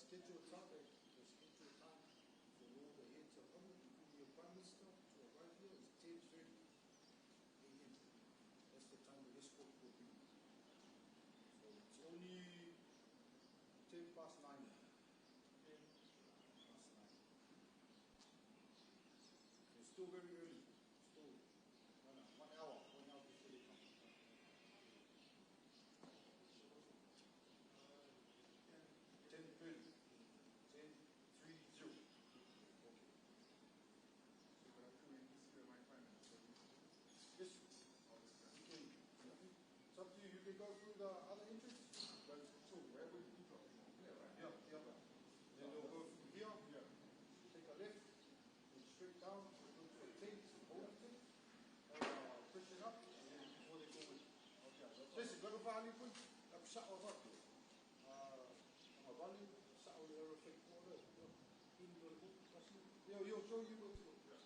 scheduled time for all the heads of government, including your Prime Minister, to arrive here is 10:30 a.m. That's the time the escort will be. So it's only 10 past 9. 10 past 9. It's still very early. Still 1 hour before they come. 10:30. 10:30. Okay. So can I come in this year, my Prime Minister? Yes. You can. It's up to you. You can go through the other entries. But so where would you drop him on? Here, right? Yeah. Then you'll go through here. Yeah. Take a left. Go straight down. Go to a tent. Hold a tent. Push it up. And then before they go in. Okay. Listen, go to Valley Point. I'm shut off up here. Valley. Shut off the reflect water. Yo, show you where to go. Yeah.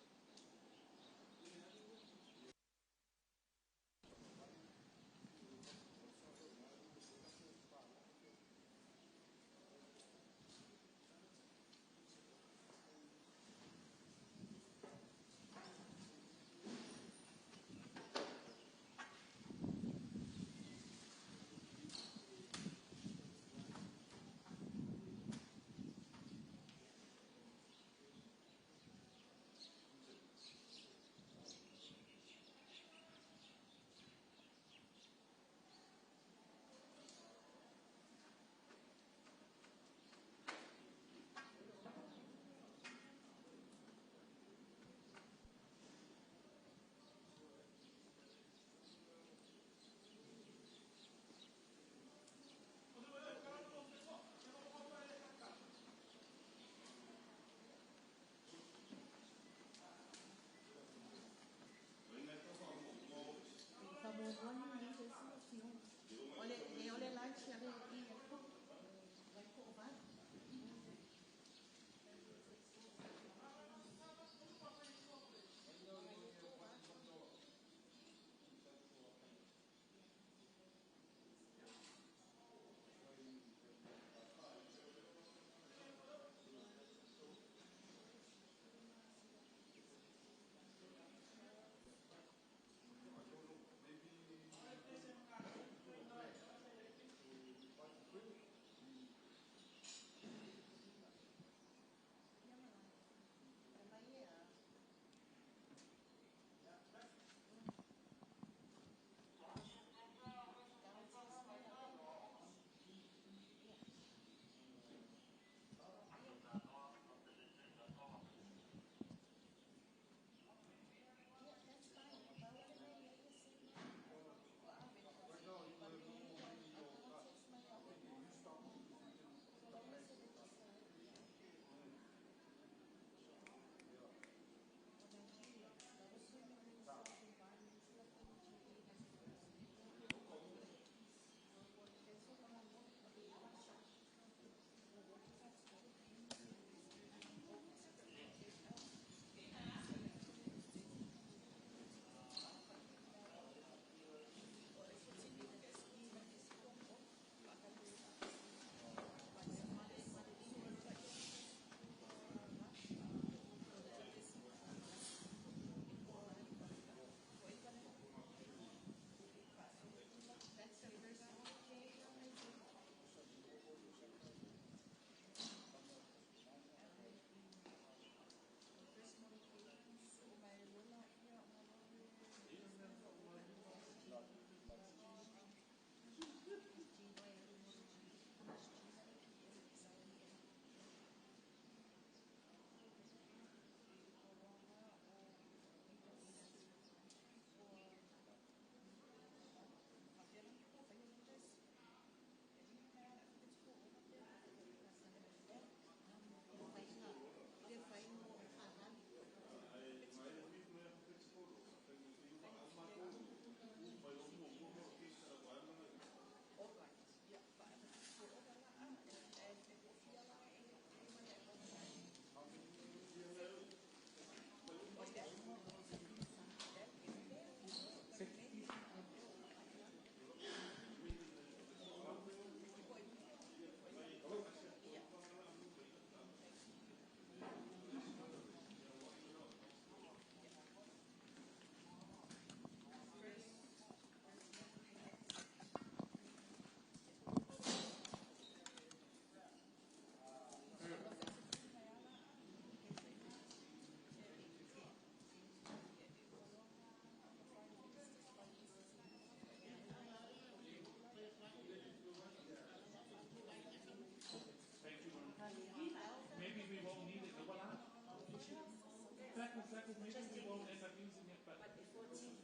exactly. Maybe we won't end up using it, but But before tea.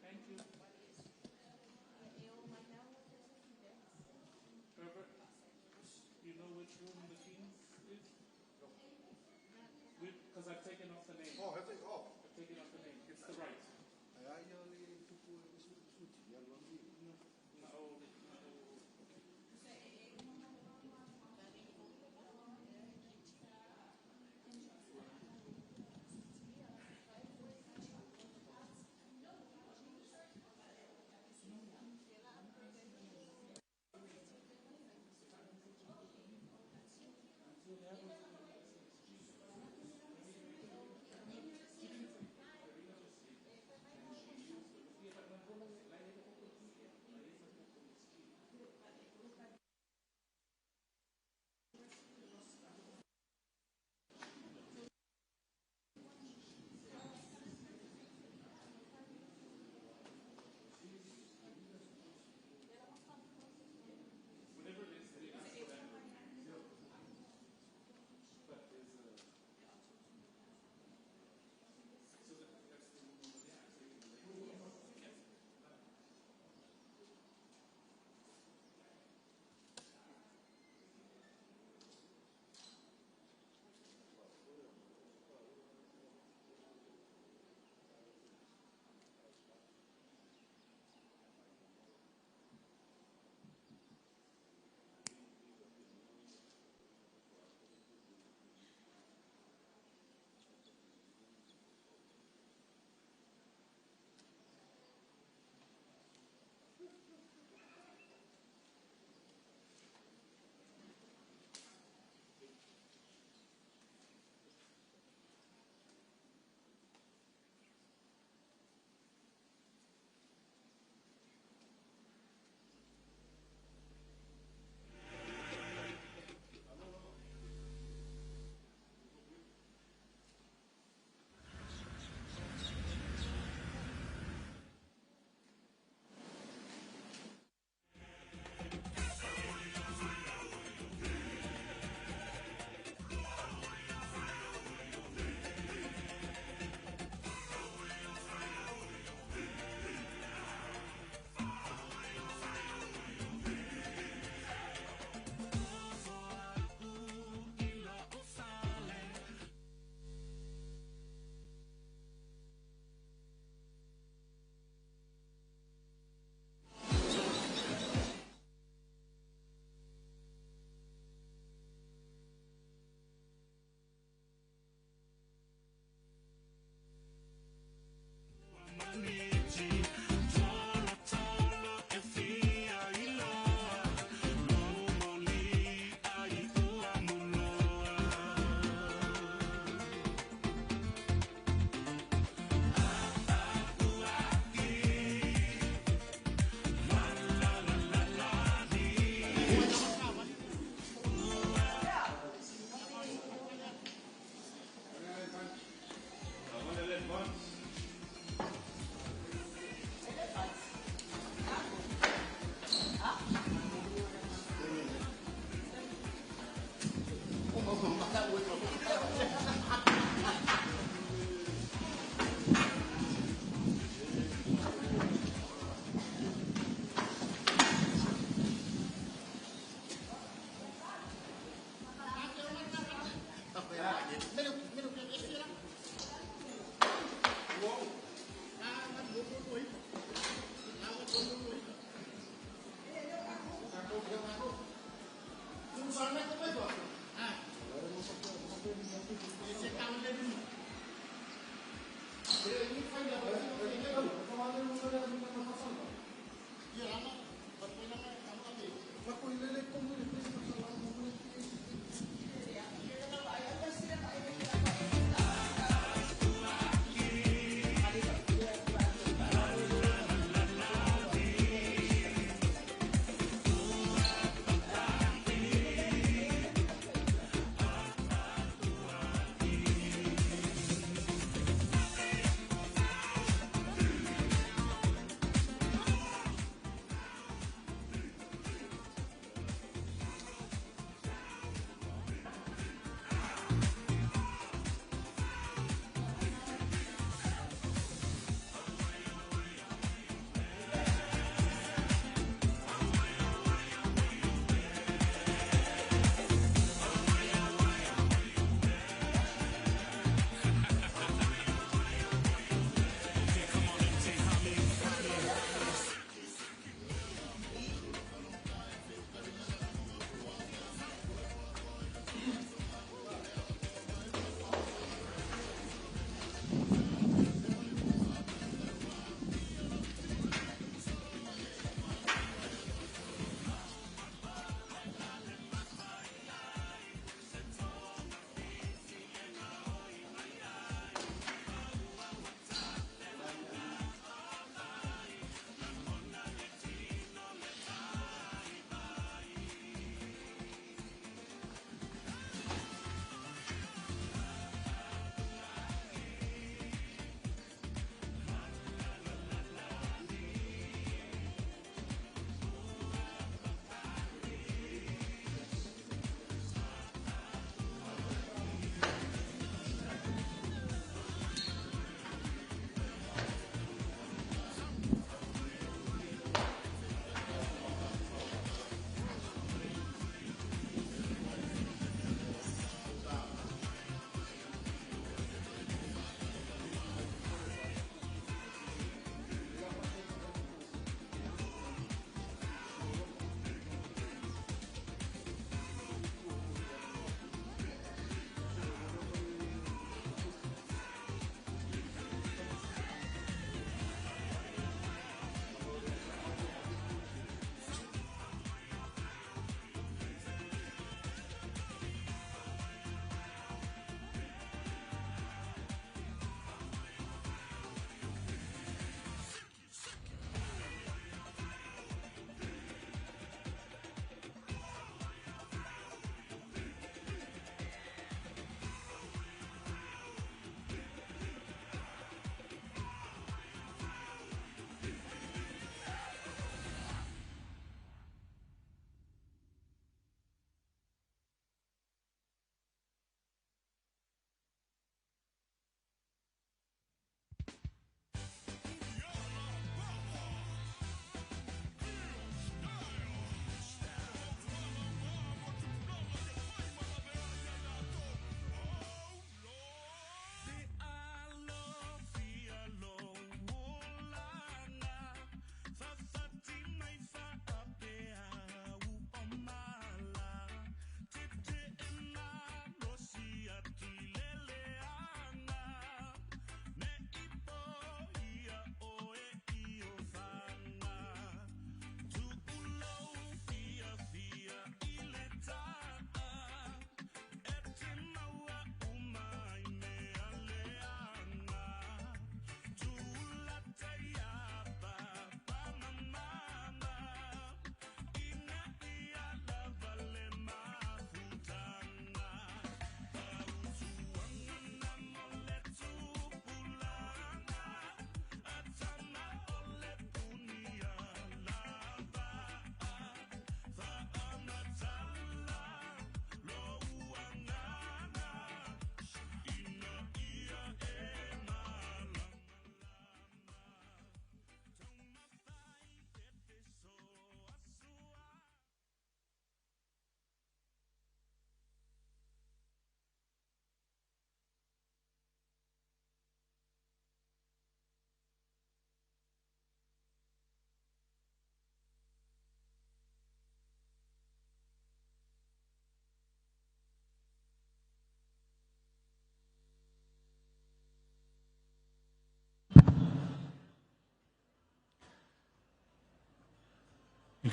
thank you. Herbert, you know which room the King's is? Because I've taken off the name. Oh, have they? Oh. I've taken off the name. It's the right. No.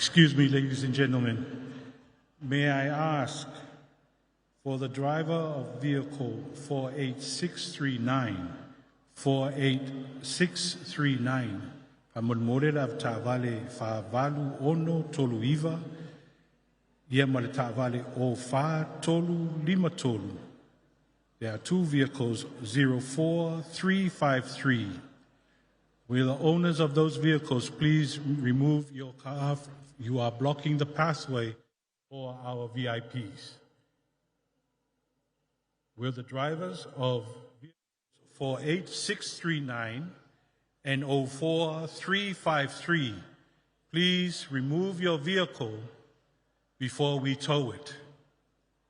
Excuse me, ladies and gentlemen. May I ask for the driver of vehicle 48639, Pamonmore av Tavale Favalu Ono Tolu Iva, Yemal Tavale O Fa Tolu Lima Tolu. There are two vehicles, 04353. Will the owners of those vehicles please remove your car? You are blocking the pathway for our VIPs. Will the drivers of 48639 and 04353 please remove your vehicle before we tow it?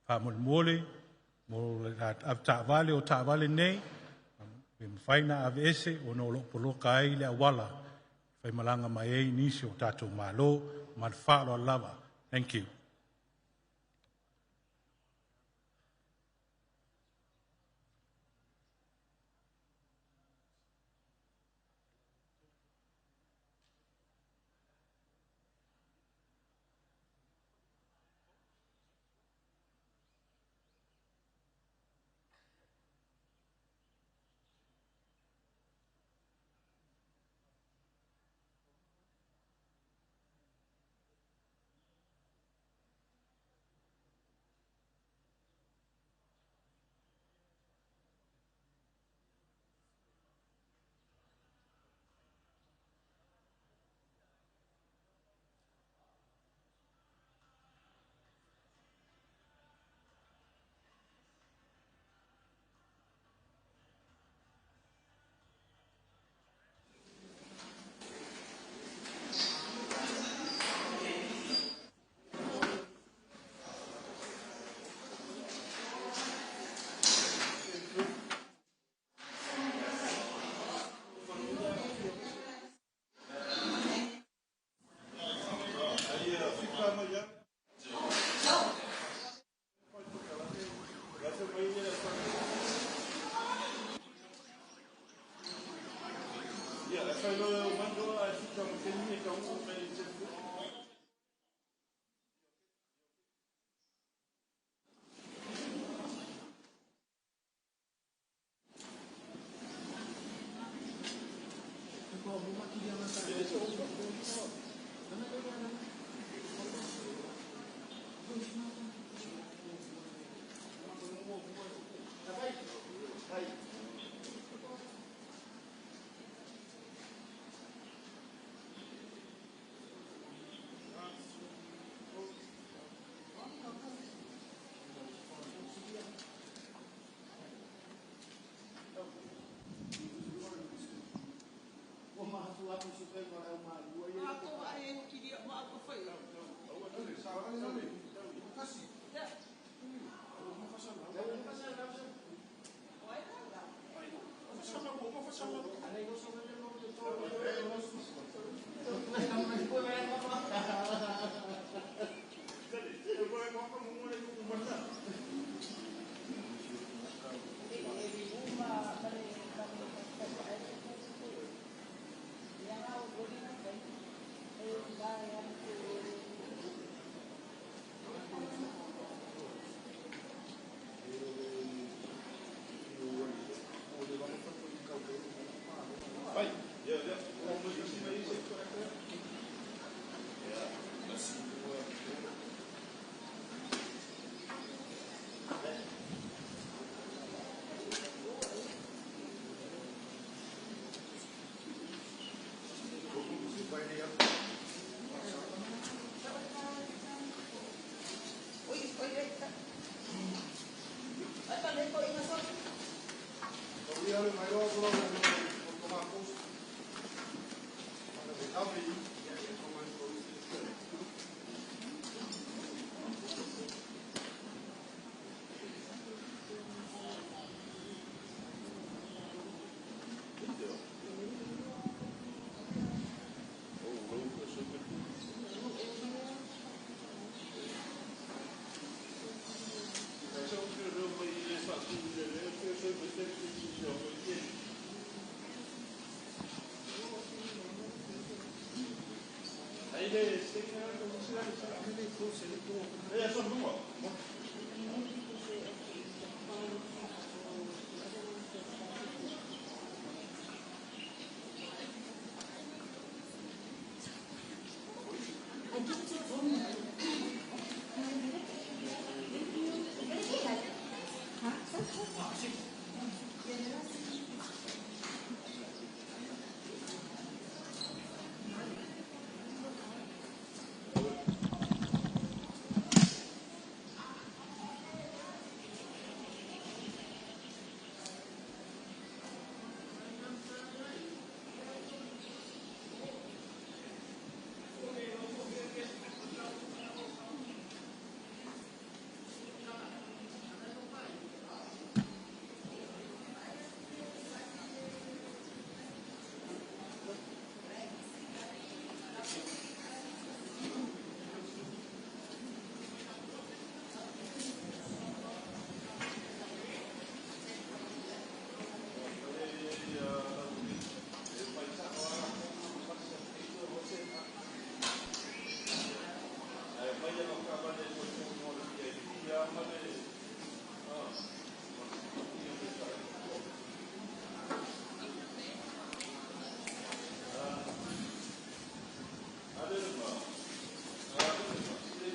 Pamulmole, av ta'vale o ta'vale nei, faina av ese o no poloka ai le awala, fai malanga mai ei nisi o tatou malo, malfalo lava. Thank you.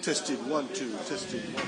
Tested 1 2, tested 1.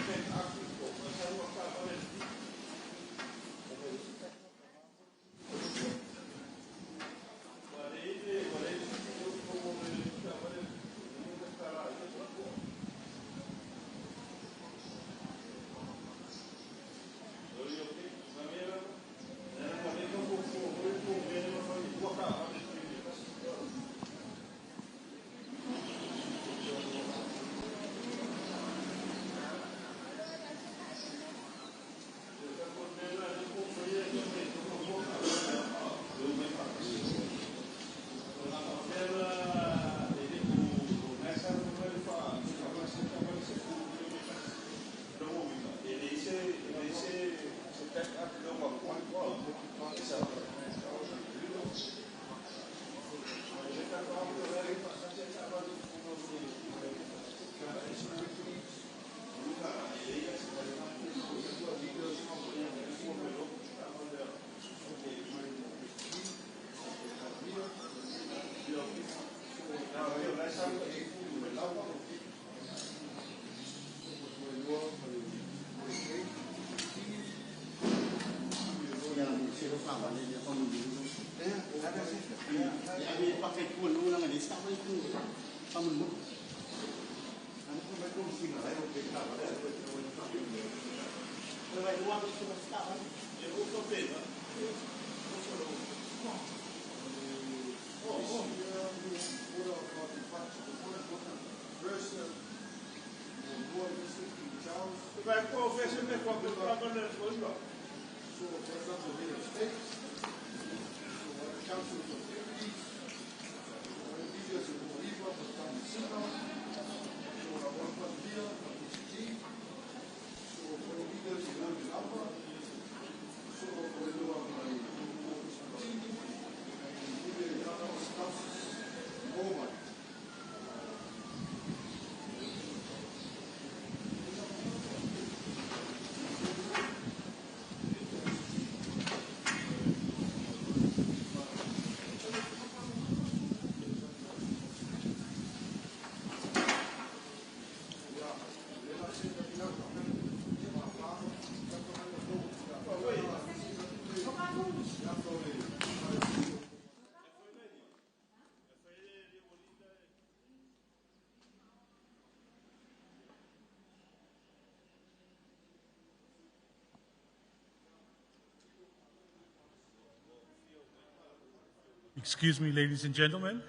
Excuse me, ladies and gentlemen.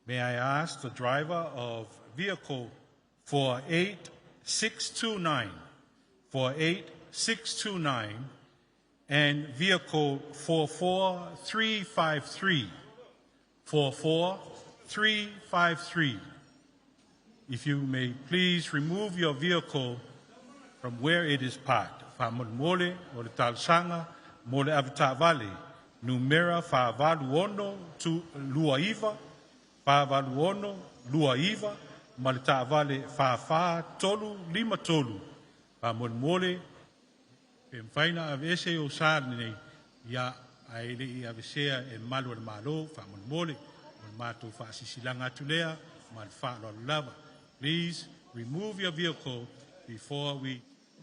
May I ask the driver of vehicle 48629 and vehicle 44353, if you may please remove your vehicle from where it is parked. Whamole o le talsanga mo le Avita Valley, numera whavaluono tu luaiva, pāwalu ono, lua iwa, ma le tāwale whāwhā tolu, lima tolu. Pa mole, pe mwhaina ave ese o sāne nei, ia aile I ave sea e malu al malo, wha mole, o mātou whaasisilanga atu lea, ma le whaalo lava. Please remove your vehicle before we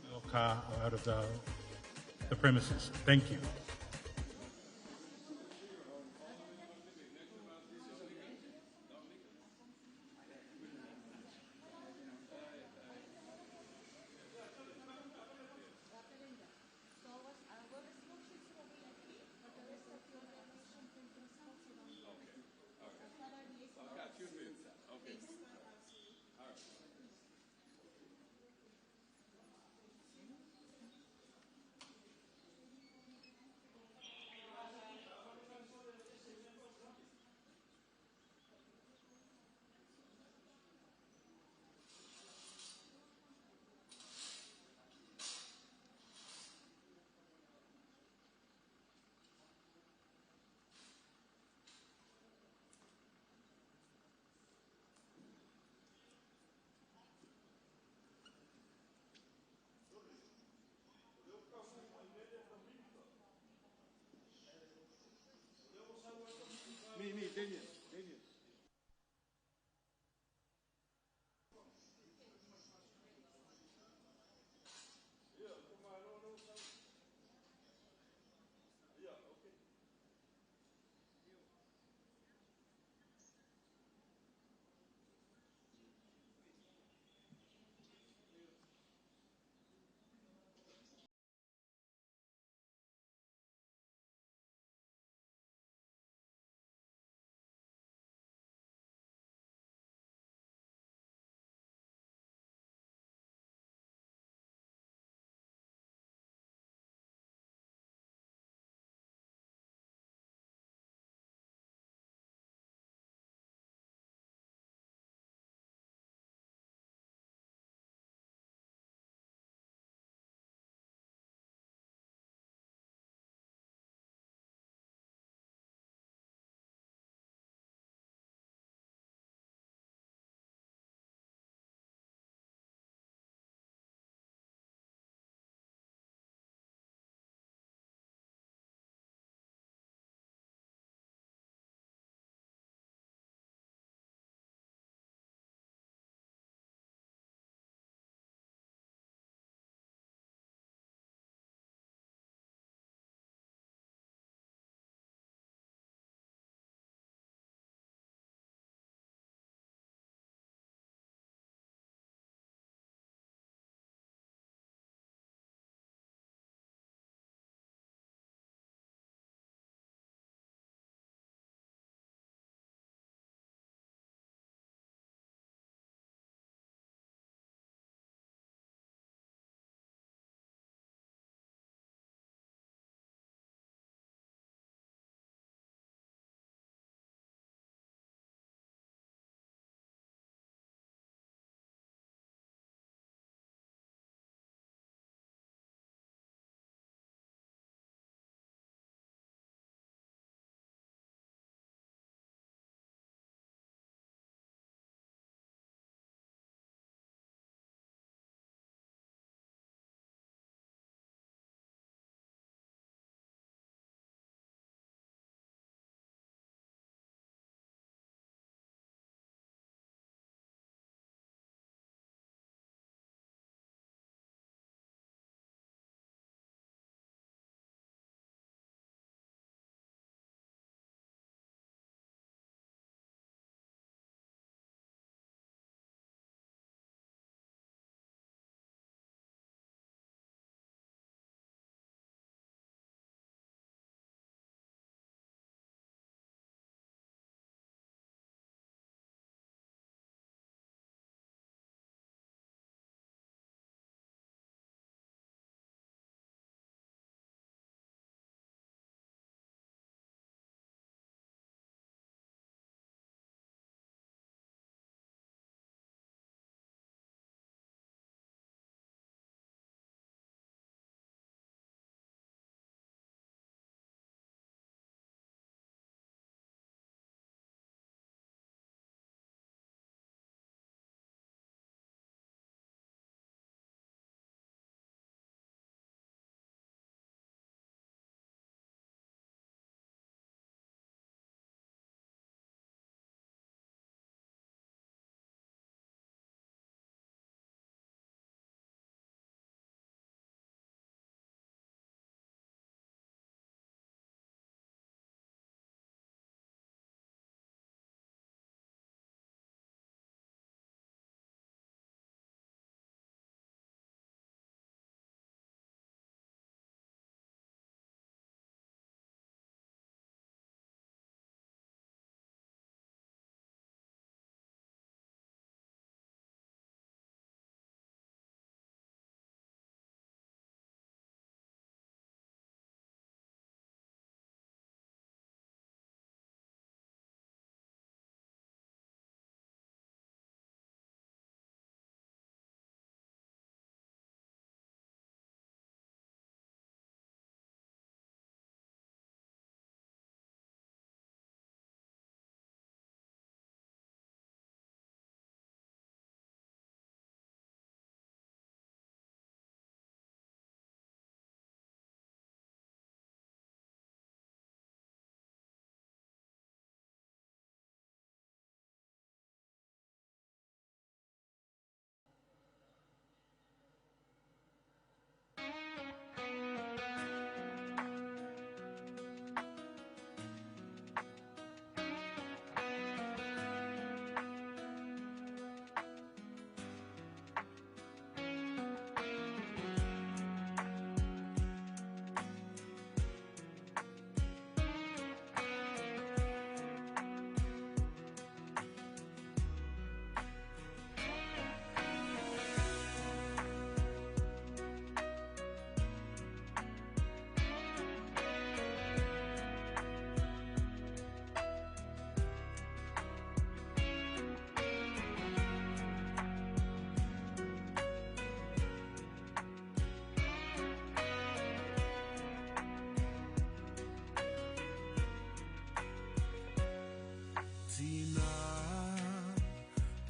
your car out of the premises. Thank you. Me, Daniel.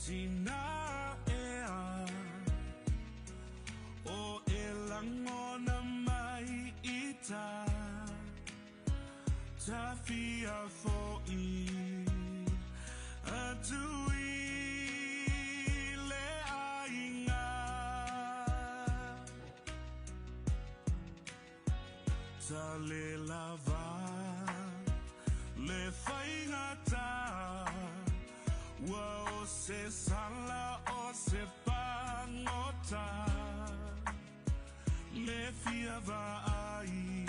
tina ea o elangona mai ita tafia fo'i atui le ainga tale lava le whaingata wa o se sala o se pangota le fia va ai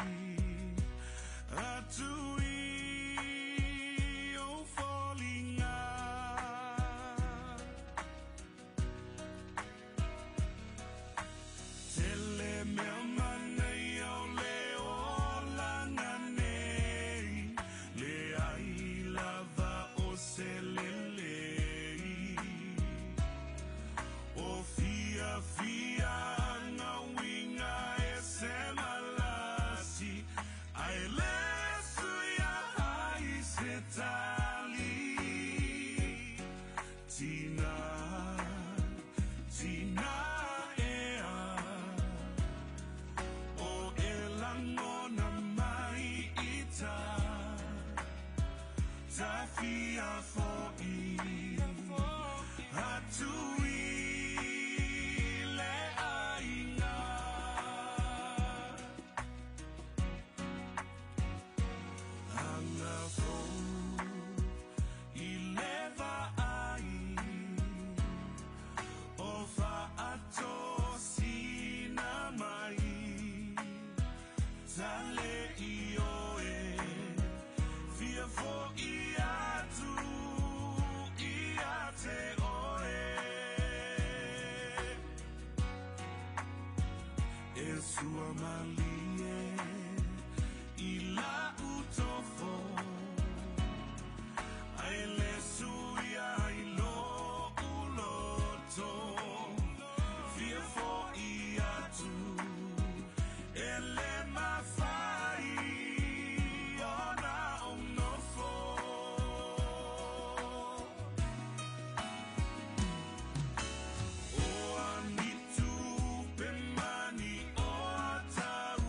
atui o fallinga tele me mana o le o langa nei le ai lava o se lele o fia fia na winga e se malasi ai lesu ya ai se tali tina tina ea o elangona mai ita tafia fo'i atui le ainga anga fo i leva ai o fa ato sina mai tale i oe fia fo i atu i ate oe e sua malie i la utofo ai le suia i lo uloto fia fo i atu e le mafai ona onofo o anitu pe mani o atau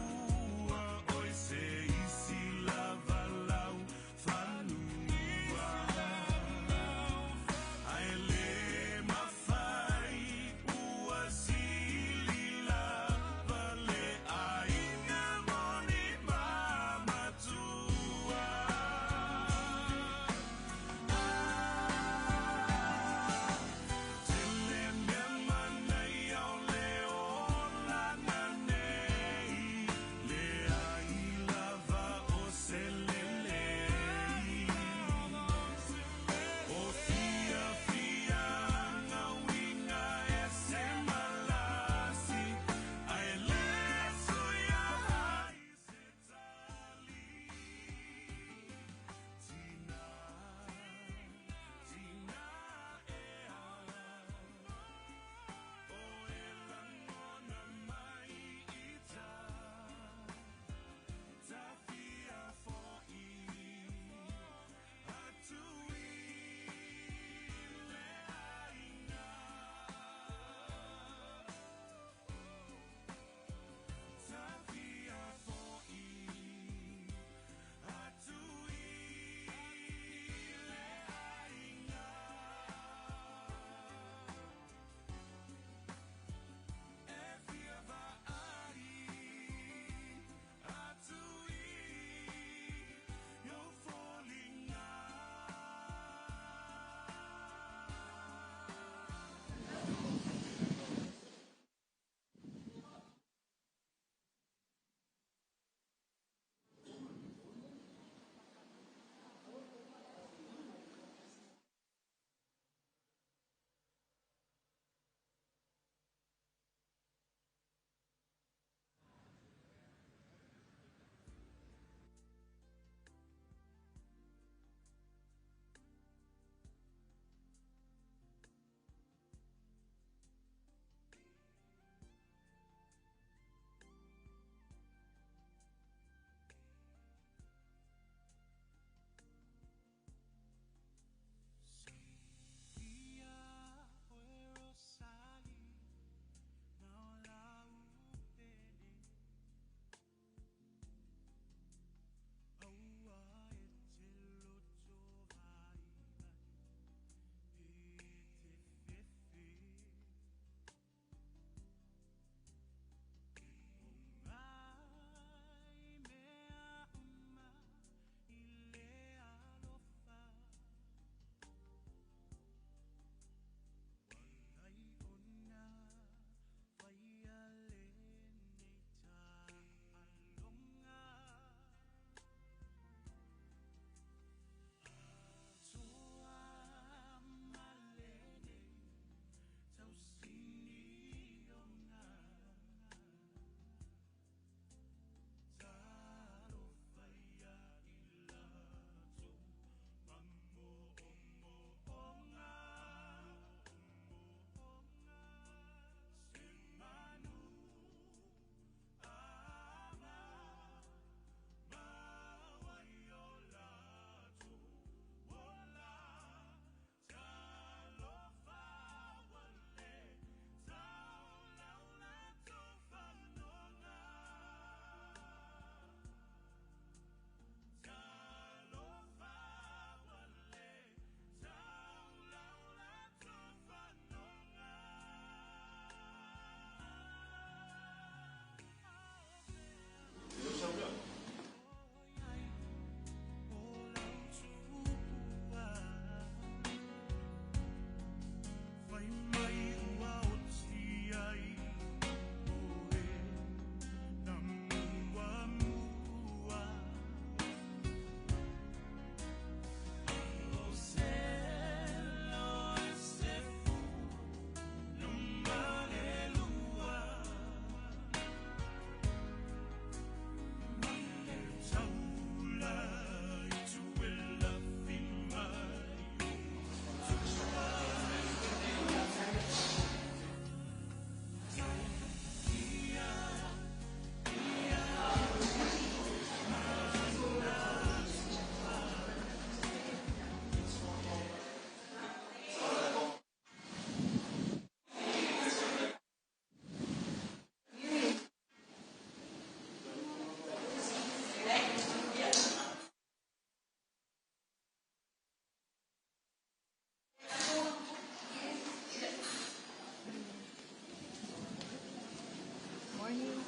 Yes,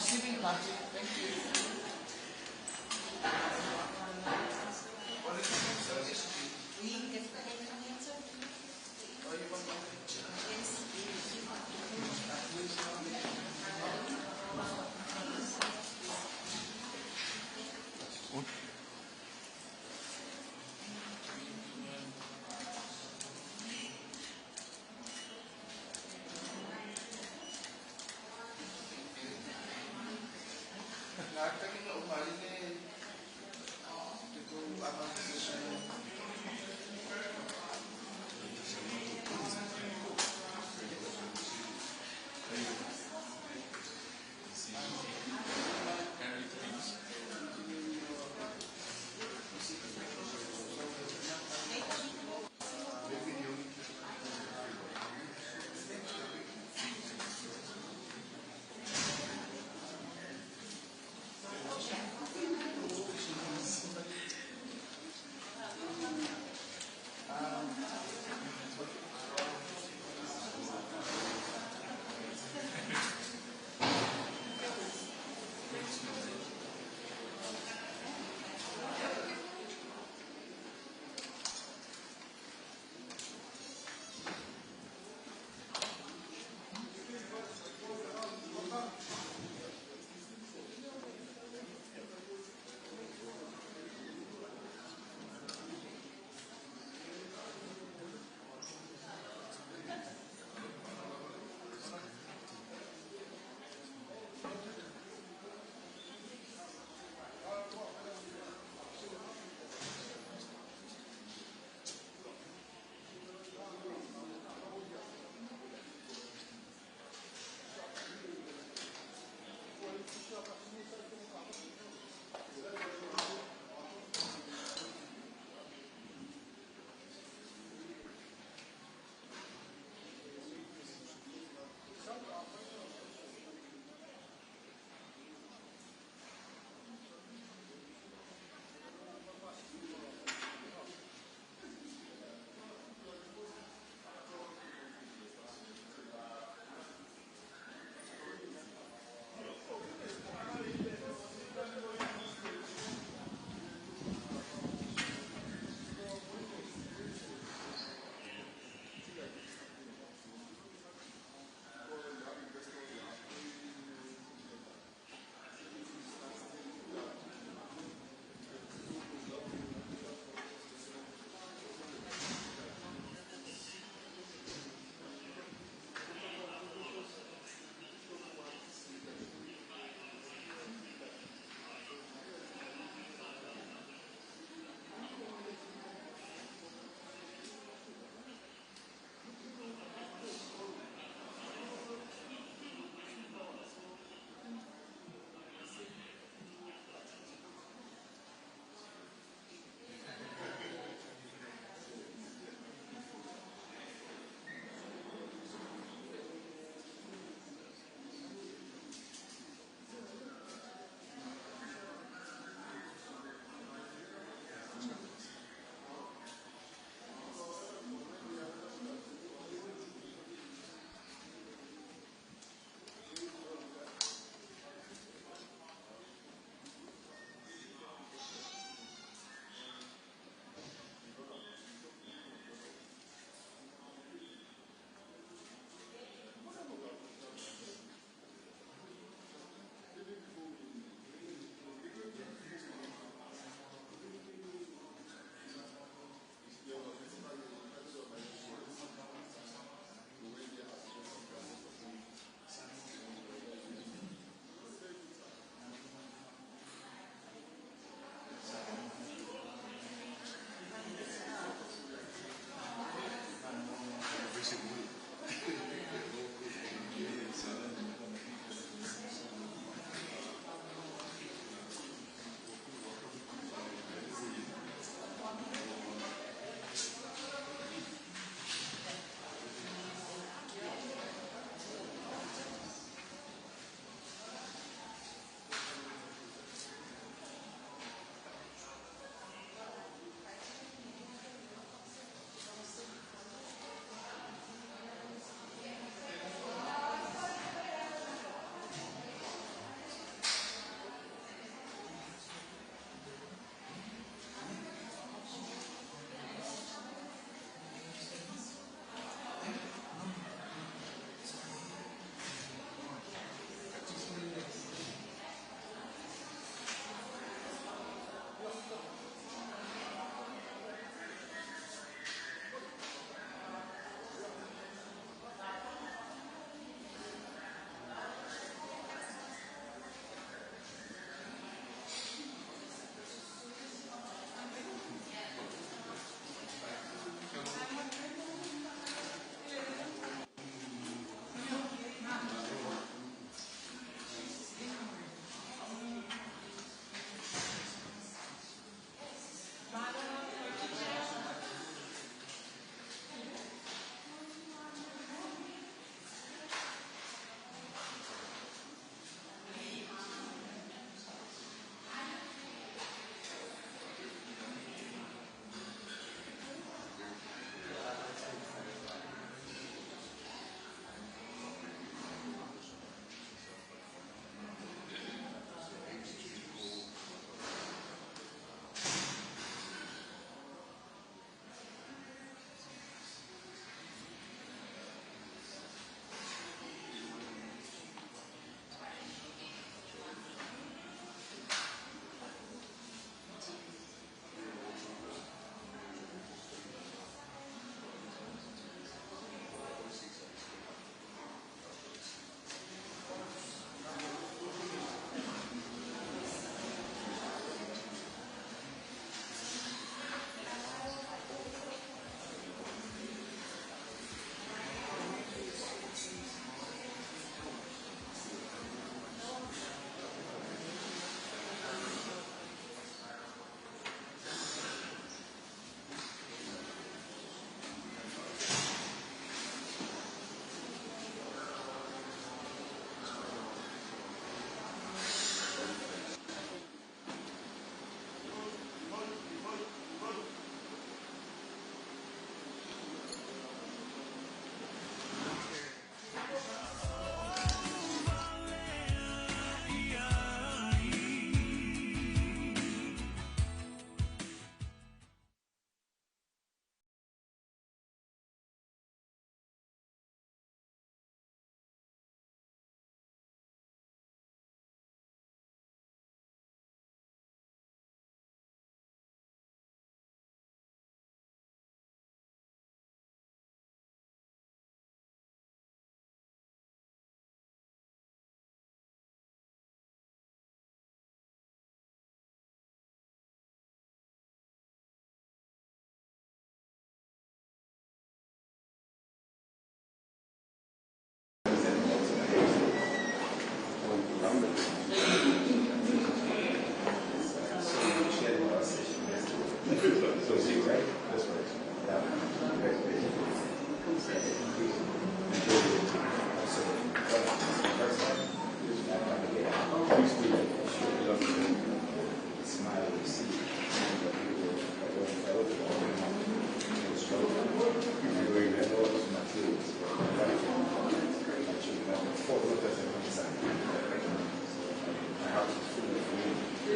receiving party. Thank you. Not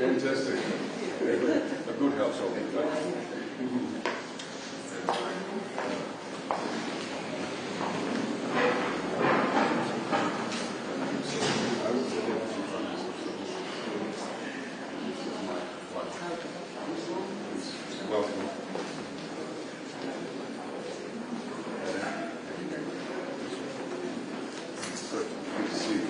Fantastic. A good household. Welcome. Good to see you.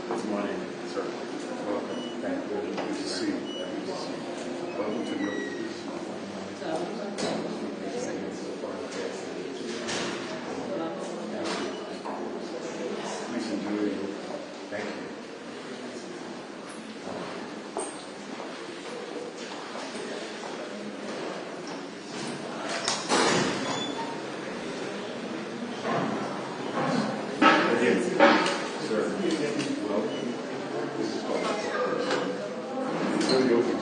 Good morning, sir. Welcome. Thank you. Good to see you. Welcome to the Please enjoy. Thank you. Sir, welcome. This is called very open.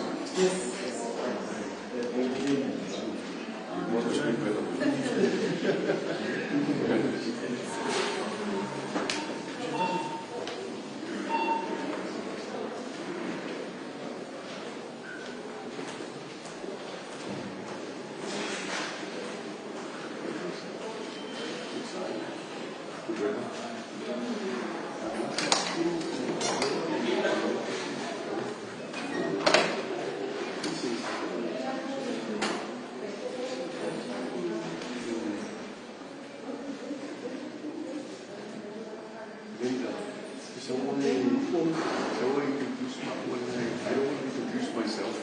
You want to speak with Linda, so I want to introduce myself.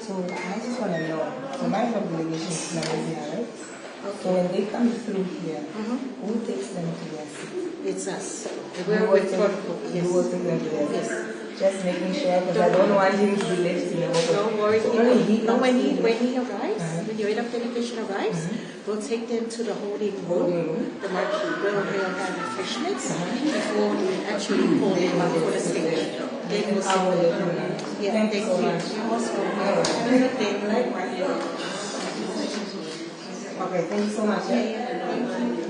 So I just want to know, so my delegation is Namibia, right? Okay. So when they come through here, who takes them to their seat? It's us. We're with protocol. Yes. You will take them to their seat? Yes. Just making sure, because I don't want him to be left in the open. Don't worry. So when he arrives, when your head of delegation arrives, we'll take them to the holding room, the marquee, where we'll have refreshments before we actually pull them up for the stage. Then we'll see. Yeah, thank you. You're most welcome. Have a good day. Okay, thank you so much. Thank you.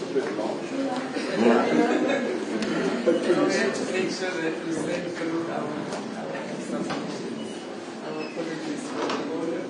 Make sure that we send through our apologies for the order.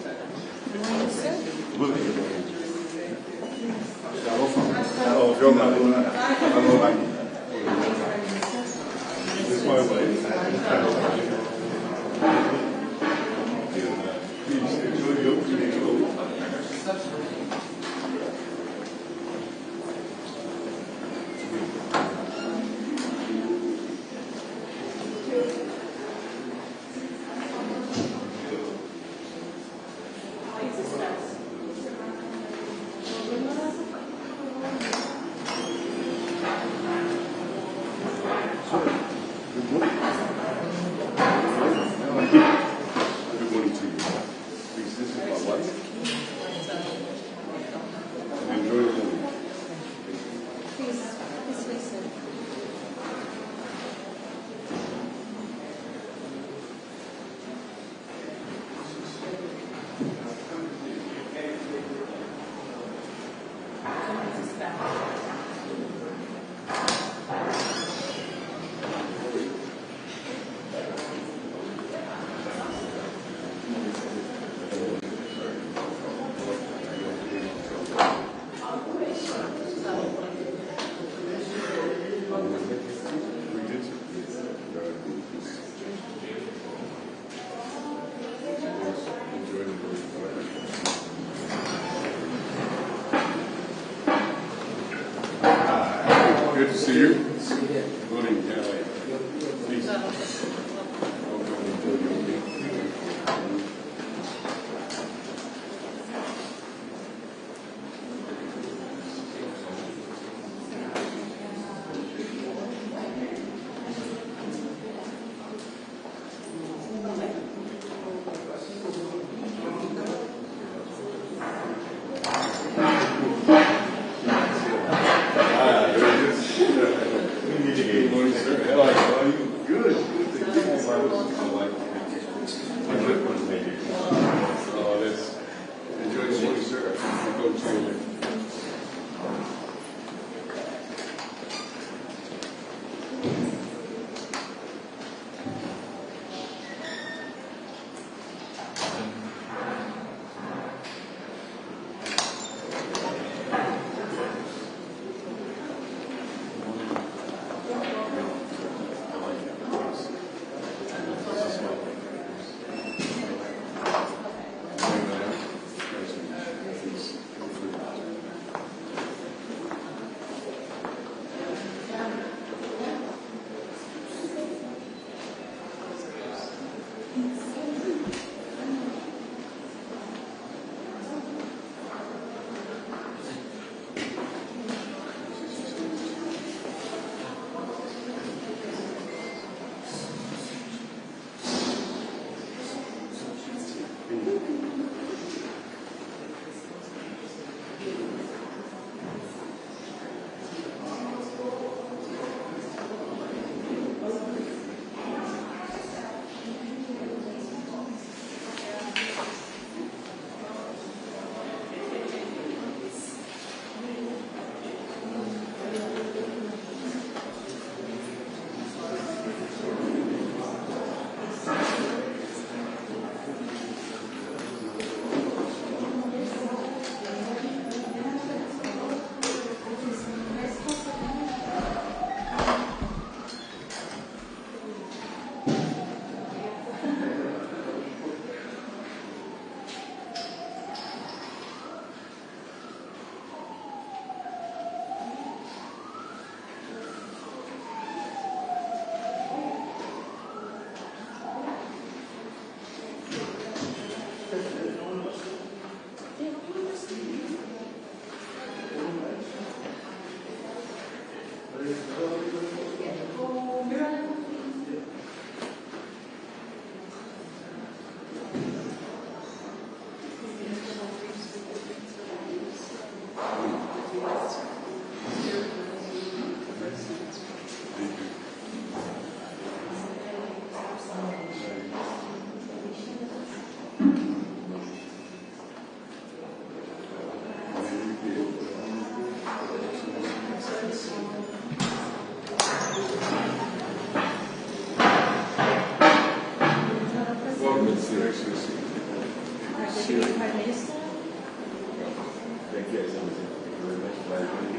Good to see you. Good morning. Please. Good morning, sir. How are you? Good. Let's enjoy the morning, sir. We'll go to you.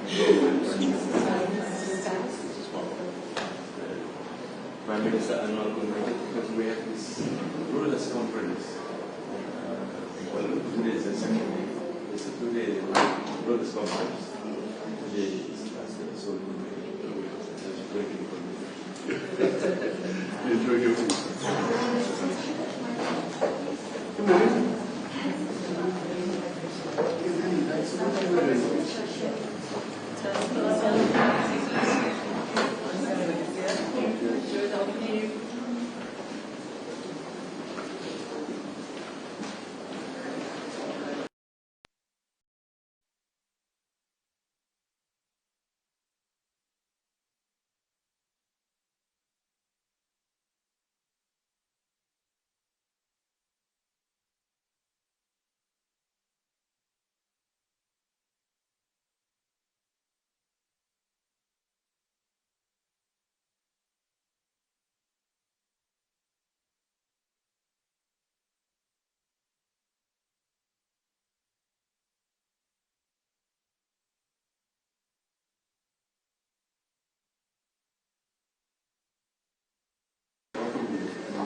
Prime Minister annual convene, because we have this rulers conference. Well, today is the second day. It's a 2-day rulers conference. Today is last day, so just waiting for me. Enjoy your tea.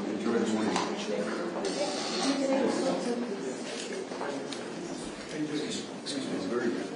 Enjoy the morning. It's very good.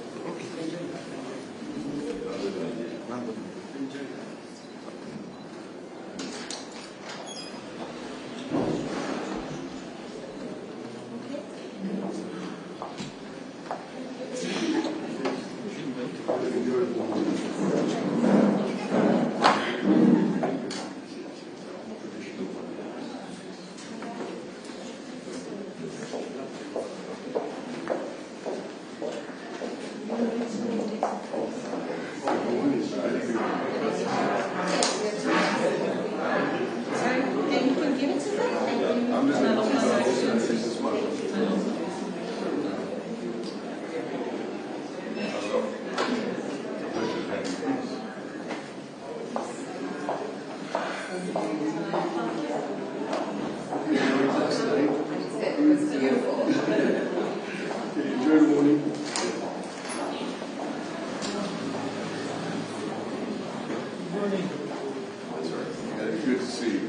Good to see you.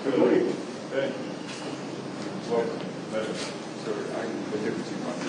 Good morning. Ben. Welcome. Pleasure. Sir, I'm the deputy prime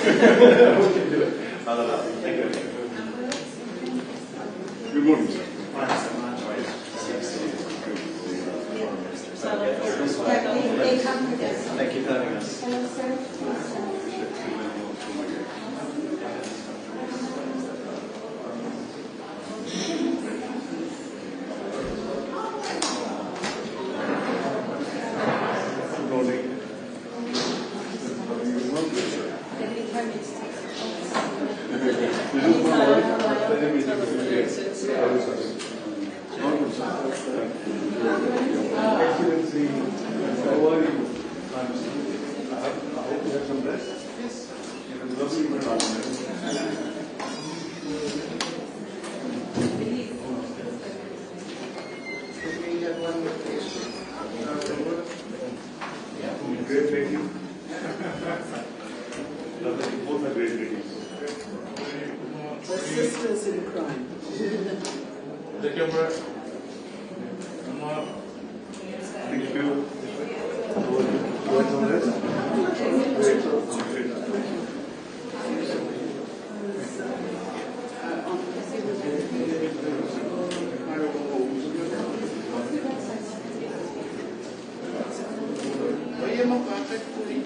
Good morning, sir. Thank you for having us. Hello, sir. Good morning. Excellency, how are you? I hope you have some rest. Yes. It was lovely to We have one more question. Great lady. Lovely. Both are great ladies. We're sisters in crime. The camera. Thank you. You want some rest? Oye, mo contact puri.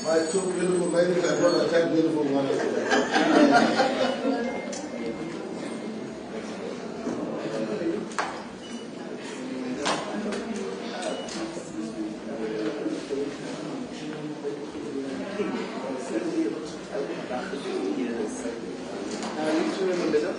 My two beautiful ladies, I brought a 10 beautiful ones today. You two in the middle.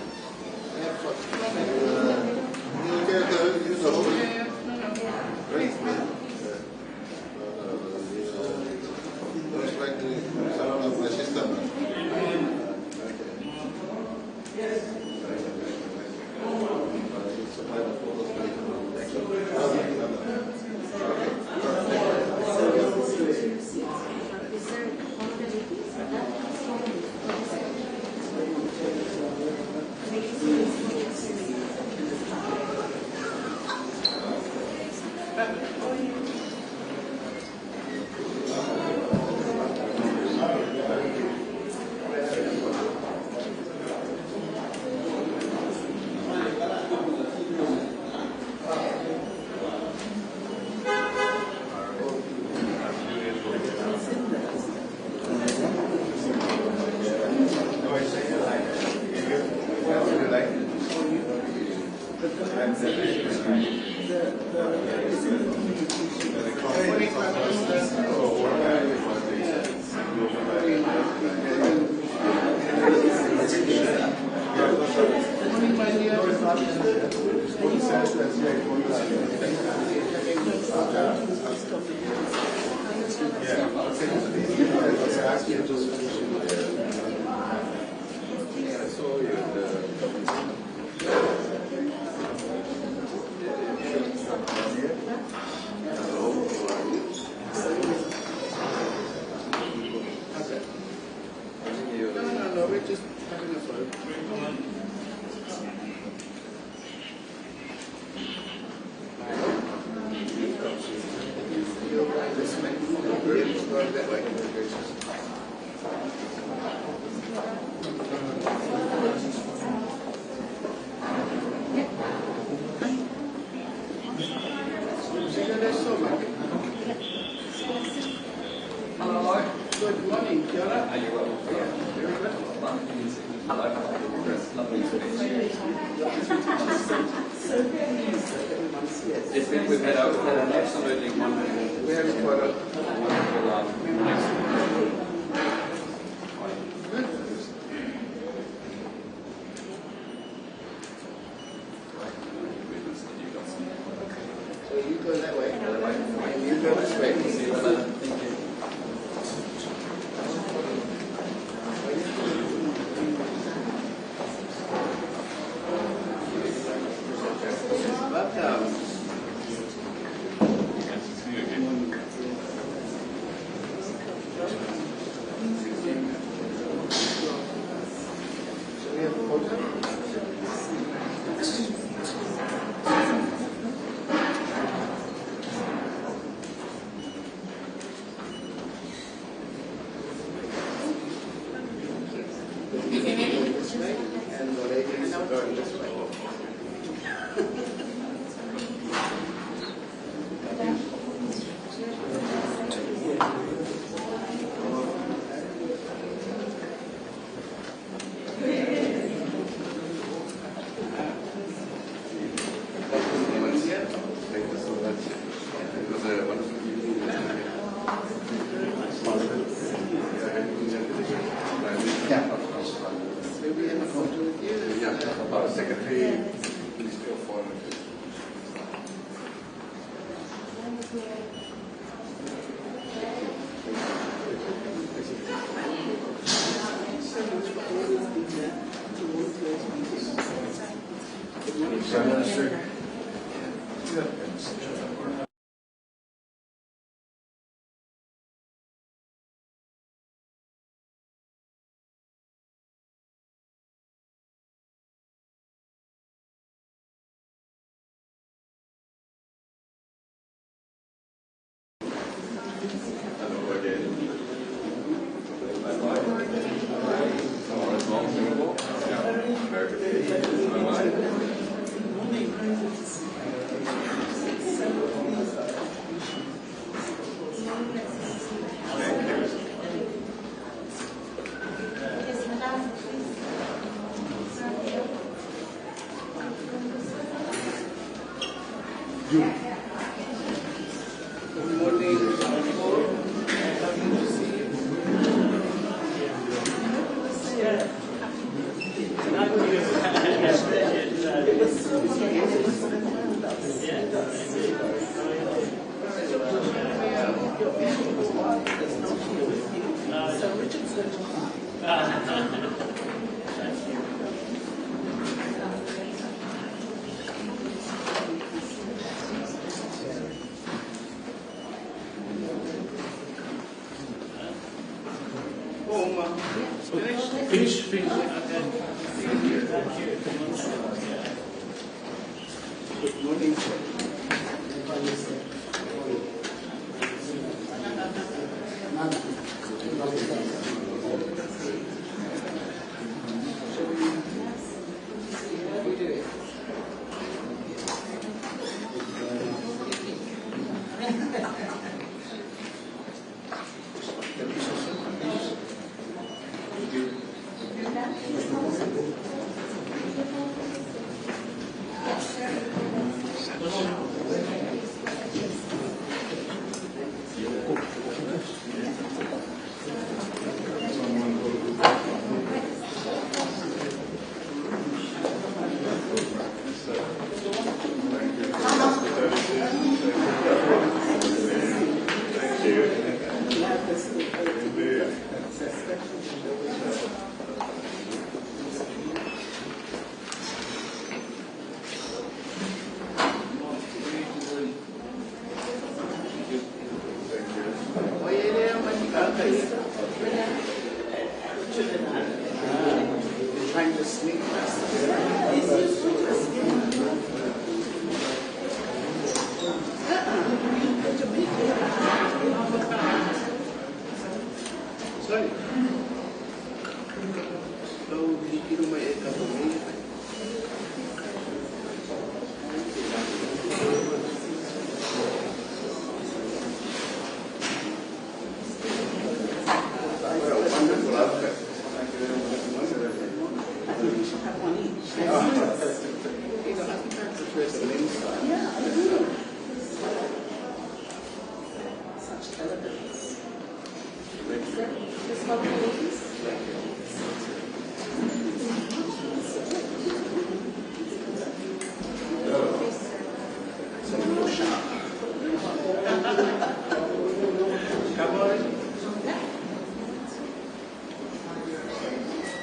Finish. Good morning. Trying to sneak past sorry. So, hindi mo may ikabuhin.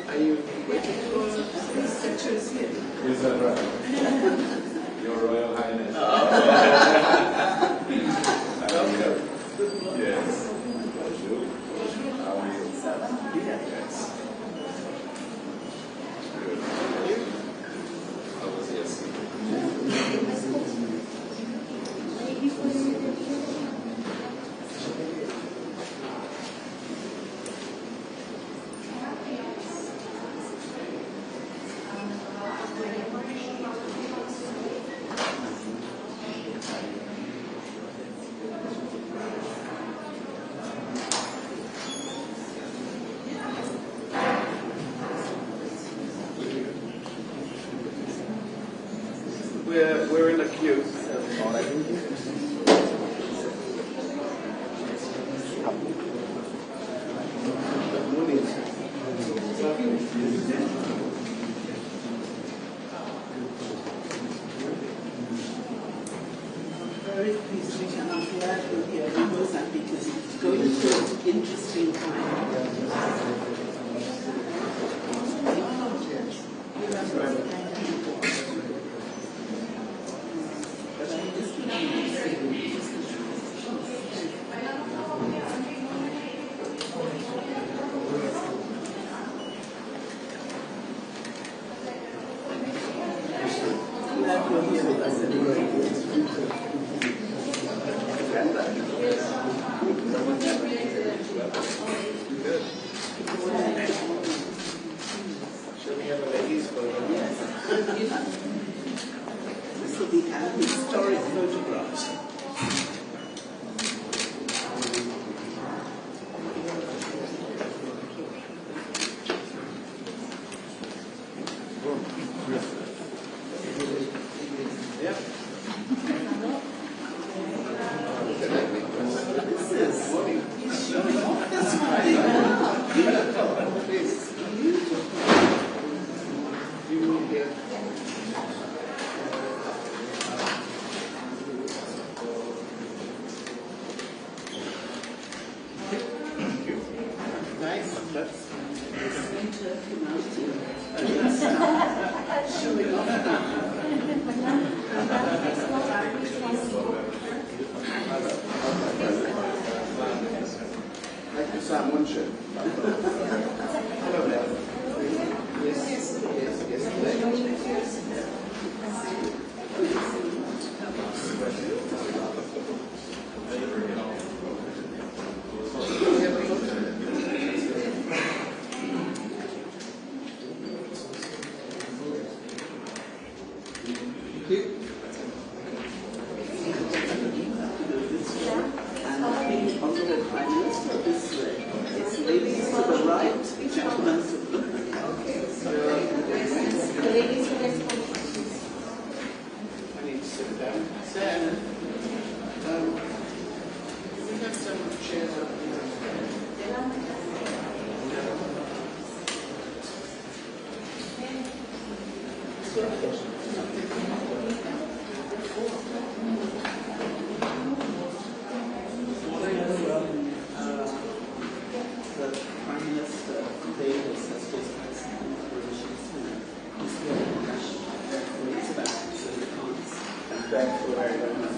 Are you waiting for these pictures here? Is that right? Your Royal Highness. Yes. How are you? Yes. Good. How was yesterday? We're in a queue. Very pleased to and I'm glad we're here in Mozambique because it's going through an interesting time. Glad you're here with us anyway. Shall we have a ladies photo? Yes. This will be an historic photograph. Yeah. This is he's showing off this morning. Beautiful. Please. Beautiful. You move here. Nice. That's Center of humanity. Showing off now. like the Samoan ship. Hello there. you. And I think Honourable Prime Minister this way. It's ladies to the right, gentlemen to the left. The ladies who get I need to sit down. Sir, we have some chairs up here. The Prime Minister today was just passing Reparations and he's here in Russia. It's about so he can't come back for very much.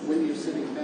When you're sitting back.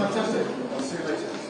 Fantastic. I'll see you later.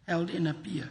Held in a pier.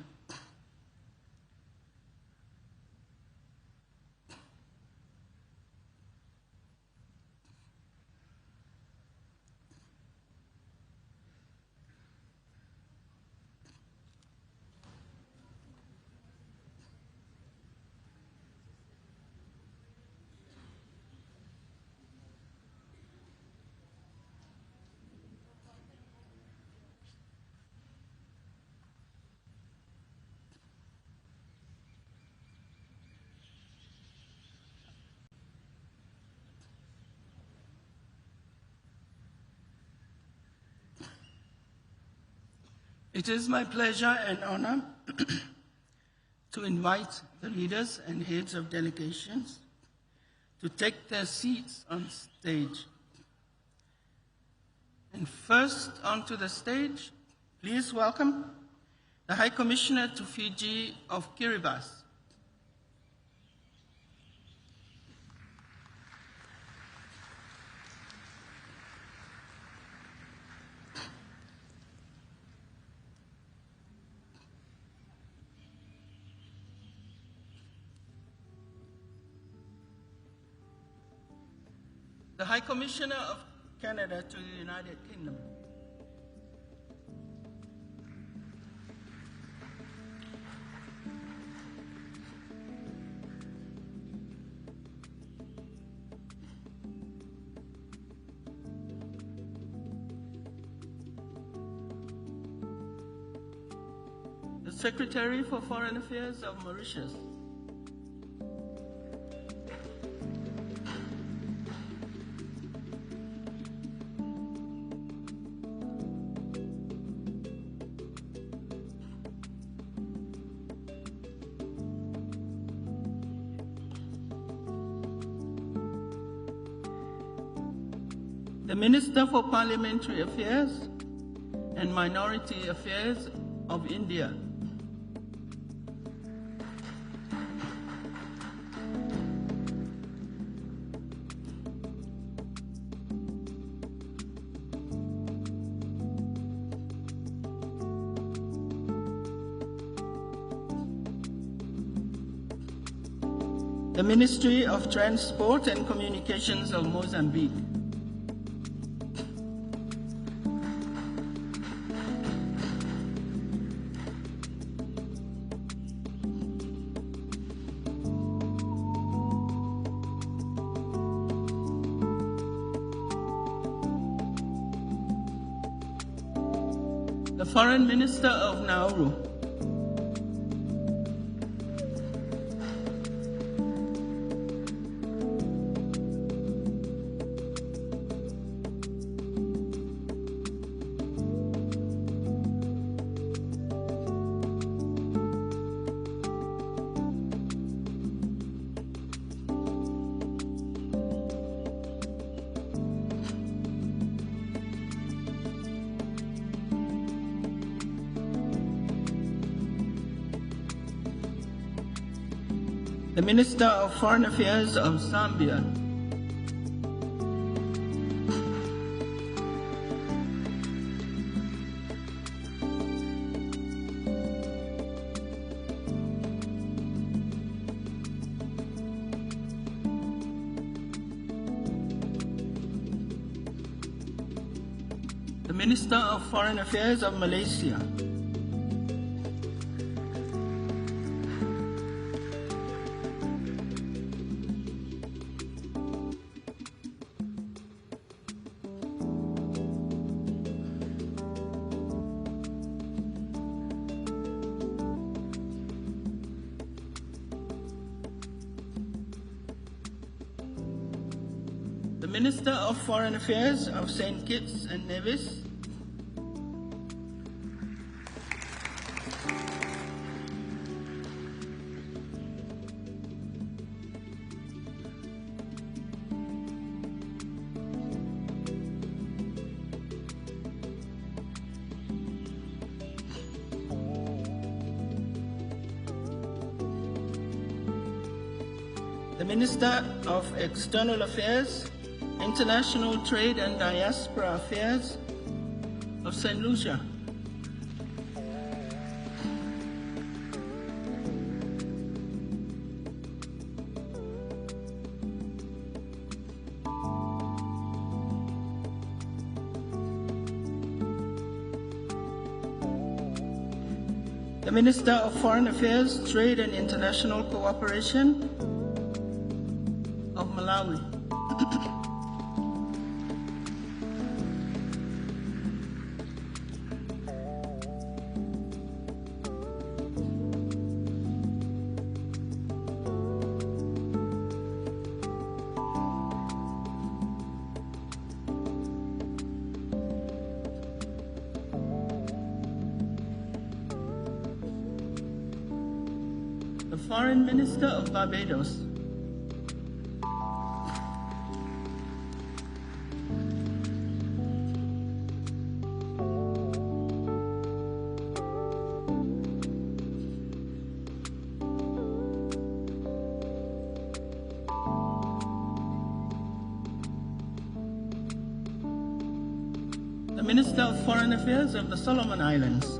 It is my pleasure and honor to invite the leaders and heads of delegations to take their seats on stage. And first onto the stage, please welcome the High Commissioner to Fiji of Kiribati. The High Commissioner of Canada to the United Kingdom. Secretary for Foreign Affairs of Mauritius. The Minister for Parliamentary Affairs and Minority Affairs of India. The Ministry of Transport and Communications of Mozambique. The Foreign Minister of Nauru. The Minister of Foreign Affairs of Zambia. The Minister of Foreign Affairs of Malaysia. The Minister of Foreign Affairs of St. Kitts and Nevis. The Minister of External Affairs, International Trade and Diaspora Affairs of St. Lucia. The Minister of Foreign Affairs, Trade and International Cooperation of Malawi. The Foreign Minister of Barbados. The Minister of Foreign Affairs of the Solomon Islands.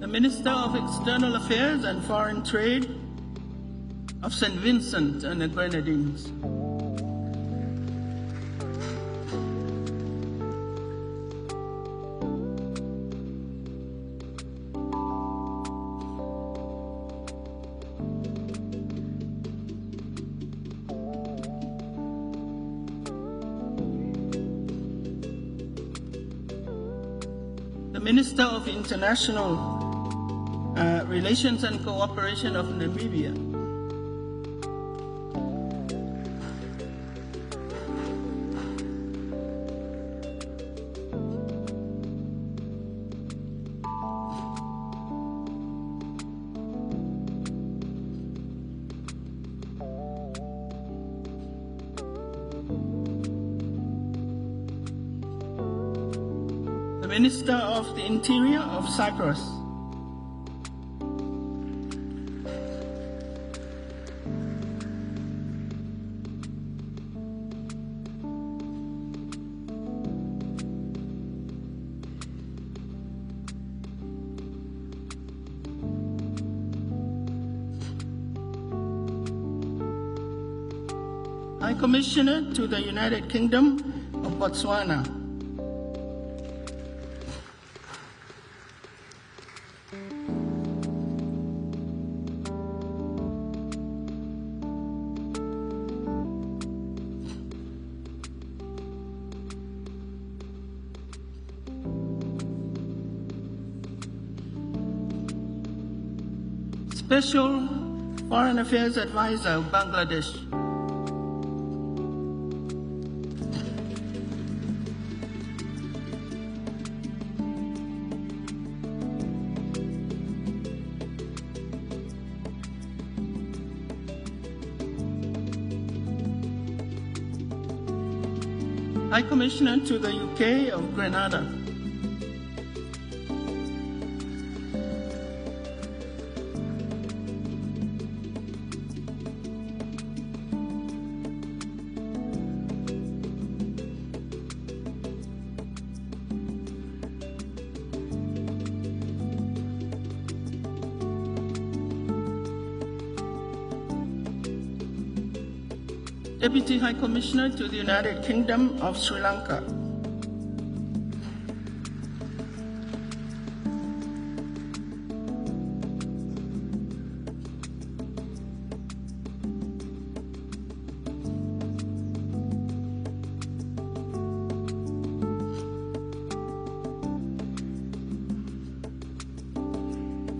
The Minister of External Affairs and Foreign Trade of St. Vincent and the Grenadines. the Minister of International Relations and Cooperation of Namibia, the Minister of the Interior of Cyprus, High Commissioner to the United Kingdom of Botswana, Special Foreign Affairs Advisor of Bangladesh, High Commissioner to the UK of Grenada, Deputy High Commissioner to the United Kingdom of Sri Lanka,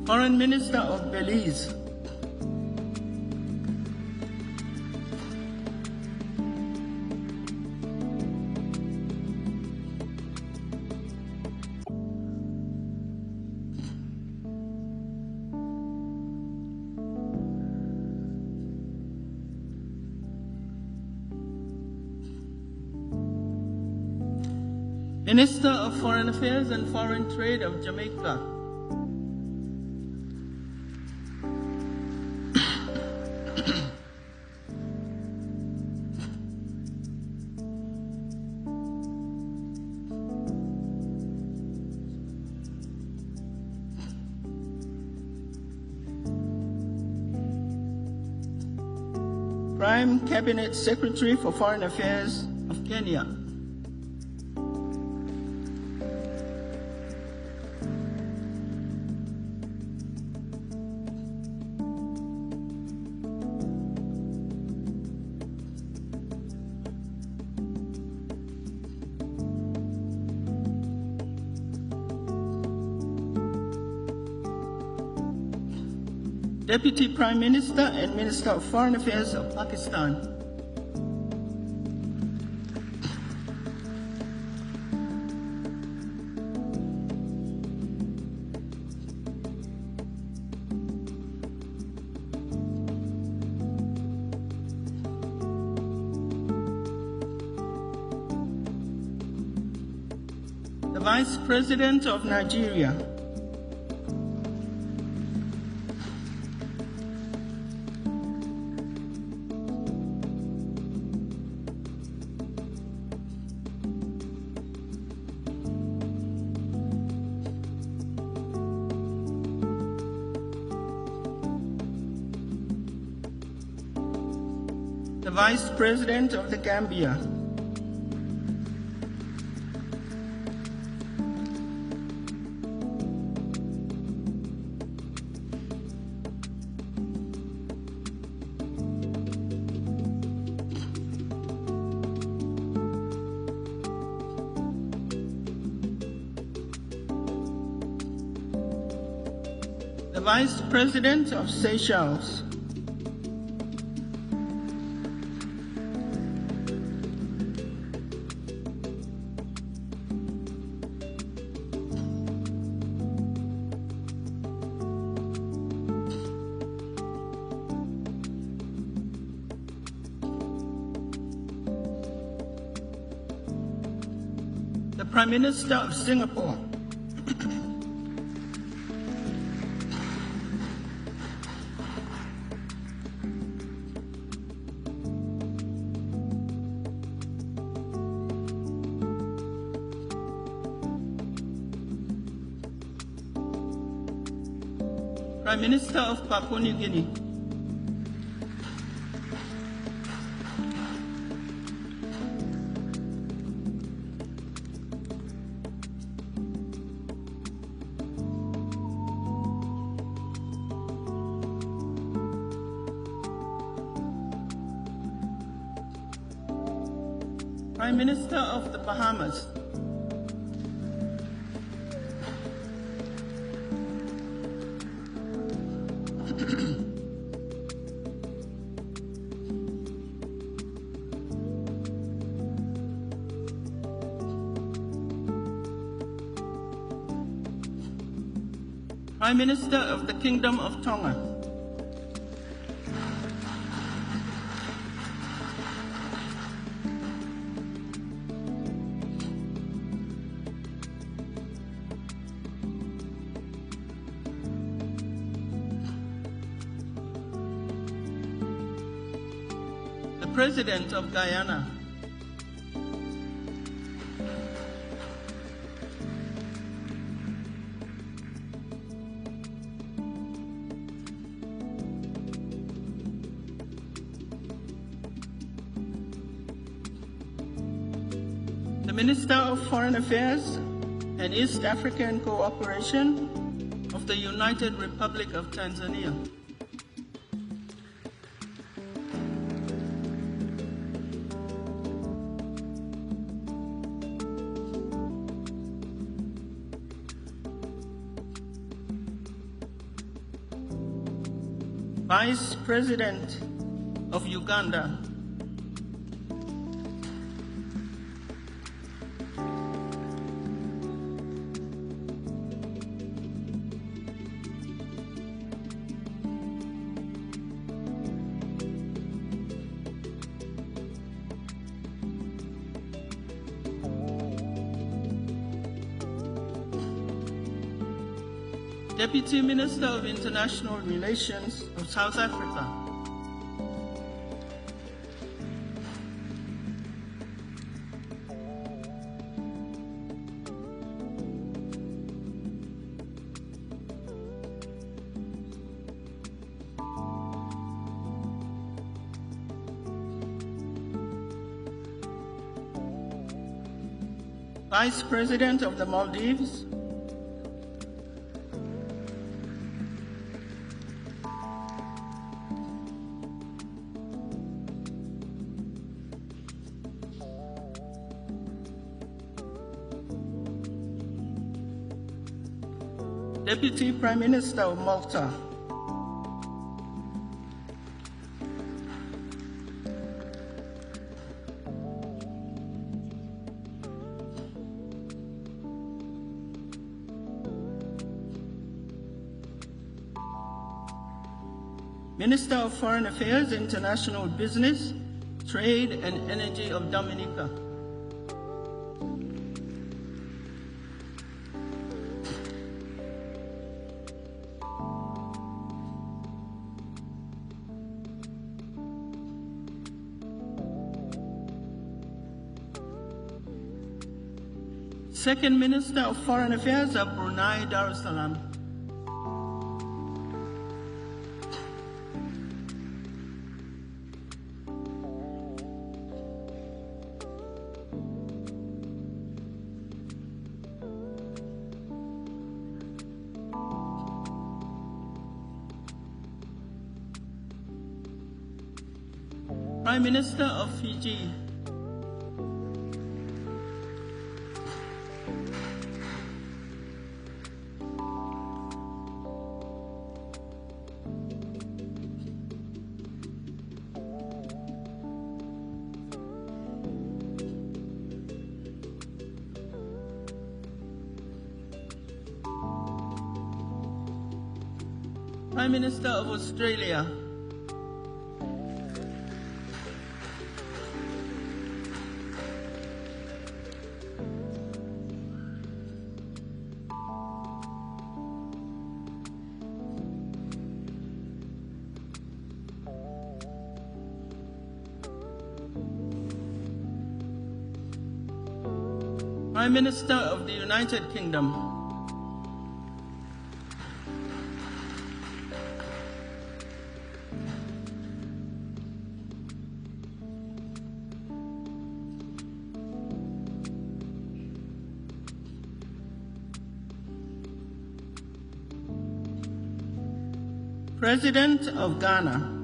Foreign Minister of Belize, Minister of Foreign Affairs and Foreign Trade of Jamaica, Prime Cabinet Secretary for Foreign Affairs of Kenya, Deputy Prime Minister and Minister of Foreign Affairs of Pakistan, the Vice President of Nigeria, the Vice President of the Gambia, the Vice President of Seychelles, the Prime Minister of Singapore, Prime Minister of Papua New Guinea, Prime Minister of the Bahamas, Prime Minister of the Kingdom of Tonga, the President of Guyana, the Minister of Foreign Affairs and East African Cooperation of the United Republic of Tanzania, Vice President of Uganda, Deputy Minister of International Relations of South Africa, Vice President of the Maldives, Deputy Prime Minister of Malta, Minister of Foreign Affairs, International Business, Trade and Energy of Dominica, Second Minister of Foreign Affairs of Brunei Darussalam, Prime Minister of Fiji, Prime Minister of Australia, Prime Minister of the United Kingdom, President of Ghana,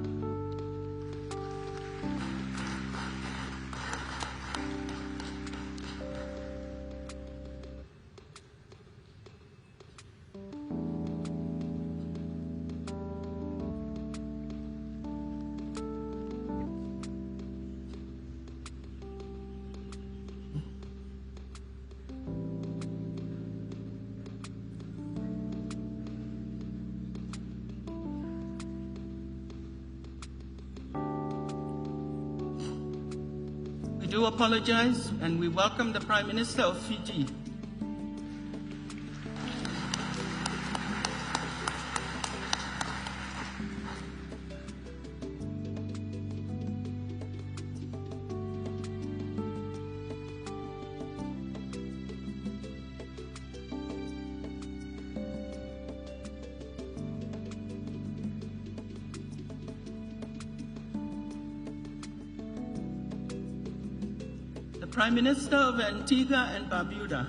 we do apologize and we welcome the Prime Minister of Fiji. The Prime Minister of Antigua and Barbuda,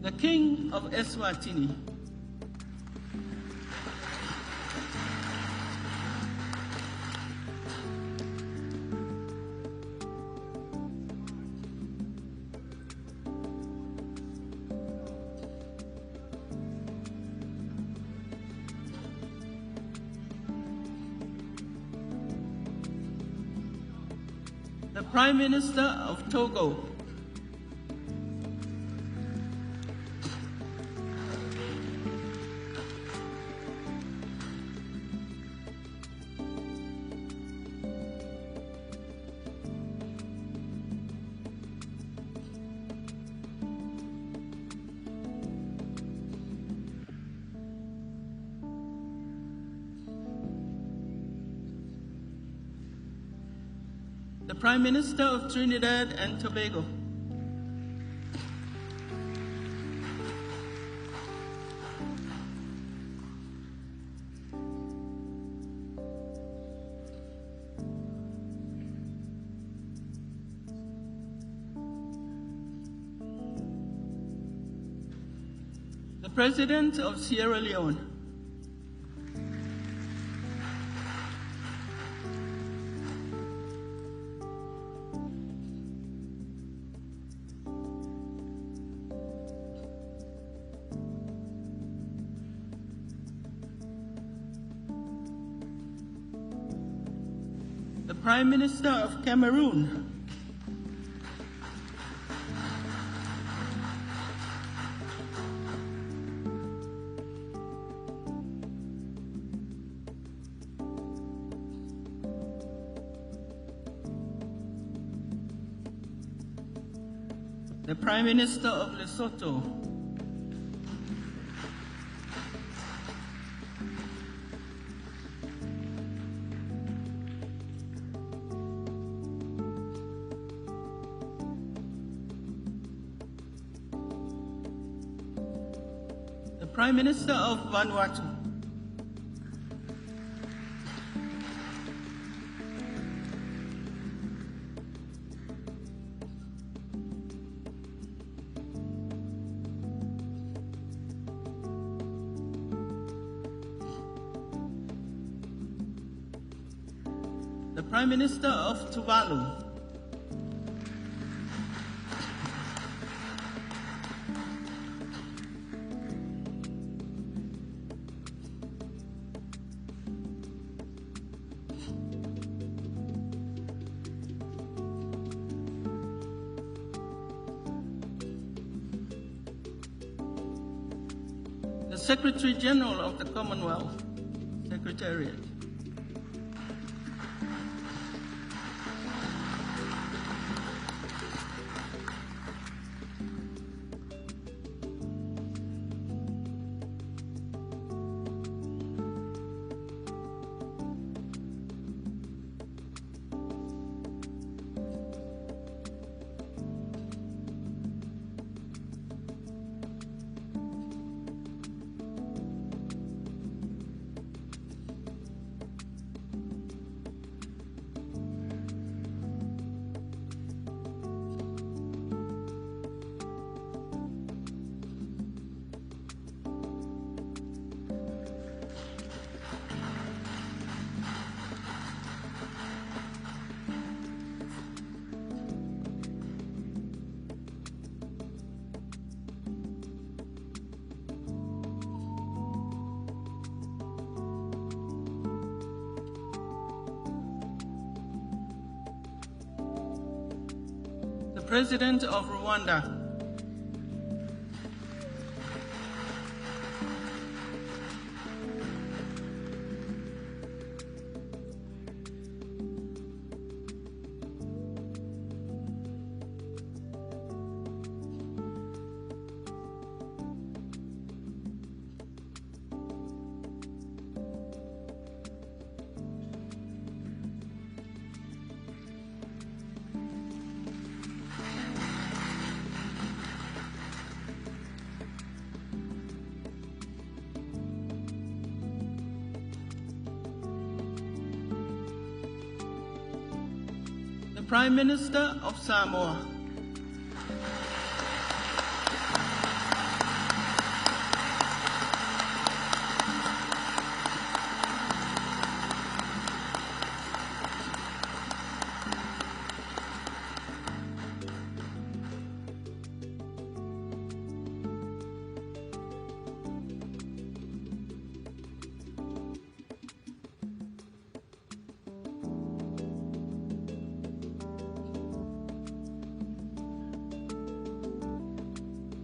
the King of Eswatini, the Prime Minister of Togo, the Prime Minister of Trinidad and Tobago, the President of Sierra Leone, the Prime Minister of Cameroon, the Prime Minister of Lesotho, the Prime Minister of Vanuatu, the Prime Minister of Tuvalu, Secretary General of the Commonwealth Secretariat. President of Rwanda. Prime Minister of Samoa.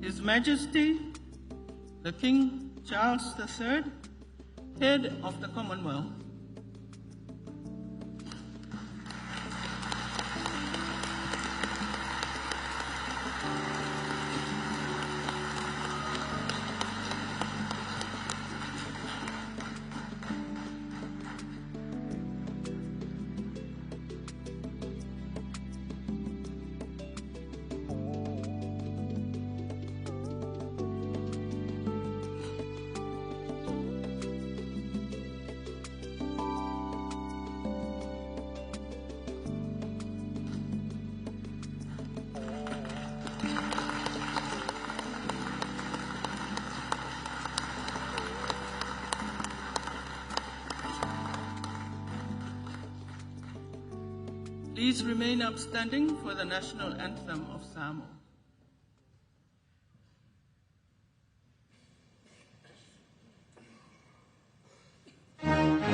His Majesty, the King Charles III, Head of the Commonwealth. Please remain upstanding for the national anthem of Samoa. Samoa,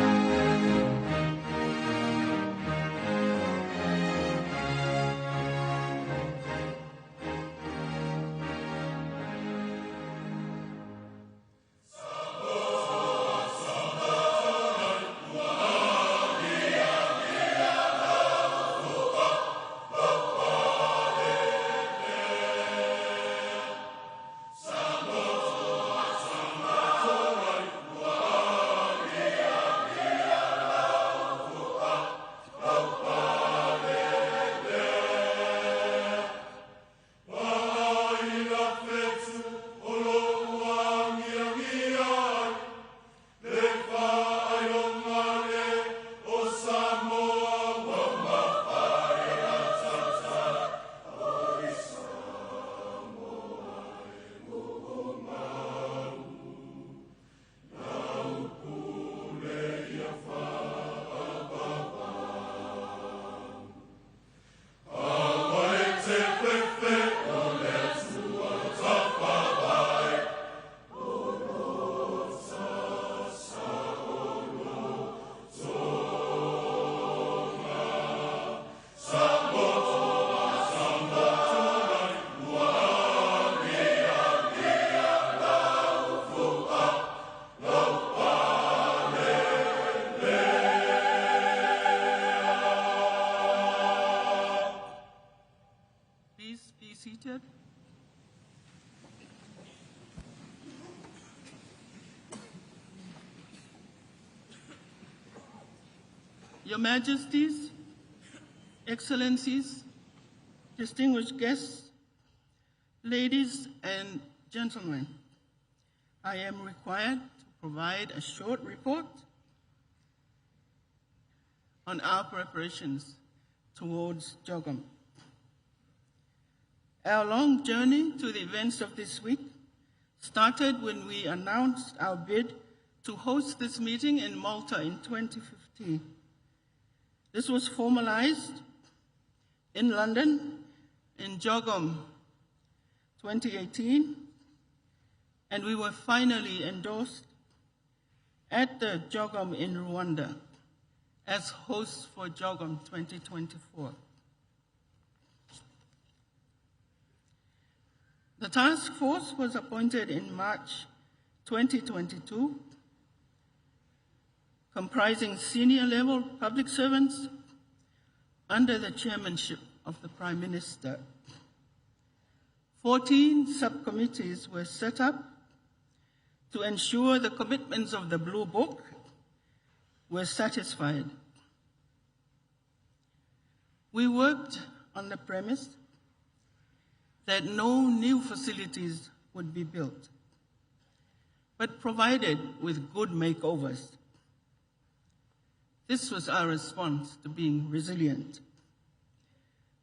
Your Majesties, Excellencies, distinguished guests, ladies and gentlemen, I am required to provide a short report on our preparations towards Chogm. Our long journey to the events of this week started when we announced our bid to host this meeting in Malta in 2015. This was formalized in London in Chogm 2018, and we were finally endorsed at the Chogm in Rwanda as hosts for Chogm 2024. The task force was appointed in March 2022, comprising senior-level public servants under the chairmanship of the Prime Minister. 14 subcommittees were set up to ensure the commitments of the Blue Book were satisfied. We worked on the premise that no new facilities would be built, but provided with good makeovers. This was our response to being resilient.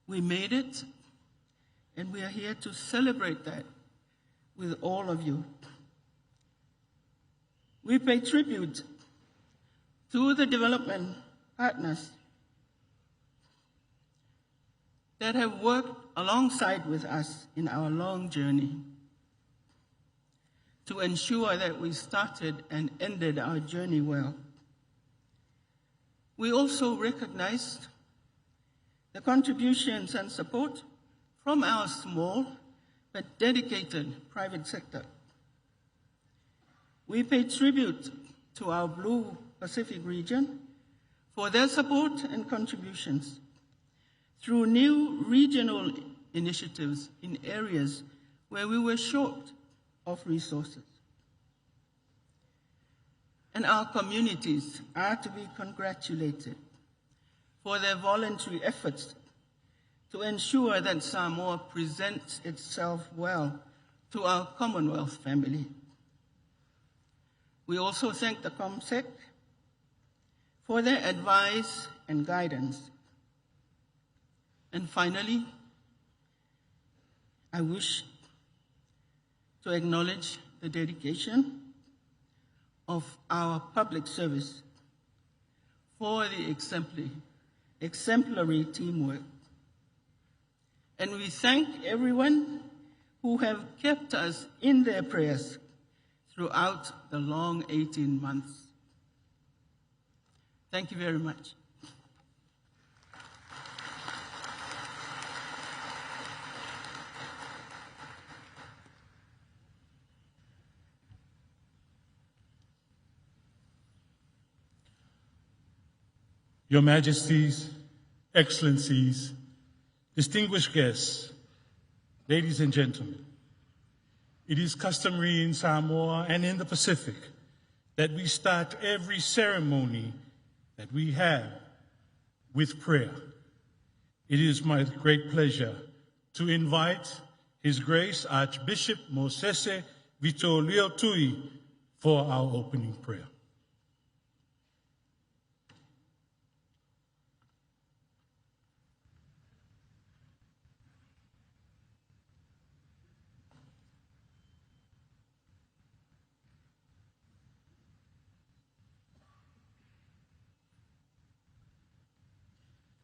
We made it, and we are here to celebrate that with all of you. We pay tribute to the development partners that have worked alongside with us in our long journey to ensure that we started and ended our journey well. We also recognized the contributions and support from our small but dedicated private sector. We pay tribute to our Blue Pacific region for their support and contributions through new regional initiatives in areas where we were short of resources. And our communities are to be congratulated for their voluntary efforts to ensure that Samoa presents itself well to our Commonwealth family. We also thank the ComSec for their advice and guidance. And finally, I wish to acknowledge the dedication of our public service for the exemplary teamwork. And we thank everyone who have kept us in their prayers throughout the long 18 months. Thank you very much. Your Majesties, Excellencies, distinguished guests, ladies and gentlemen, it is customary in Samoa and in the Pacific that we start every ceremony that we have with prayer. It is my great pleasure to invite His Grace Archbishop Mosese Vitolio Tui for our opening prayer.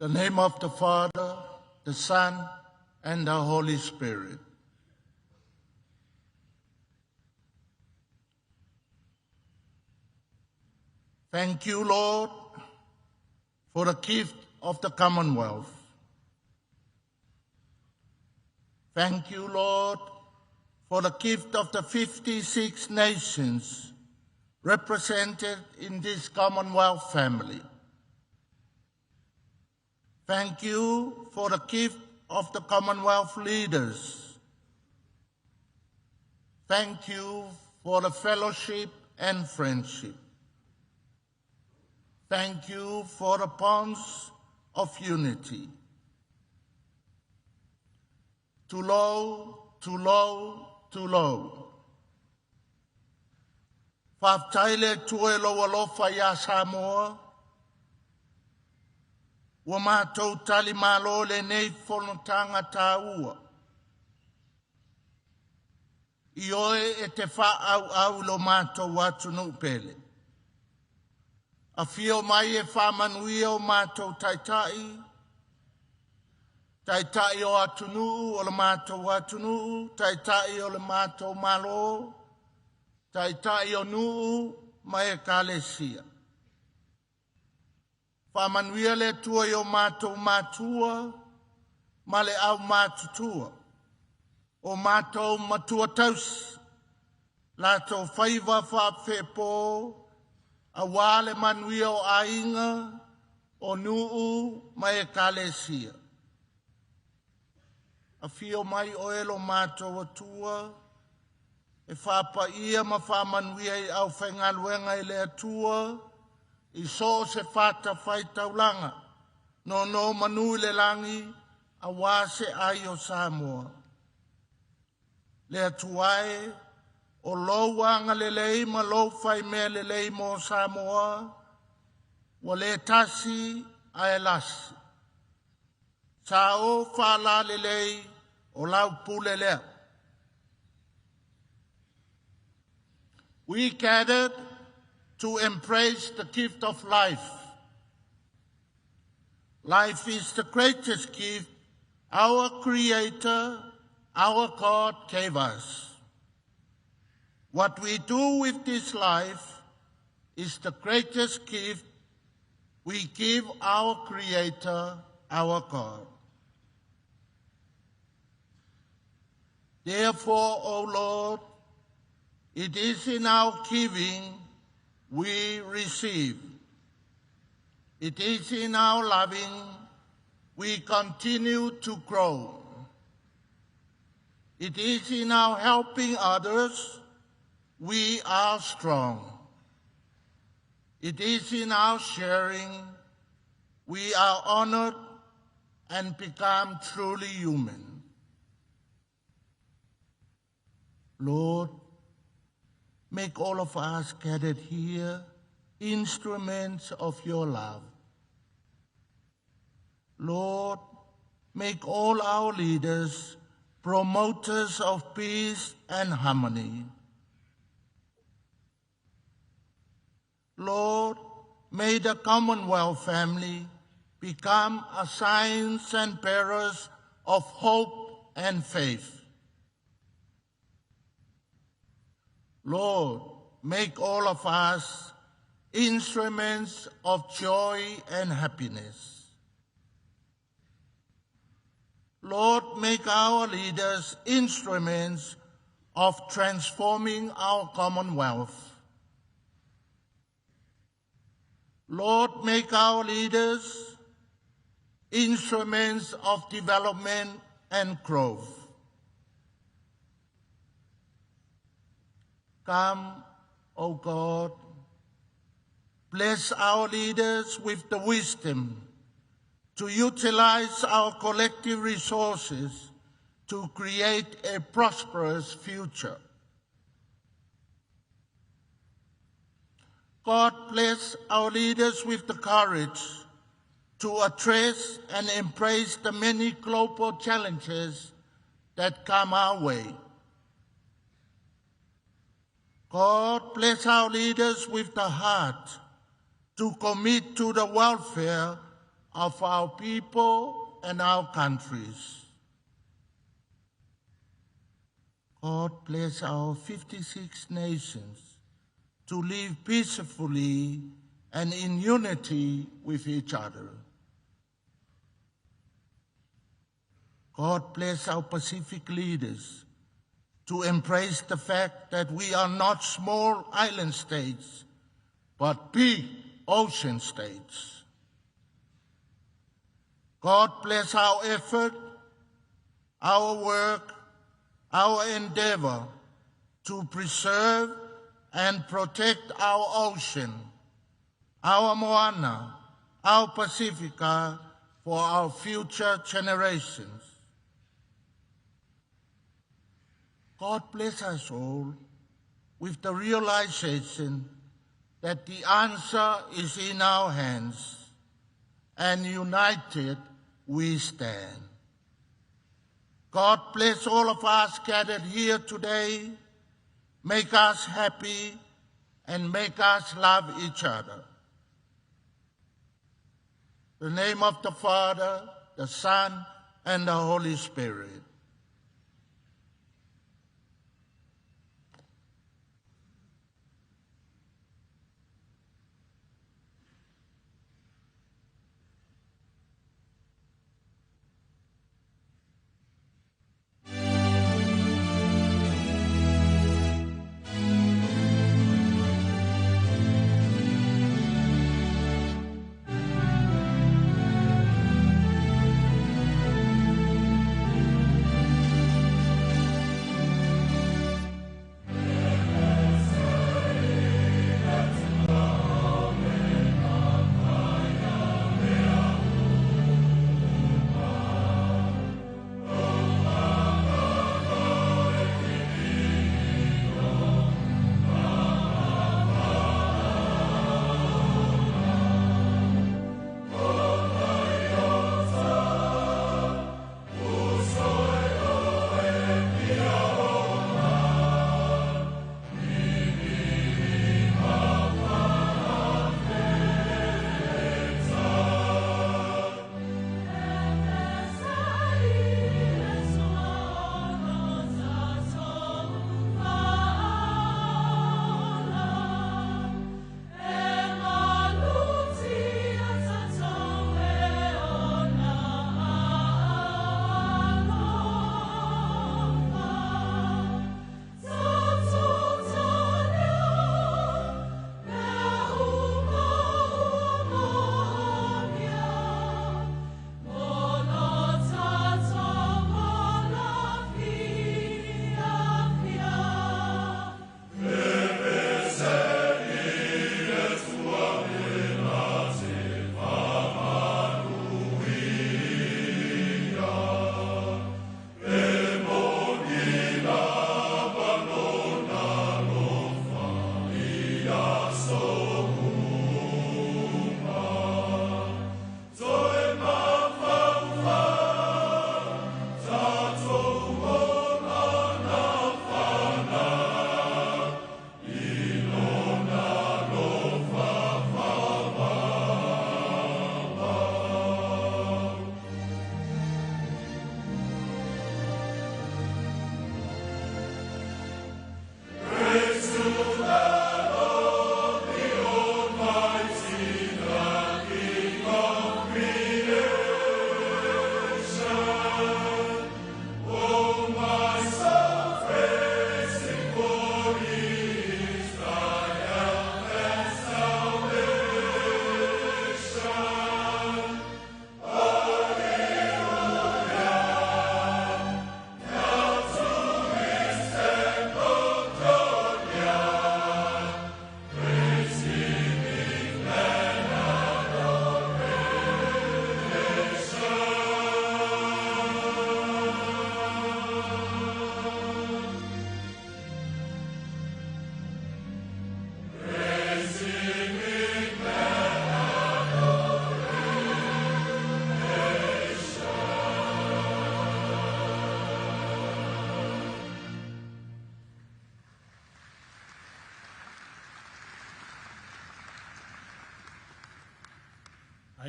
In the name of the Father, the Son, and the Holy Spirit. Thank you, Lord, for the gift of the Commonwealth. Thank you, Lord, for the gift of the 56 nations represented in this Commonwealth family. Thank you for the gift of the Commonwealth leaders. Thank you for the fellowship and friendship. Thank you for the bonds of unity. Too low, too low, too low. Whaftaile tuelo alofa ya Samoa. Wa mātou tali malo le nei whanotanga tāua. I oe e te wha au lo mātou watu nupele. A whio mai e whamanuia o mātou taitai. Taitai o atunuu o le mātou atunuu. Taitai o le mātou malo. Taitai o nuu mai e kālesia. Whamanuia le tua i o mātou mātua. Ma le au mātutua. O mātou matua tausi. Lātou whaiva whapwhepo. A wale manuia o ainga, o nuu mai e kālesia. A whio mai o elo mātou atua, e whapa ia ma whamanuia i au whengaluenga i le atua, i so se whata whai taulanga, no manu le langi, a wase ai o Samoa. Le atuae, o louanga lelei ma lou whai mea lelei mo Samoa, wa le tasi a e lasi. Sa o whala lelei o lau pule lea. We gathered to embrace the gift of life. Life is the greatest gift our Creator, our God gave us. What we do with this life is the greatest gift we give our Creator, our God. Therefore, O Lord, it is in our giving we receive. It is in our loving we continue to grow. It is in our helping others we are strong. It is in our sharing we are honored and become truly human. Lord, make all of us gathered here instruments of your love. Lord, make all our leaders promoters of peace and harmony. Lord, may the Commonwealth family become a signs and bearers of hope and faith. Lord, make all of us instruments of joy and happiness. Lord, make our leaders instruments of transforming our Commonwealth. Lord, make our leaders instruments of development and growth. Come, O God, bless our leaders with the wisdom to utilize our collective resources to create a prosperous future. God bless our leaders with the courage to address and embrace the many global challenges that come our way. God bless our leaders with the heart to commit to the welfare of our people and our countries. God bless our 56 nations to live peacefully and in unity with each other. God bless our Pacific leaders to embrace the fact that we are not small island states, but big ocean states. God bless our effort, our work, our endeavor to preserve and protect our ocean, our Moana, our Pacifica, for our future generations. God bless us all with the realization that the answer is in our hands, and united we stand. God bless all of us gathered here today, make us happy, and make us love each other. In the name of the Father, the Son, and the Holy Spirit.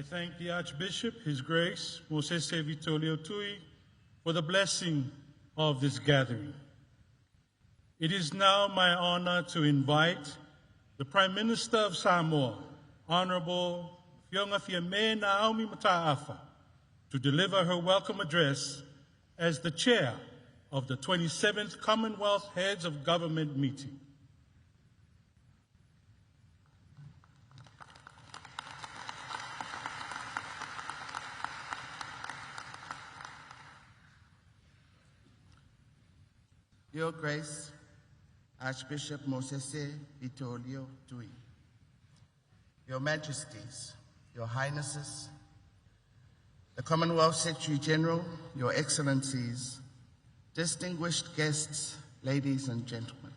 I thank the Archbishop, His Grace, Moses Vittorio Tui, for the blessing of this gathering. It is now my honor to invite the Prime Minister of Samoa, Honorable Fiongafiame Naomi Mataafa, to deliver her welcome address as the chair of the 27th Commonwealth Heads of Government meeting. Your Grace, Archbishop Moses Vittorio Tui, Your Majesties, Your Highnesses, the Commonwealth Secretary General, Your Excellencies, distinguished guests, ladies and gentlemen.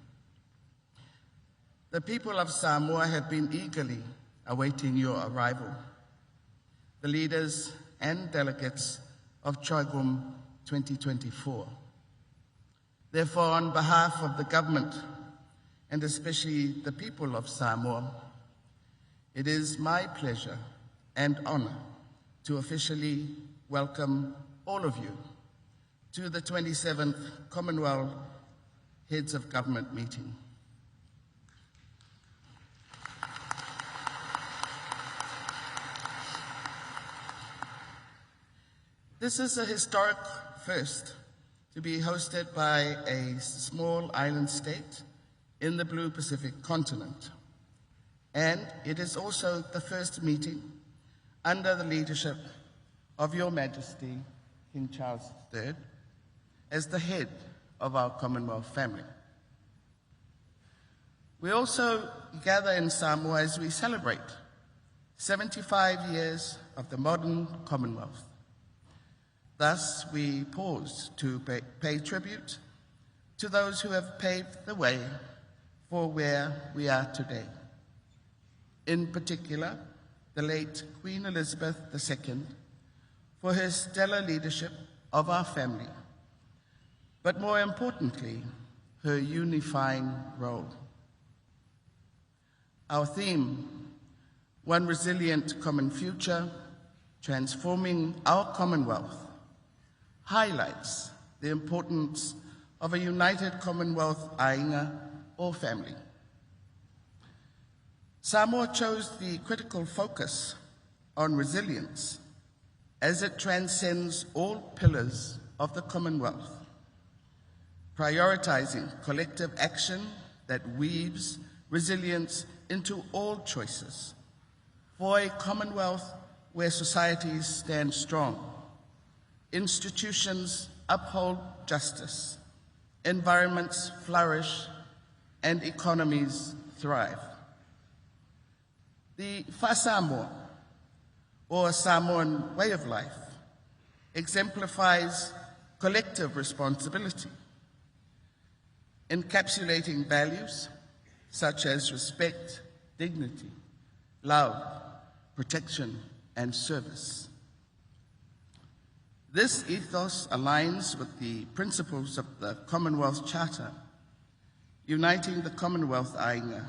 The people of Samoa have been eagerly awaiting your arrival. The leaders and delegates of Chogm 2024. Therefore, on behalf of the government, and especially the people of Samoa, it is my pleasure and honor to officially welcome all of you to the 27th Commonwealth Heads of Government meeting. This is a historic first to be hosted by a small island state in the Blue Pacific continent. And it is also the first meeting under the leadership of Your Majesty, King Charles III, as the head of our Commonwealth family. We also gather in Samoa as we celebrate 75 years of the modern Commonwealth. Thus, we pause to pay tribute to those who have paved the way for where we are today. In particular, the late Queen Elizabeth II, for her stellar leadership of our family, but more importantly, her unifying role. Our theme, One Resilient Common Future, Transforming Our Commonwealth, highlights the importance of a united Commonwealth ainga or family. Samoa chose the critical focus on resilience as it transcends all pillars of the Commonwealth, prioritizing collective action that weaves resilience into all choices for a Commonwealth where societies stand strong, institutions uphold justice, environments flourish, and economies thrive. The Whasamoa, or Samoan way of life, exemplifies collective responsibility, encapsulating values such as respect, dignity, love, protection, and service. This ethos aligns with the principles of the Commonwealth Charter, uniting the Commonwealth ainga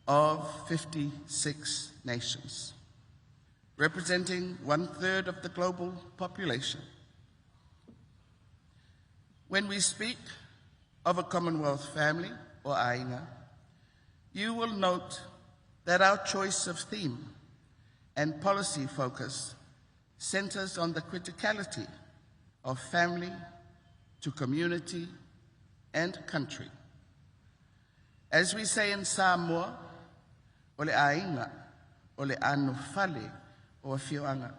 of 56 nations, representing 1/3 of the global population. When we speak of a Commonwealth family or ainga, you will note that our choice of theme and policy focus centers on the criticality of family to community and country. As we say in Samoa, ole ainga, ole anu fale, o whioanga.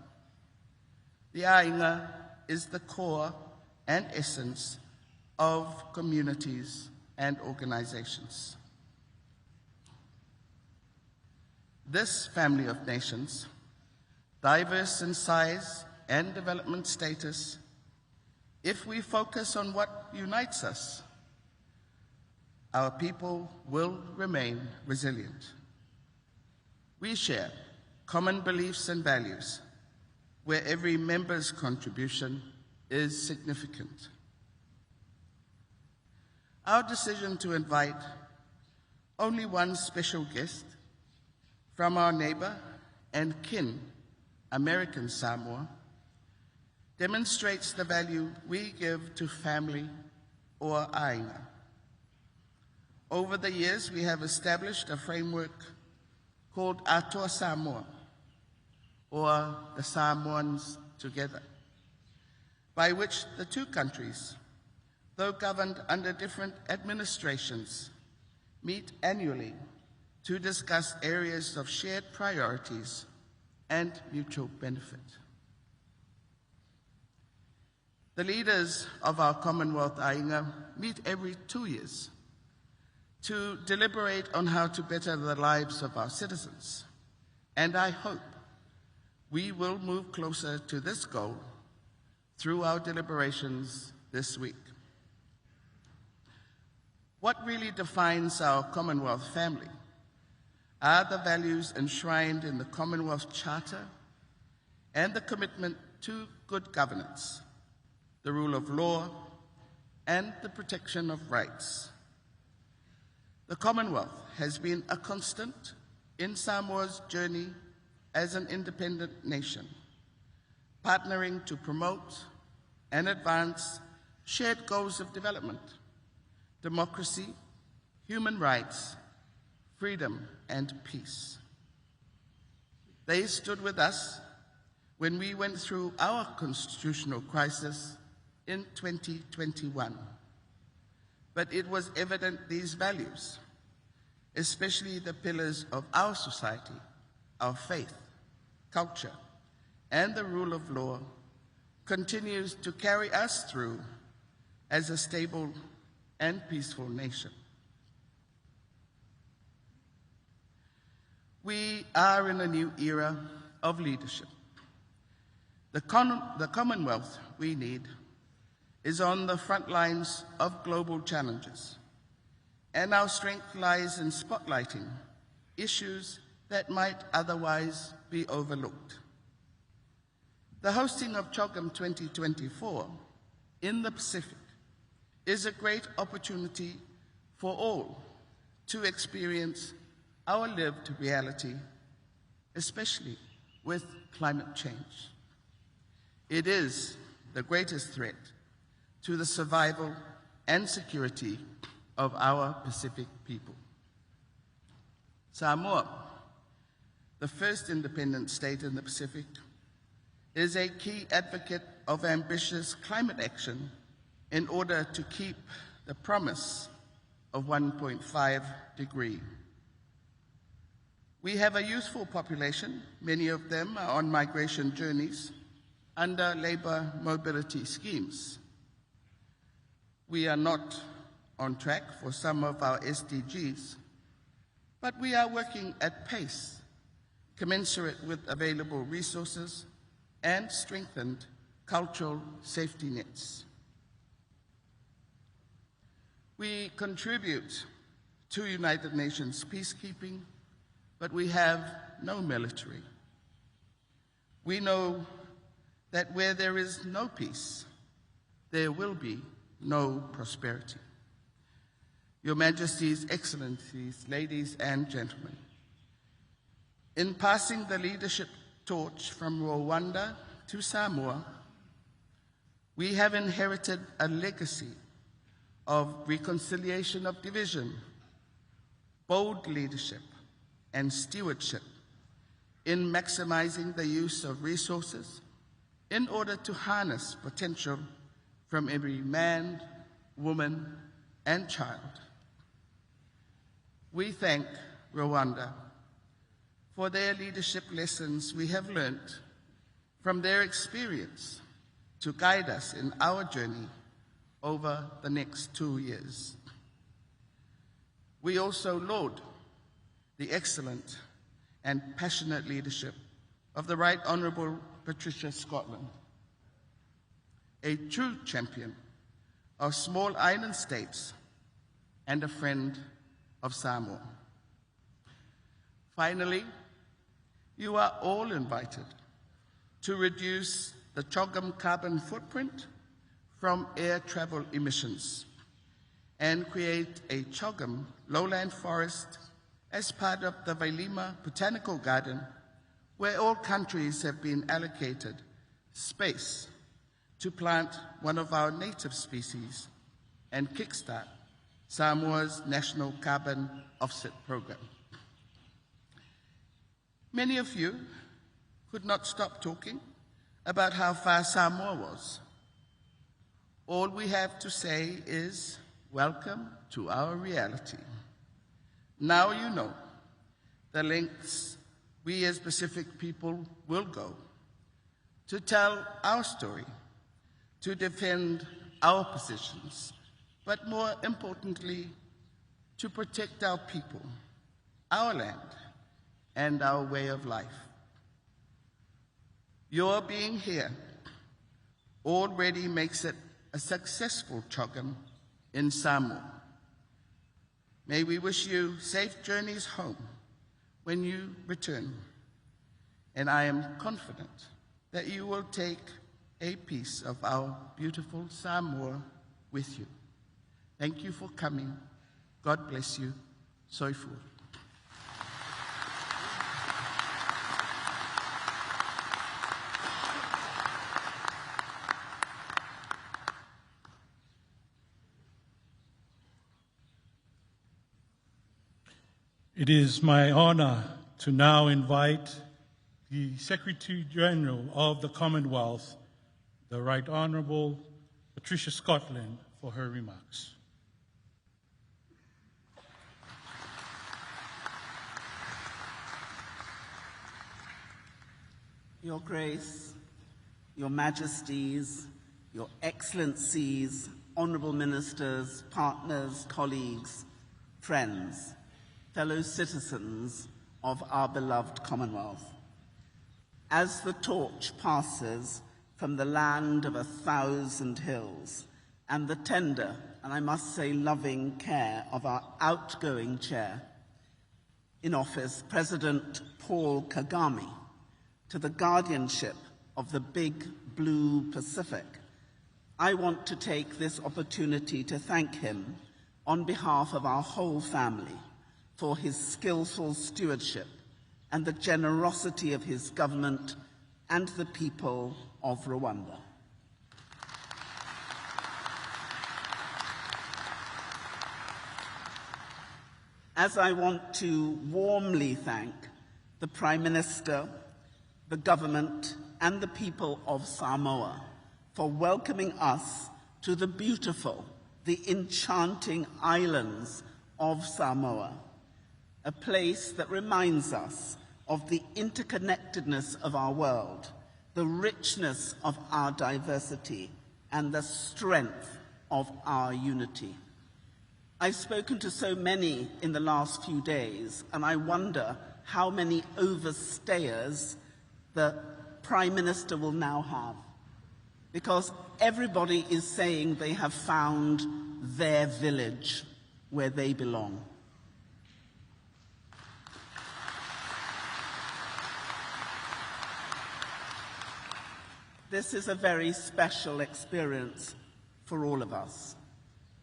The ainga is the core and essence of communities and organizations. This family of nations, diverse in size and development status, if we focus on what unites us, our people will remain resilient. We share common beliefs and values where every member's contribution is significant. Our decision to invite only one special guest from our neighbor and kin, American Samoa, demonstrates the value we give to family or ainga. Over the years, we have established a framework called Atua Samoa, or the Samoans Together, by which the two countries, though governed under different administrations, meet annually to discuss areas of shared priorities and mutual benefit. The leaders of our Commonwealth ainga meet every 2 years to deliberate on how to better the lives of our citizens and I hope we will move closer to this goal through our deliberations this week. What really defines our Commonwealth family are the values enshrined in the Commonwealth Charter and the commitment to good governance, the rule of law, and the protection of rights. The Commonwealth has been a constant in Samoa's journey as an independent nation, partnering to promote and advance shared goals of development, democracy, human rights, freedom, and peace. They stood with us when we went through our constitutional crisis in 2021. But it was evident these values, especially the pillars of our society, our faith, culture, and the rule of law, continues to carry us through as a stable and peaceful nation. We are in a new era of leadership. The Commonwealth we need is on the front lines of global challenges, and our strength lies in spotlighting issues that might otherwise be overlooked. The hosting of Chogm 2024 in the Pacific is a great opportunity for all to experience our lived reality, especially with climate change. It is the greatest threat to the survival and security of our Pacific people. Samoa, the first independent state in the Pacific, is a key advocate of ambitious climate action in order to keep the promise of 1.5 degrees. We have a youthful population. Many of them are on migration journeys under labour mobility schemes. We are not on track for some of our SDGs, but we are working at pace, commensurate with available resources and strengthened cultural safety nets. We contribute to United Nations peacekeeping, but we have no military. We know that where there is no peace, there will be no prosperity. Your Majesties, Excellencies, ladies and gentlemen, in passing the leadership torch from Rwanda to Samoa, we have inherited a legacy of reconciliation of division, bold leadership, and stewardship in maximizing the use of resources in order to harness potential from every man, woman, and child. We thank Rwanda for their leadership lessons we have learned from their experience to guide us in our journey over the next 2 years. We also laud the excellent and passionate leadership of the Right Honourable Patricia Scotland, a true champion of small island states and a friend of Samoa. Finally, you are all invited to reduce the Chogm carbon footprint from air travel emissions and create a Chogm lowland forest as part of the Vailima Botanical Garden, where all countries have been allocated space to plant one of our native species and kickstart Samoa's national carbon offset program. Many of you could not stop talking about how far Samoa was. All we have to say is, welcome to our reality. Now you know the lengths we as Pacific people will go to tell our story, to defend our positions, but more importantly, to protect our people, our land, and our way of life. Your being here already makes it a successful Chogm in Samoa. May we wish you safe journeys home when you return, and I am confident that you will take a piece of our beautiful Samoa with you. Thank you for coming. God bless you. Soifu. It is my honor to now invite the Secretary General of the Commonwealth, the Right Honourable Patricia Scotland, for her remarks. Your Grace, Your Majesties, Your Excellencies, Honourable Ministers, partners, colleagues, friends, fellow citizens of our beloved Commonwealth. As the torch passes from the land of 1,000 hills and the tender, and I must say loving, care of our outgoing chair in office, President Paul Kagame, to the guardianship of the big blue Pacific, I want to take this opportunity to thank him on behalf of our whole family for his skillful stewardship and the generosity of his government and the people of Rwanda. As I want to warmly thank the Prime Minister, the government, and the people of Samoa for welcoming us to the beautiful, the enchanting islands of Samoa, a place that reminds us of the interconnectedness of our world, the richness of our diversity, and the strength of our unity. I've spoken to so many in the last few days, and I wonder how many overstayers the Prime Minister will now have, because everybody is saying they have found their village where they belong. This is a very special experience for all of us.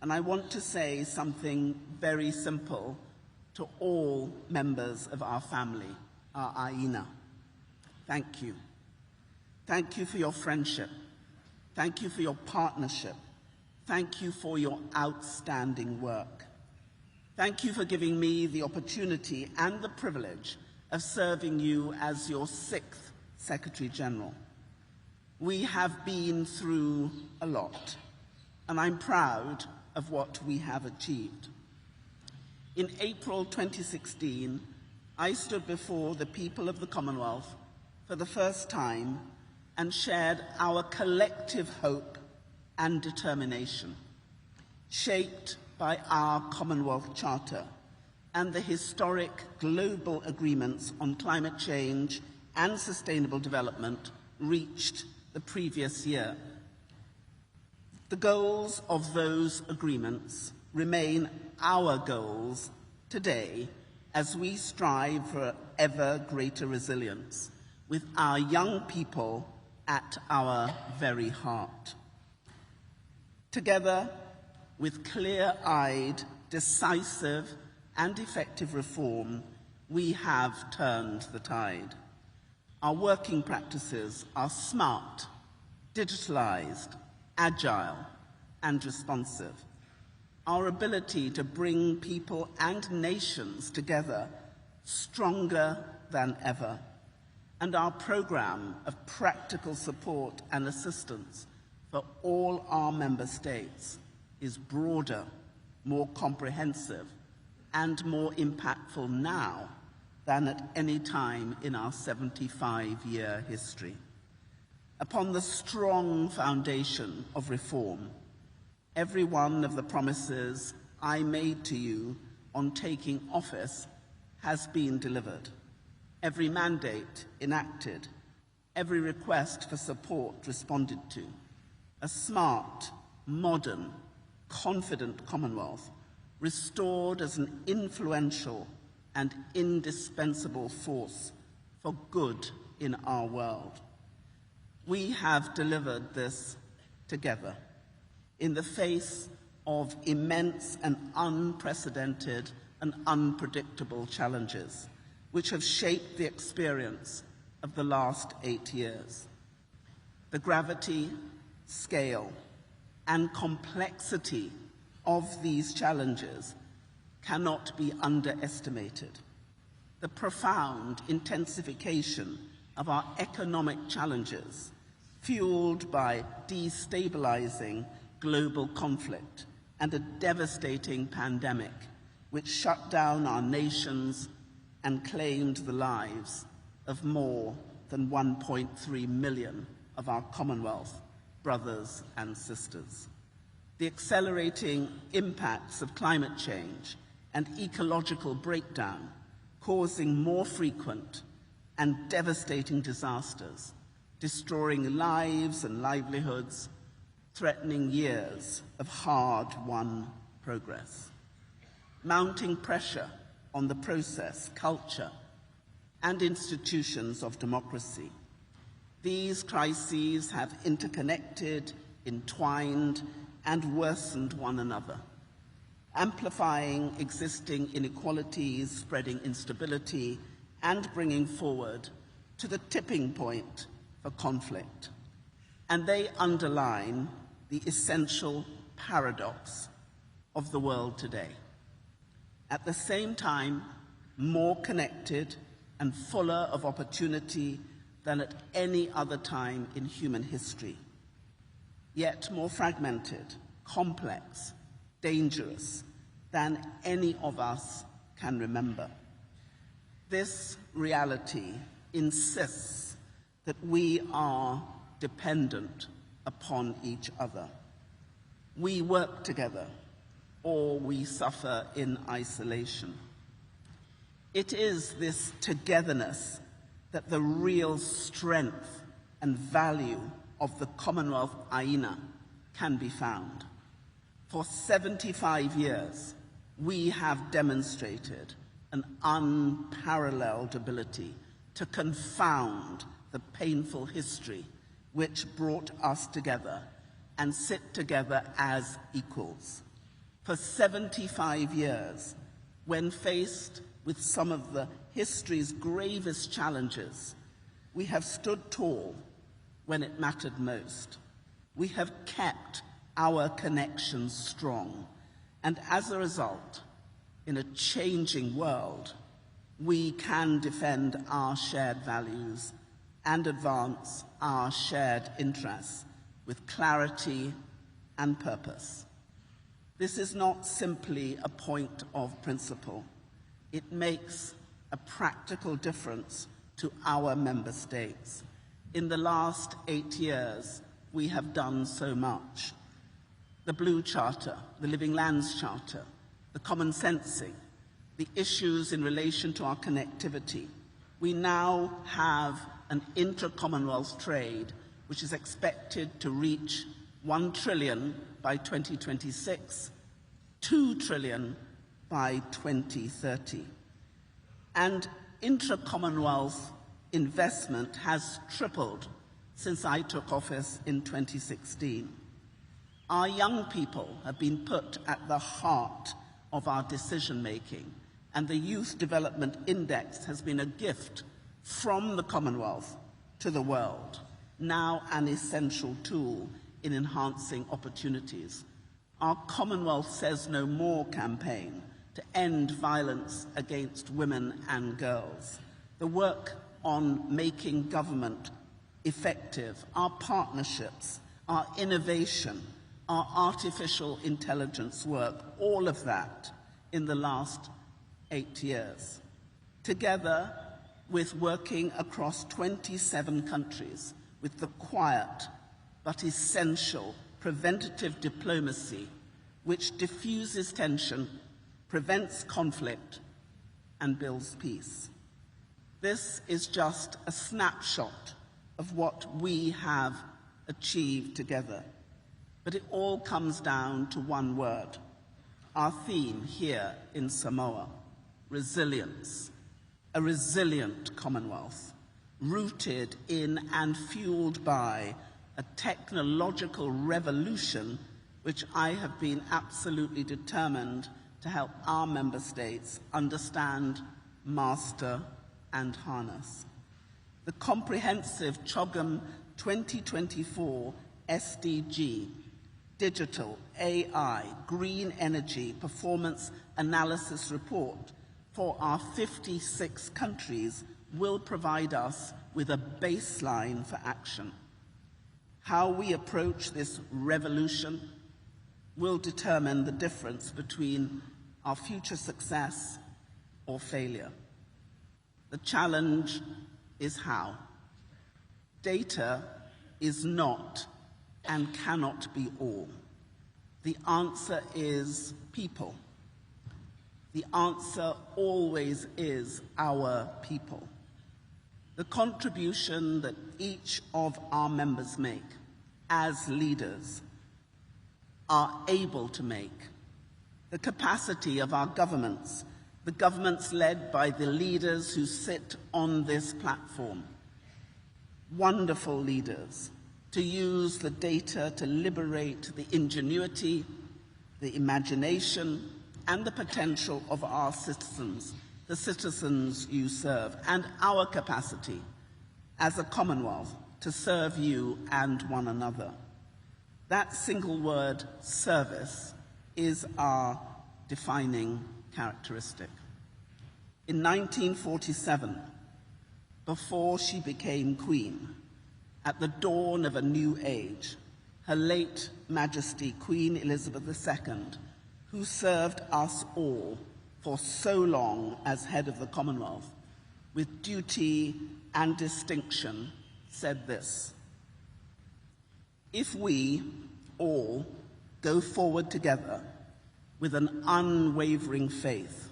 And I want to say something very simple to all members of our family, our Aina. Thank you. Thank you for your friendship. Thank you for your partnership. Thank you for your outstanding work. Thank you for giving me the opportunity and the privilege of serving you as your 6th Secretary General. We have been through a lot, and I'm proud of what we have achieved. In April 2016, I stood before the people of the Commonwealth for the first time and shared our collective hope and determination, shaped by our Commonwealth Charter and the historic global agreements on climate change and sustainable development reached the previous year. The goals of those agreements remain our goals today as we strive for ever greater resilience, with our young people at our very heart. Together, with clear-eyed, decisive, and effective reform, we have turned the tide. Our working practices are smart, digitalized, agile, and responsive. Our ability to bring people and nations together stronger than ever. And our program of practical support and assistance for all our member states is broader, more comprehensive, and more impactful now than at any time in our 75-year history. Upon the strong foundation of reform, every one of the promises I made to you on taking office has been delivered. every mandate enacted, every request for support responded to. A smart, modern, confident Commonwealth restored as an influential and indispensable force for good in our world. We have delivered this together in the face of immense and unprecedented and unpredictable challenges which have shaped the experience of the last 8 years. The gravity, scale, and complexity of these challenges cannot be underestimated. The profound intensification of our economic challenges, fueled by destabilizing global conflict and a devastating pandemic which shut down our nations and claimed the lives of more than 1.3 million of our Commonwealth brothers and sisters. The accelerating impacts of climate change and ecological breakdown, causing more frequent and devastating disasters, destroying lives and livelihoods, threatening years of hard-won progress. Mounting pressure on the process, culture, and institutions of democracy. These crises have interconnected, entwined, and worsened one another, amplifying existing inequalities, spreading instability, and bringing forward to the tipping point for conflict. And they underline the essential paradox of the world today. At the same time, more connected and fuller of opportunity than at any other time in human history, yet more fragmented, complex, dangerous than any of us can remember. This reality insists that we are dependent upon each other. We work together, or we suffer in isolation. It is this togetherness that the real strength and value of the Commonwealth Aina can be found. For 75 years, we have demonstrated an unparalleled ability to confound the painful history which brought us together and sit together as equals. For 75 years, when faced with some of the history's gravest challenges, we have stood tall when it mattered most. We have kept our connections strong, and as a result, in a changing world, we can defend our shared values and advance our shared interests with clarity and purpose. This is not simply a point of principle. It makes a practical difference to our member states. In the last 8 years, we have done so much. The Blue Charter, the Living Lands Charter, the common sensing, the issues in relation to our connectivity. We now have an inter-Commonwealth trade which is expected to reach 1 trillion by 2026, 2 trillion by 2030. And intra-Commonwealth investment has tripled since I took office in 2016. Our young people have been put at the heart of our decision-making, and the Youth Development Index has been a gift from the Commonwealth to the world, now an essential tool in enhancing opportunities. Our Commonwealth Says No More campaign to end violence against women and girls, the work on making government effective, our partnerships, our innovation, our artificial intelligence work, all of that in the last 8 years. Together with working across 27 countries with the quiet but essential preventative diplomacy which diffuses tension, prevents conflict, and builds peace. This is just a snapshot of what we have achieved together. But it all comes down to one word, our theme here in Samoa, resilience. A resilient Commonwealth, rooted in and fueled by a technological revolution which I have been absolutely determined to help our member states understand, master, and harness. The comprehensive Chogm 2024 SDG, Digital, AI, Green Energy Performance Analysis Report for our 56 countries will provide us with a baseline for action. How we approach this revolution will determine the difference between our future success or failure. The challenge is how. Data is not and cannot be all. The answer is people. The answer always is our people. The contribution that each of our members make as leaders are able to make, the capacity of our governments, the governments led by the leaders who sit on this platform, wonderful leaders, to use the data to liberate the ingenuity, the imagination, and the potential of our citizens, the citizens you serve, and our capacity as a Commonwealth to serve you and one another. That single word, service, is our defining characteristic. In 1947, before she became Queen, at the dawn of a new age, Her late Majesty Queen Elizabeth II, who served us all for so long as head of the Commonwealth, with duty and distinction, said this: "If we all go forward together with an unwavering faith,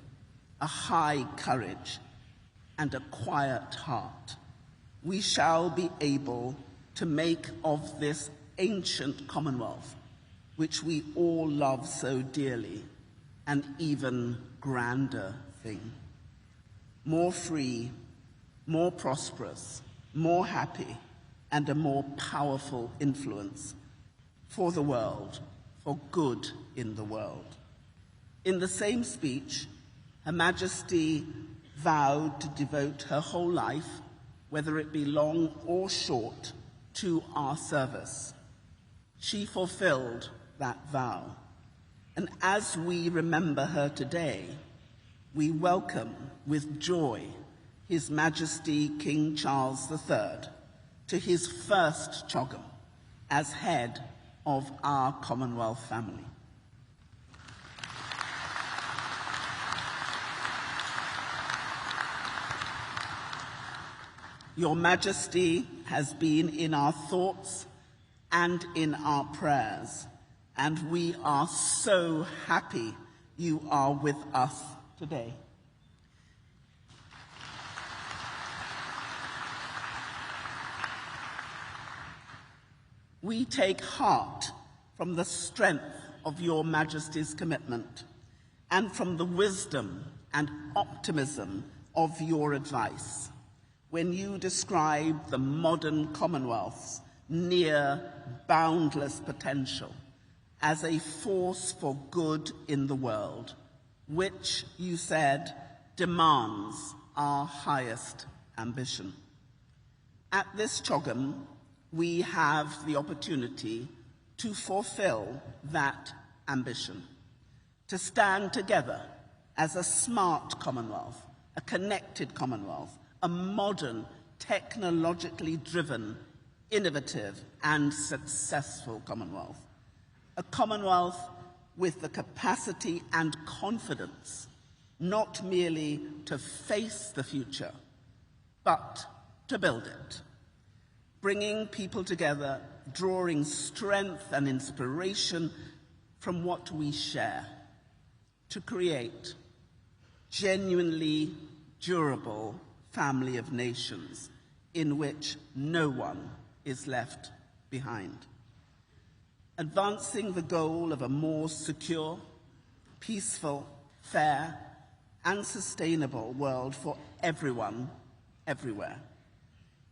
a high courage, and a quiet heart, we shall be able to make of this ancient Commonwealth, which we all love so dearly, an even grander thing. More free, more prosperous, more happy, and a more powerful influence for the world, for good in the world." In the same speech, Her Majesty vowed to devote her whole life, whether it be long or short, to our service. She fulfilled that vow. And as we remember her today, we welcome with joy His Majesty King Charles III to his first Chogm as head of our Commonwealth family. Your Majesty has been in our thoughts and in our prayers, and we are so happy you are with us today. We take heart from the strength of Your Majesty's commitment and from the wisdom and optimism of your advice when you describe the modern Commonwealth's near boundless potential as a force for good in the world, which, you said, demands our highest ambition. At this Chogm, we have the opportunity to fulfill that ambition, to stand together as a smart Commonwealth, a connected Commonwealth, a modern, technologically driven, innovative and successful Commonwealth. A Commonwealth with the capacity and confidence not merely to face the future, but to build it. Bringing people together, drawing strength and inspiration from what we share to create genuinely durable family of nations in which no one is left behind. Advancing the goal of a more secure, peaceful, fair, and sustainable world for everyone, everywhere,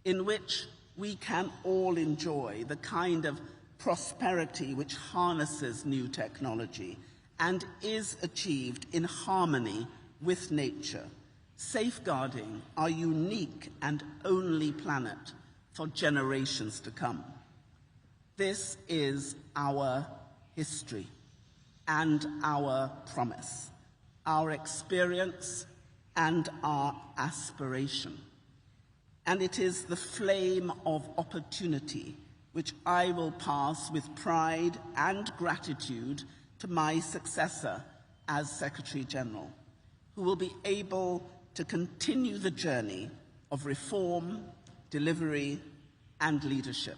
in which we can all enjoy the kind of prosperity which harnesses new technology and is achieved in harmony with nature, safeguarding our unique and only planet for generations to come. This is our history and our promise, our experience and our aspiration. And it is the flame of opportunity which I will pass with pride and gratitude to my successor as Secretary General, who will be able to continue the journey of reform, delivery, and leadership.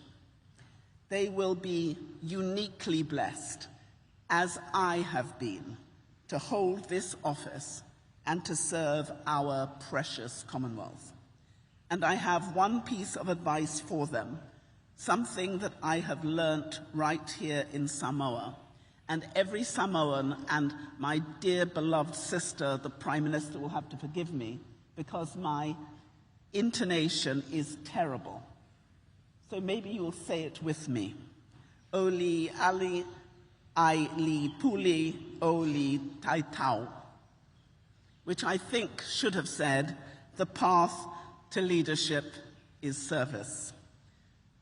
They will be uniquely blessed, as I have been, to hold this office and to serve our precious Commonwealth. And I have one piece of advice for them, something that I have learnt right here in Samoa. And every Samoan and my dear beloved sister, the Prime Minister, will have to forgive me because my intonation is terrible. So maybe you'll say it with me. Oli ali ai li puli oli taitau, which I think should have said, the path to leadership is service.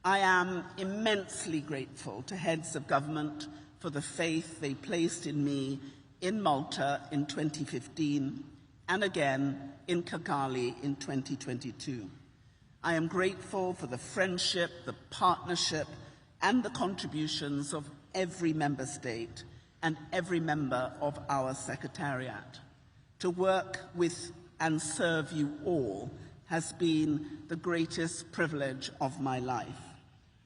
I am immensely grateful to heads of government for the faith they placed in me in Malta in 2015 and again in Kigali in 2022. I am grateful for the friendship, the partnership, and the contributions of every member state and every member of our Secretariat. To work with and serve you all has been the greatest privilege of my life.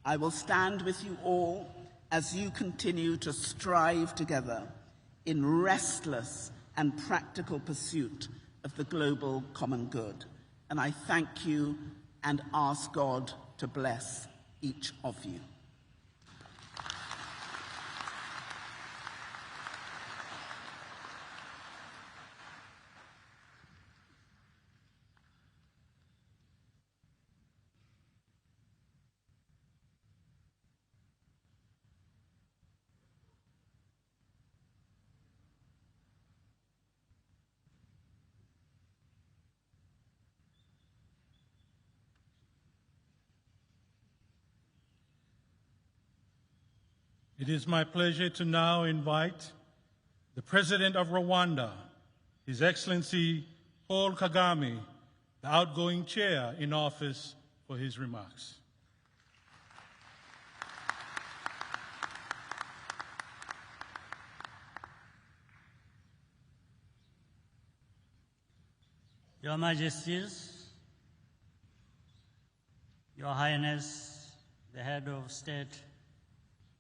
I will stand with you all as you continue to strive together in restless and practical pursuit of the global common good. And I thank you and ask God to bless each of you. It is my pleasure to now invite the President of Rwanda, His Excellency Paul Kagame, the outgoing chair in office, for his remarks. Your Majesties, Your Highness, the Head of State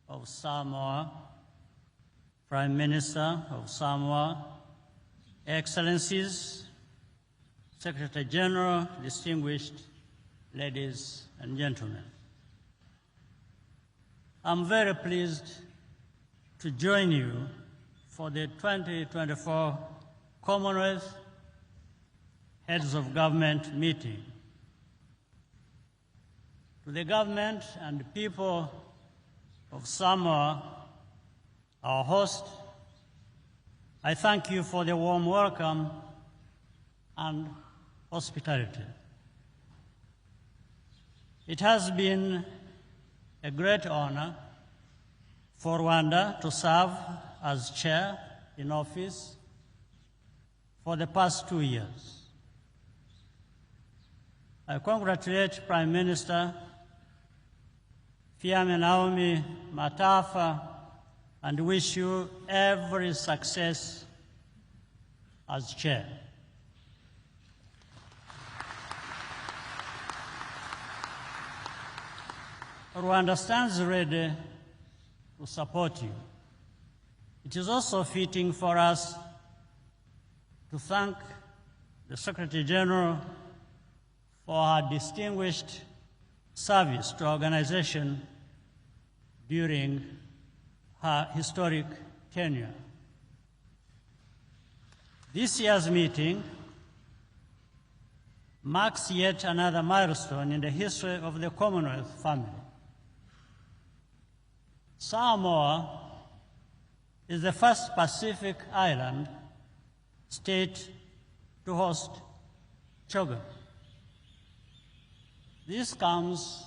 of Samoa, Prime Minister of Samoa, Excellencies, Secretary General, distinguished ladies and gentlemen. I'm very pleased to join you for the 2024 Commonwealth Heads of Government meeting. To the government and the people of Samoa, our host, I thank you for the warm welcome and hospitality. It has been a great honor for Rwanda to serve as chair in office for the past 2 years. I congratulate Prime Minister Fiame Naomi Matafa and wish you every success as chair. Rwanda stands ready to support you. It is also fitting for us to thank the Secretary General for her distinguished service to our organization during her historic tenure. This year's meeting marks yet another milestone in the history of the Commonwealth family. Samoa is the first Pacific island state to host Chogm. This comes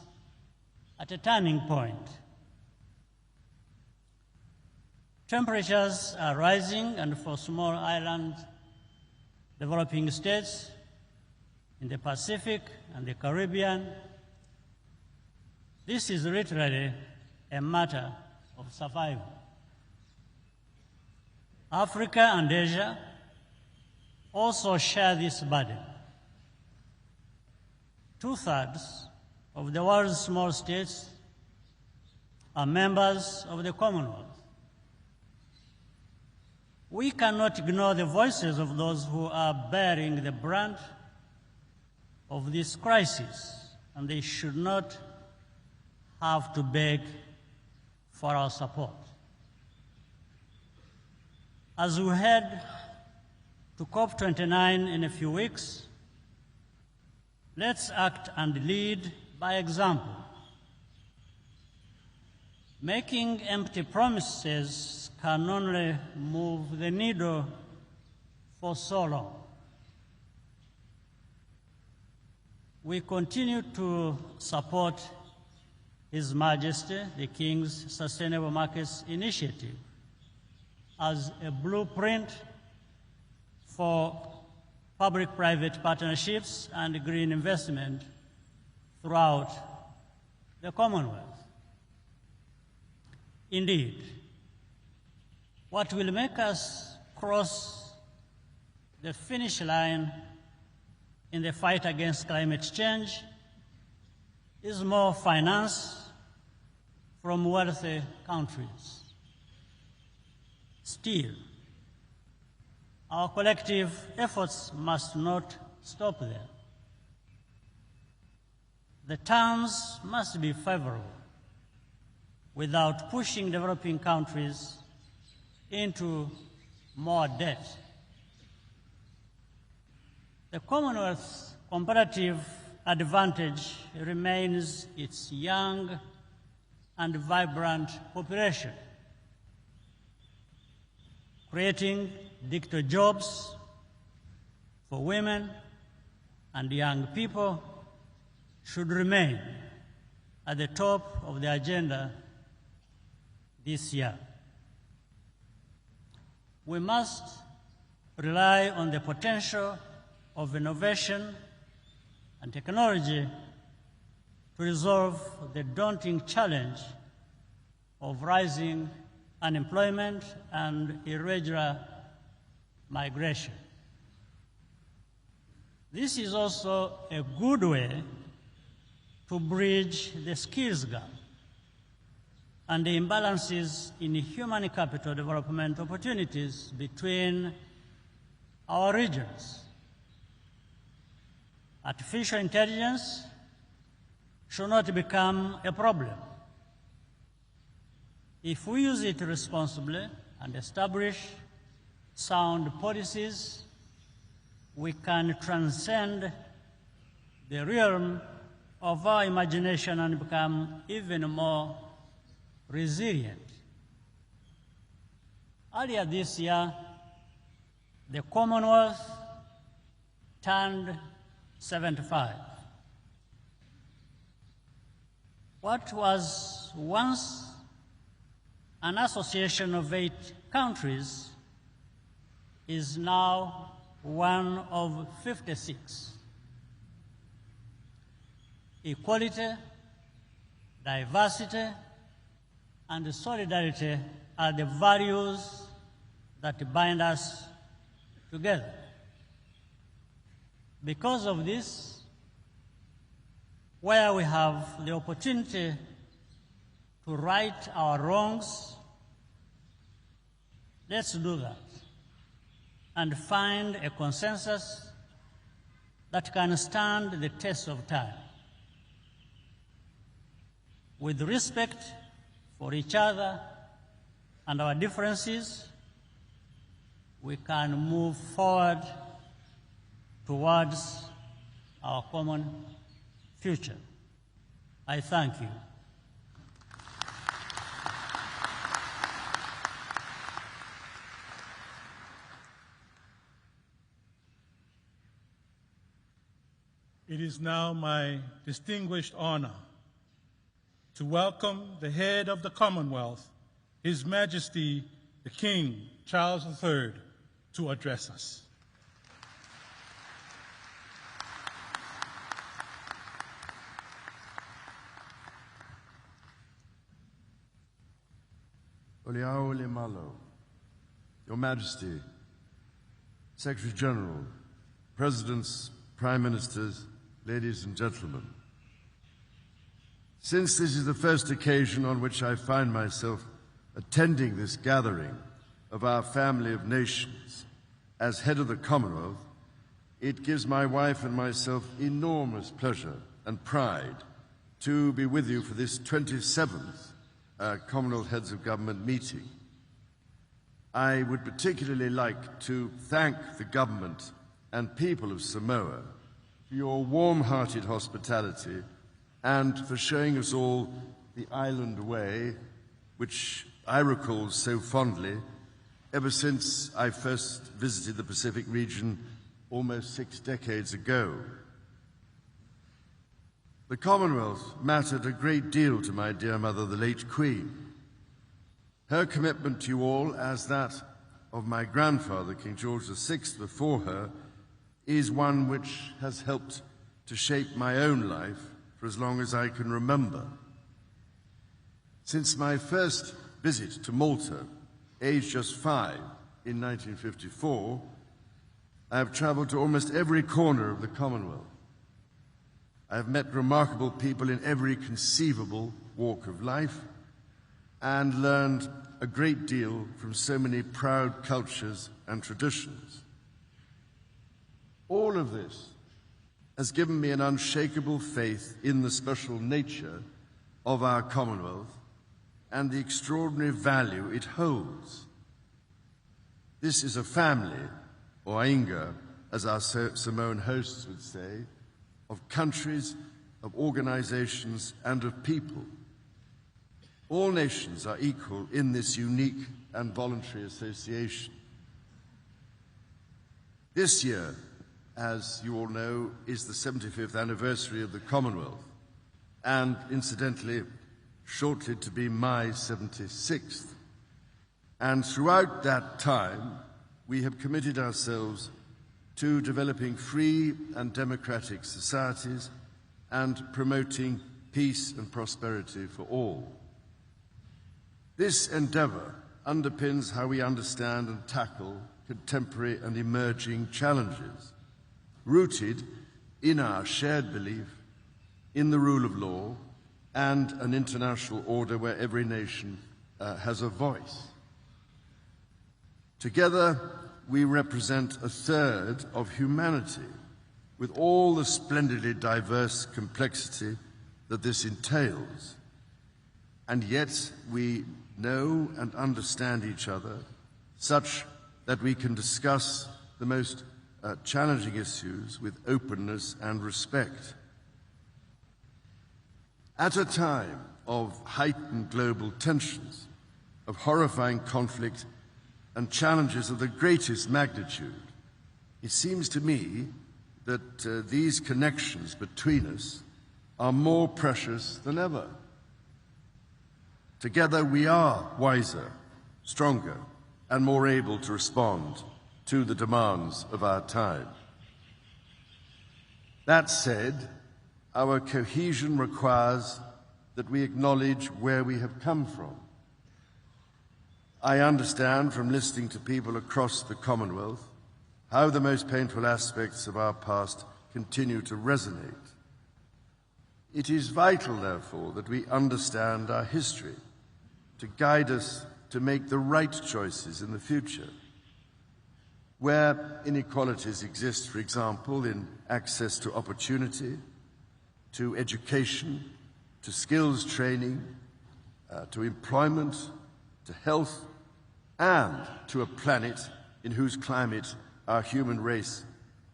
at a turning point. Temperatures are rising, and for small island developing states in the Pacific and the Caribbean, this is literally a matter of survival. Africa and Asia also share this burden. 2/3 of the world's small states are members of the Commonwealth. We cannot ignore the voices of those who are bearing the brunt of this crisis, and they should not have to beg for our support. As we head to COP29 in a few weeks, let's act and lead by example. Making empty promises can only move the needle for so long. We continue to support His Majesty, the King's Sustainable Markets Initiative, as a blueprint for public-private partnerships and green investment throughout the Commonwealth. Indeed, what will make us cross the finish line in the fight against climate change is more finance from wealthy countries. Still, our collective efforts must not stop there. The terms must be favorable without pushing developing countries into more debt. The Commonwealth's comparative advantage remains its young and vibrant population. Creating digital jobs for women and young people should remain at the top of the agenda this year. We must rely on the potential of innovation and technology to resolve the daunting challenge of rising unemployment and irregular migration. This is also a good way to bridge the skills gap and the imbalances in human capital development opportunities between our regions. Artificial intelligence should not become a problem. If we use it responsibly and establish sound policies, we can transcend the realm of our imagination and become even more resilient. Earlier this year, the Commonwealth turned 75. What was once an association of 8 countries is now one of 56. Equality, diversity, and solidarity are the values that bind us together. Because of this, where we have the opportunity to right our wrongs, let's do that and find a consensus that can stand the test of time. With respect for each other and our differences, we can move forward towards our common future. I thank you. It is now my distinguished honor to welcome the head of the Commonwealth, His Majesty the King Charles III, to address us. Oliao Limalo, Your Majesty, Secretary General, Presidents, Prime Ministers, ladies and gentlemen. Since this is the first occasion on which I find myself attending this gathering of our family of nations as head of the Commonwealth, it gives my wife and myself enormous pleasure and pride to be with you for this 27th Commonwealth Heads of Government meeting. I would particularly like to thank the government and people of Samoa for your warm-hearted hospitality and for showing us all the island way, which I recall so fondly ever since I first visited the Pacific region almost 6 decades ago. The Commonwealth mattered a great deal to my dear mother, the late Queen. Her commitment to you all, as that of my grandfather, King George VI, before her, is one which has helped to shape my own life for as long as I can remember. Since my first visit to Malta, aged just 5, in 1954, I have traveled to almost every corner of the Commonwealth. I have met remarkable people in every conceivable walk of life and learned a great deal from so many proud cultures and traditions. All of this has given me an unshakable faith in the special nature of our Commonwealth and the extraordinary value it holds. This is a family, or ainga, as our Samoan hosts would say, of countries, of organizations, and of people. All nations are equal in this unique and voluntary association. This year, as you all know, is the 75th anniversary of the Commonwealth, and incidentally, shortly to be my 76th. And throughout that time, we have committed ourselves to developing free and democratic societies and promoting peace and prosperity for all. This endeavor underpins how we understand and tackle contemporary and emerging challenges, rooted in our shared belief in the rule of law and an international order where every nation has a voice. Together, we represent a third of humanity, with all the splendidly diverse complexity that this entails. And yet, we know and understand each other such that we can discuss the most challenging issues with openness and respect. At a time of heightened global tensions, of horrifying conflict and challenges of the greatest magnitude, it seems to me that these connections between us are more precious than ever. Together we are wiser, stronger, and more able to respond to the demands of our time. That said, our cohesion requires that we acknowledge where we have come from. I understand from listening to people across the Commonwealth how the most painful aspects of our past continue to resonate. It is vital, therefore, that we understand our history to guide us to make the right choices in the future. where inequalities exist, for example, in access to opportunity, to education, to skills training, to employment, to health, and to a planet in whose climate our human race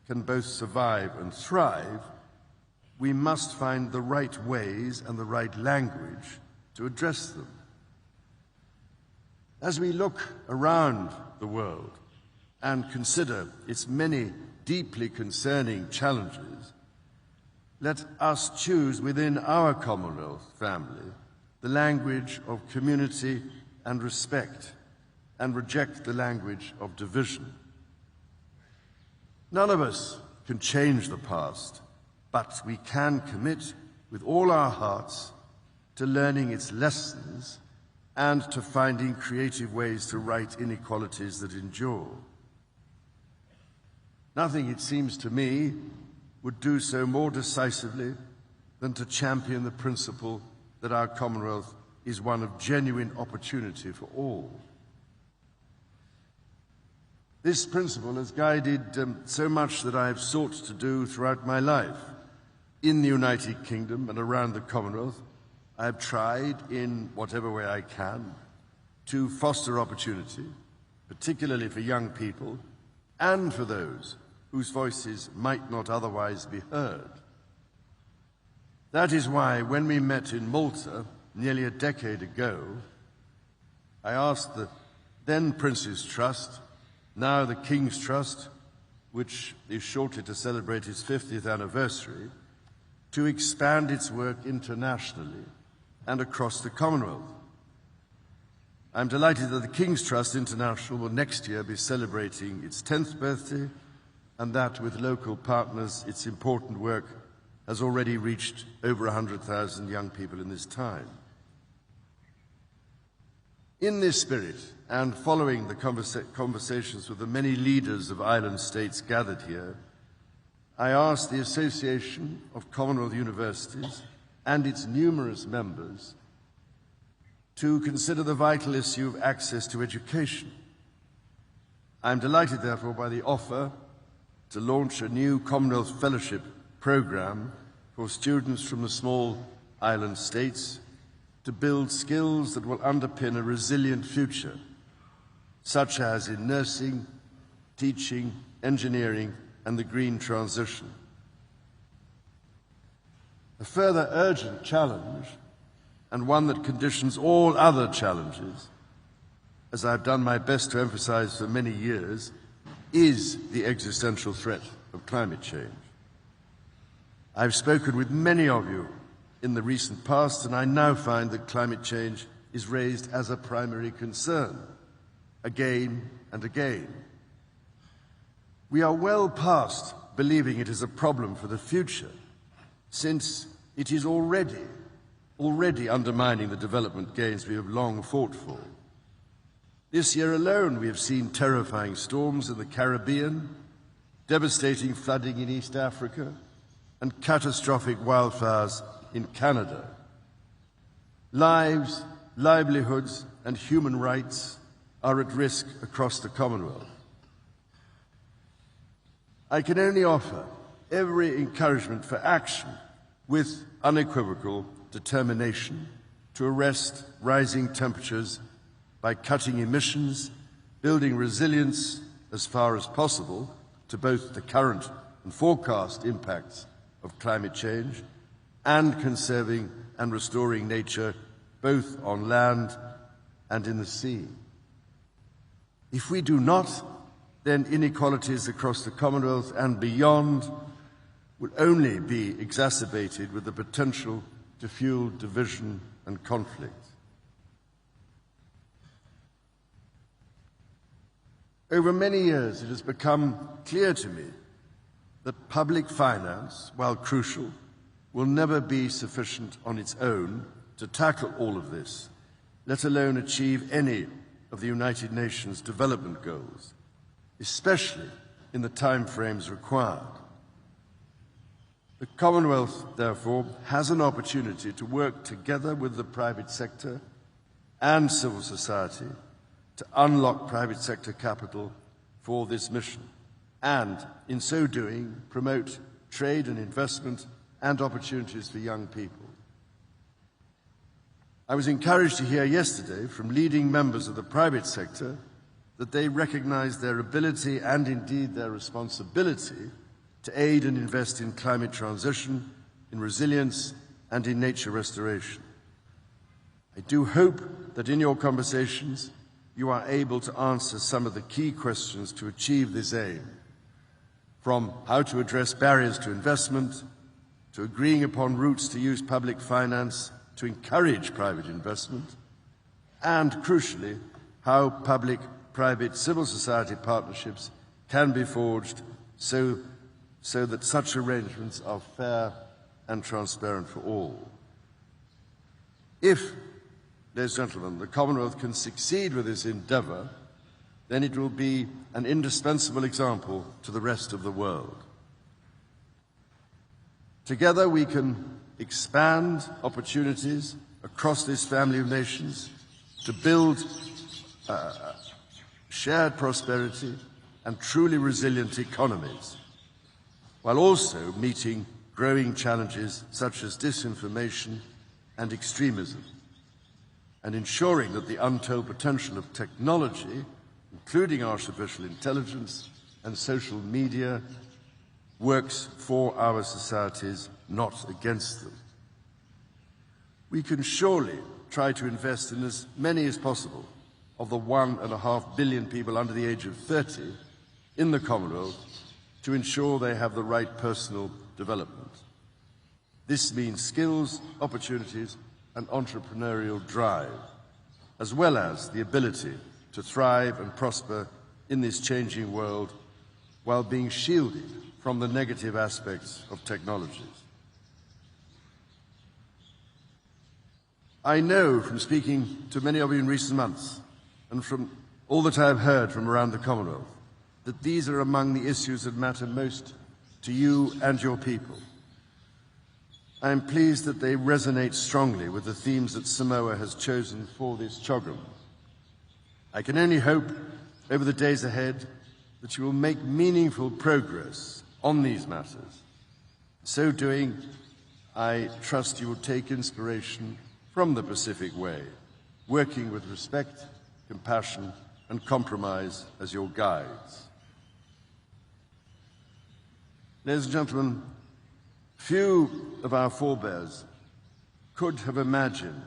can both survive and thrive, we must find the right ways and the right language to address them. As we look around the world and consider its many deeply concerning challenges, let us choose within our Commonwealth family the language of community and respect, and reject the language of division. None of us can change the past, but we can commit with all our hearts to learning its lessons and to finding creative ways to right inequalities that endure. Nothing, it seems to me, would do so more decisively than to champion the principle that our Commonwealth is one of genuine opportunity for all. This principle has guided so much that I have sought to do throughout my life. In the United Kingdom and around the Commonwealth, I have tried, in whatever way I can, to foster opportunity, particularly for young people and for those whose voices might not otherwise be heard. That is why, when we met in Malta nearly a decade ago, I asked the then Prince's Trust, now the King's Trust, which is shortly to celebrate its 50th anniversary, to expand its work internationally and across the Commonwealth. I'm delighted that the King's Trust International will next year be celebrating its 10th birthday, and that with local partners, its important work has already reached over 100,000 young people in this time. In this spirit, and following the conversations with the many leaders of island states gathered here, I asked the Association of Commonwealth Universities and its numerous members to consider the vital issue of access to education. I am delighted, therefore, by the offer to launch a new Commonwealth Fellowship program for students from the small island states to build skills that will underpin a resilient future, such as in nursing, teaching, engineering, and the green transition. A further urgent challenge, and one that conditions all other challenges, as I've done my best to emphasize for many years, is the existential threat of climate change. I've spoken with many of you in the recent past, and I now find that climate change is raised as a primary concern, again and again. We are well past believing it is a problem for the future, since it is already undermining the development gains we have long fought for. This year alone, we have seen terrifying storms in the Caribbean, devastating flooding in East Africa, and catastrophic wildfires in Canada. Lives, livelihoods, and human rights are at risk across the Commonwealth. I can only offer every encouragement for action with unequivocal determination to arrest rising temperatures by cutting emissions, building resilience as far as possible to both the current and forecast impacts of climate change, and conserving and restoring nature both on land and in the sea. If we do not, then inequalities across the Commonwealth and beyond will only be exacerbated with the potential to fuel division and conflict. Over many years, it has become clear to me that public finance, while crucial, will never be sufficient on its own to tackle all of this, let alone achieve any of the United Nations development goals, especially in the time frames required. The Commonwealth, therefore, has an opportunity to work together with the private sector and civil society to unlock private sector capital for this mission, and in so doing, promote trade and investment and opportunities for young people. I was encouraged to hear yesterday from leading members of the private sector that they recognize their ability and indeed their responsibility to aid and invest in climate transition, in resilience, and in nature restoration. I do hope that in your conversations you are able to answer some of the key questions to achieve this aim, from how to address barriers to investment, to agreeing upon routes to use public finance to encourage private investment, and crucially, how public-private civil society partnerships can be forged so that such arrangements are fair and transparent for all. If, ladies and gentlemen, the Commonwealth can succeed with this endeavour, then it will be an indispensable example to the rest of the world. Together we can expand opportunities across this family of nations to build shared prosperity and truly resilient economies, while also meeting growing challenges such as disinformation and extremism, and ensuring that the untold potential of technology, including artificial intelligence and social media, works for our societies, not against them. We can surely try to invest in as many as possible of the 1.5 billion people under the age of 30 in the Commonwealth to ensure they have the right personal development. This means skills, opportunities, and entrepreneurial drive, as well as the ability to thrive and prosper in this changing world while being shielded from the negative aspects of technologies. I know from speaking to many of you in recent months and from all that I have heard from around the Commonwealth that these are among the issues that matter most to you and your people. I am pleased that they resonate strongly with the themes that Samoa has chosen for this Chogm. I can only hope over the days ahead that you will make meaningful progress on these matters. So doing, I trust you will take inspiration from the Pacific Way, working with respect, compassion, and compromise as your guides. Ladies and gentlemen, few of our forebears could have imagined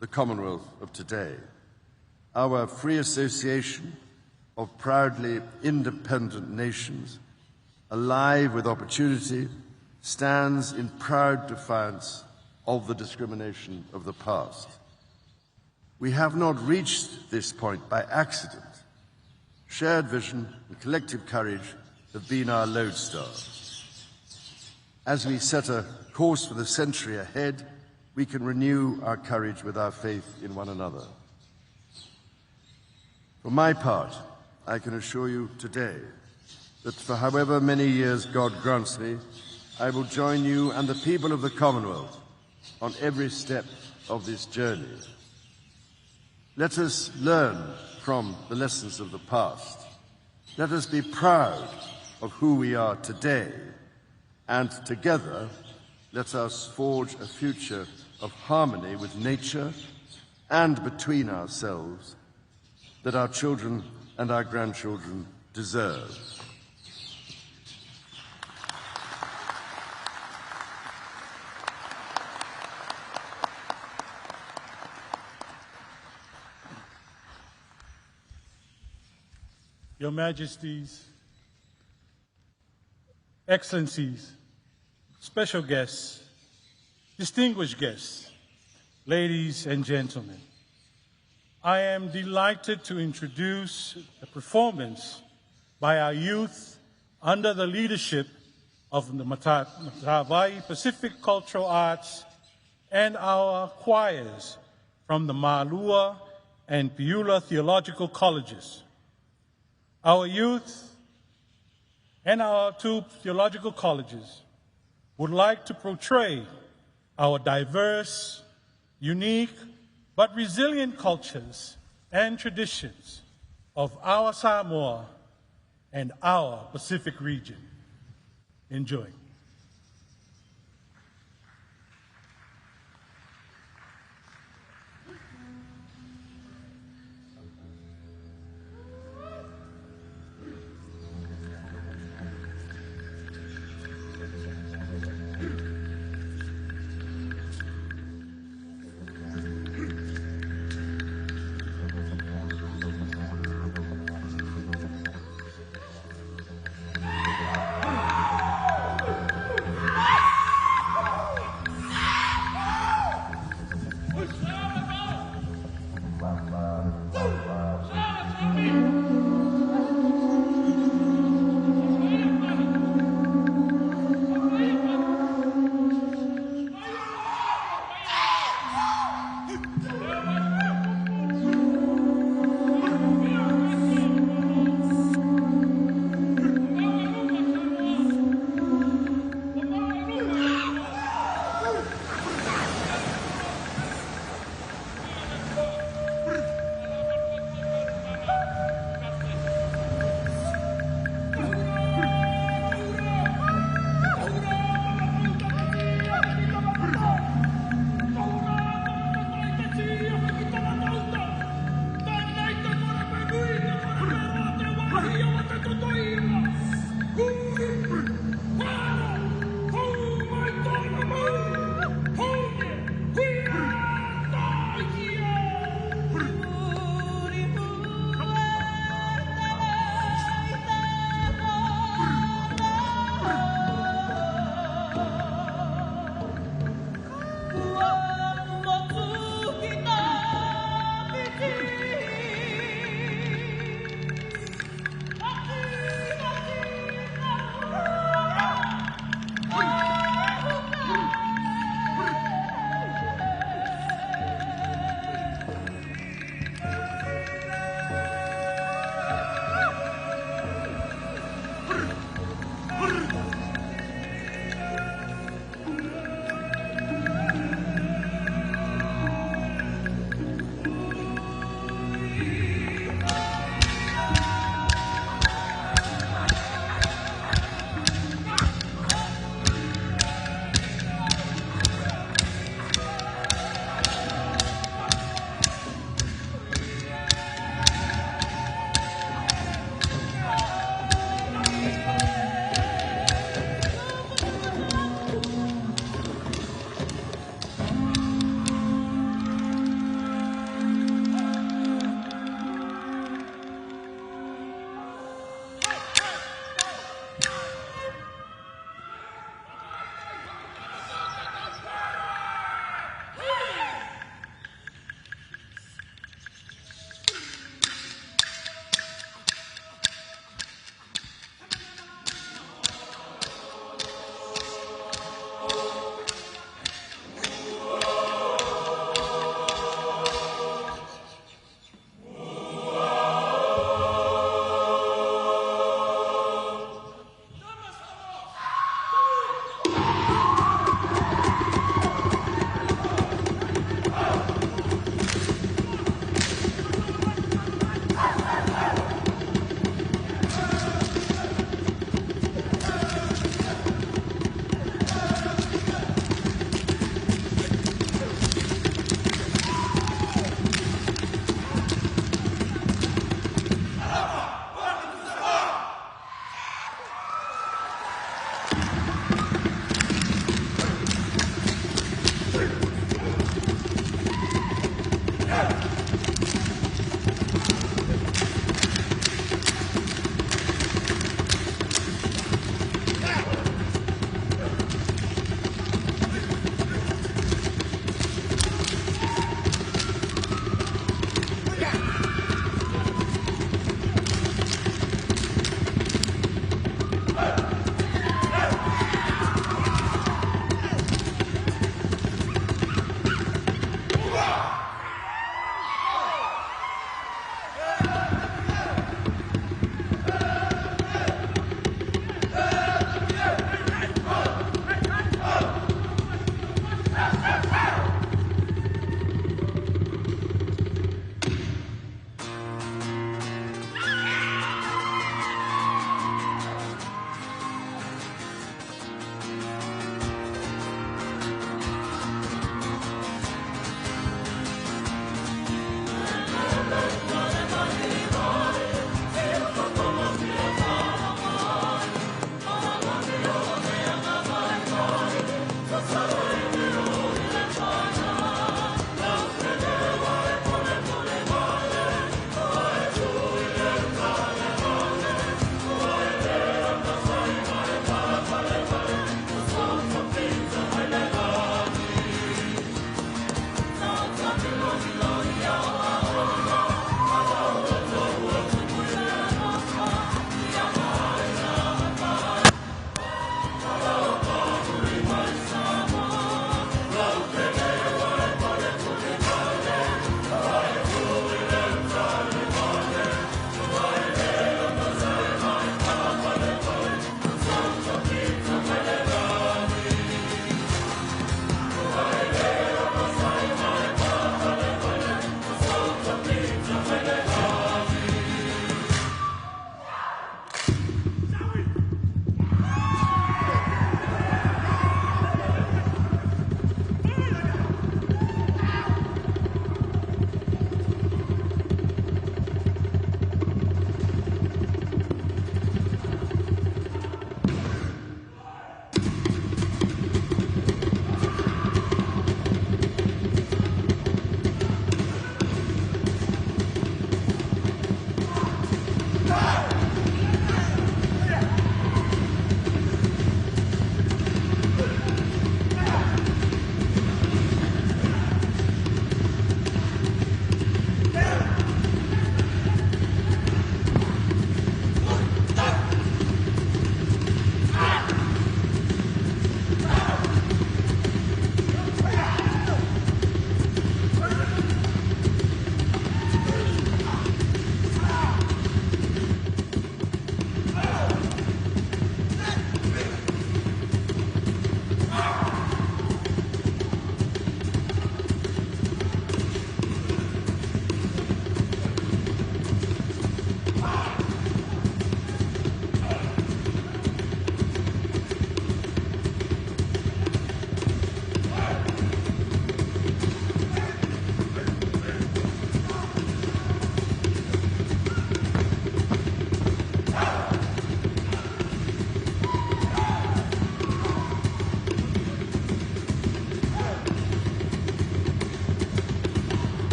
the Commonwealth of today, our free association of proudly independent nations, alive with opportunity, stands in proud defiance of the discrimination of the past. We have not reached this point by accident. Shared vision and collective courage have been our lodestar. As we set a course for the century ahead, we can renew our courage with our faith in one another. For my part, I can assure you today that for however many years God grants me, I will join you and the people of the Commonwealth on every step of this journey. Let us learn from the lessons of the past. Let us be proud of who we are today, and together let us forge a future of harmony with nature and between ourselves that our children and our grandchildren deserve. Your Majesties, Excellencies, special guests, distinguished guests, ladies and gentlemen, I am delighted to introduce a performance by our youth under the leadership of the Matavai Pacific Cultural Arts and our choirs from the Ma'alua and Piula Theological Colleges. Our youth and our two theological colleges would like to portray our diverse, unique, but resilient cultures and traditions of our Samoa and our Pacific region. Enjoy.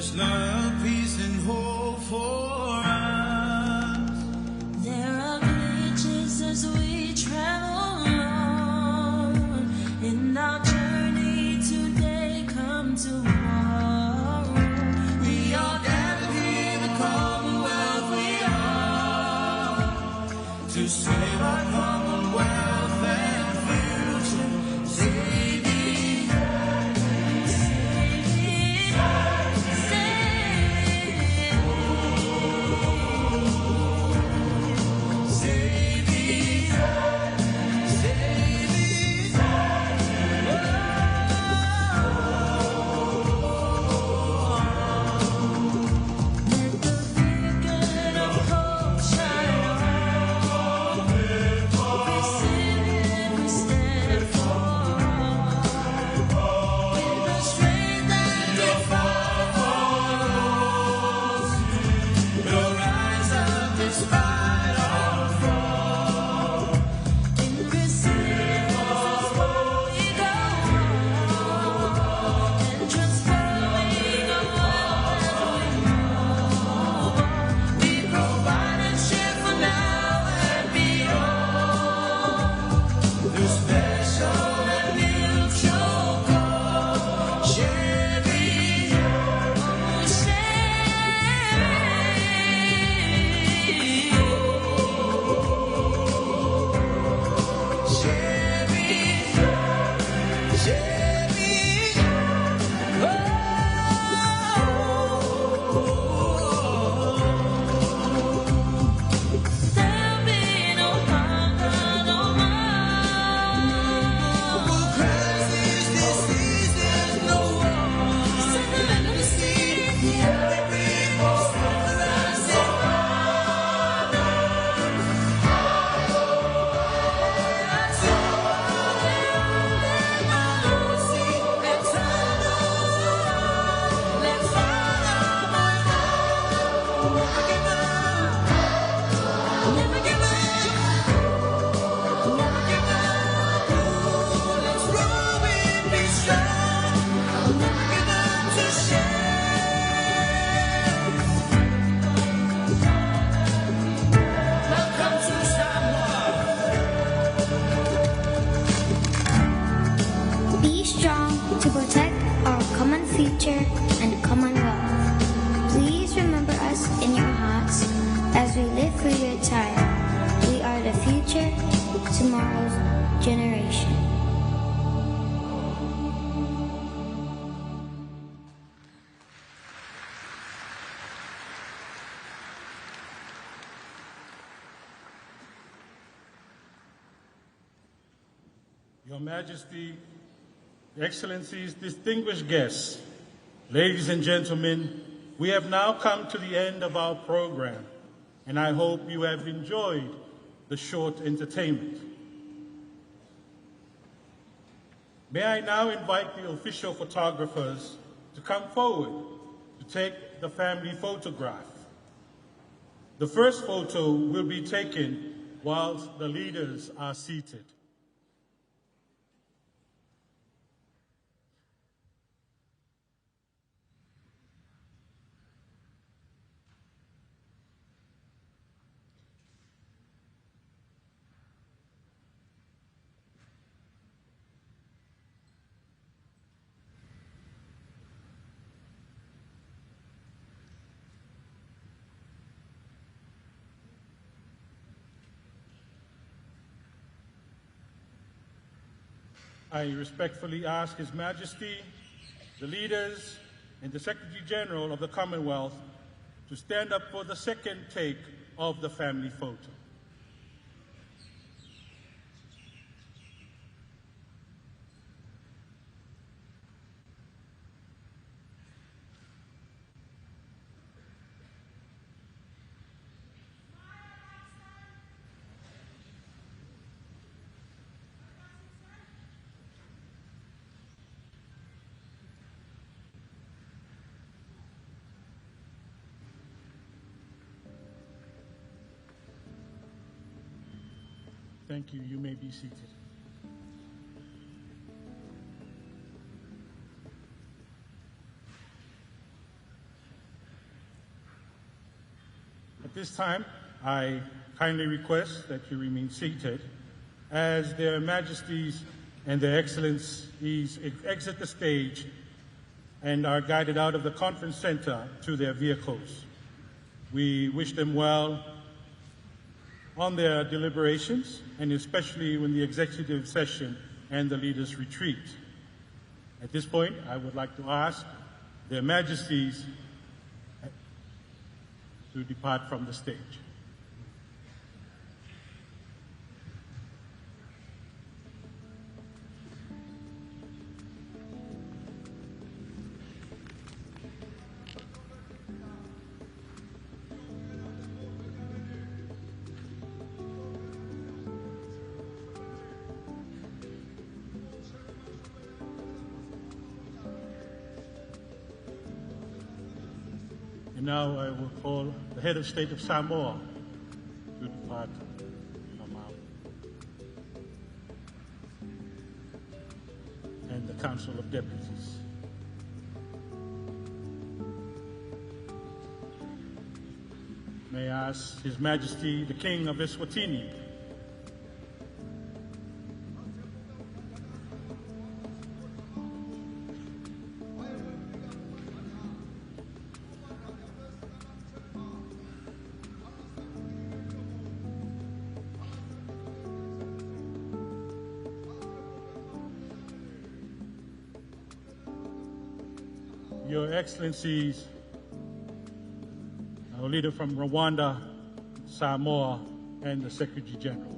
There's not a peace and hope for us. There are glitches as we travel on in our journey today, come tomorrow. We are gathered here, the Commonwealth we are, to save our Commonwealth and future. Save it, save it, save it, save it, let the beacon of hope shine on. We sing it, we stand for. With the strength that defies, we'll rise up despite our fall. In resilience we go on, and transforming our world as we move on. We provide and share for now and beyond. The special and mutual cause, sharing, there'll be no hunger, no more crisis, diseases, no war. Let me see every people rise in Welcome to Samoa. Be strong to protect our common future and Commonwealth. Please remember us in your hearts as we live for your time. We are the future, tomorrow's generation. Your Majesty, Excellencies, distinguished guests, ladies and gentlemen, we have now come to the end of our program, and I hope you have enjoyed the short entertainment. May I now invite the official photographers to come forward to take the family photograph. The first photo will be taken whilst the leaders are seated. I respectfully ask His Majesty, the leaders, and the Secretary General of the Commonwealth to stand up for the second take of the family photo. Thank you. You may be seated. this time, I kindly request that you remain seated as their majesties and their excellencies exit the stage and are guided out of the conference center to their vehicles. We wish them well on their deliberations, and especially when the executive session and the leaders retreat. At this point, I would like to ask their majesties to depart from the stage. And now I will call the head of state of Samoa to depart from our and the Council of Deputies. May I ask His Majesty the King of Eswatini Your Excellencies, our leader from Rwanda, Samoa, and the Secretary General.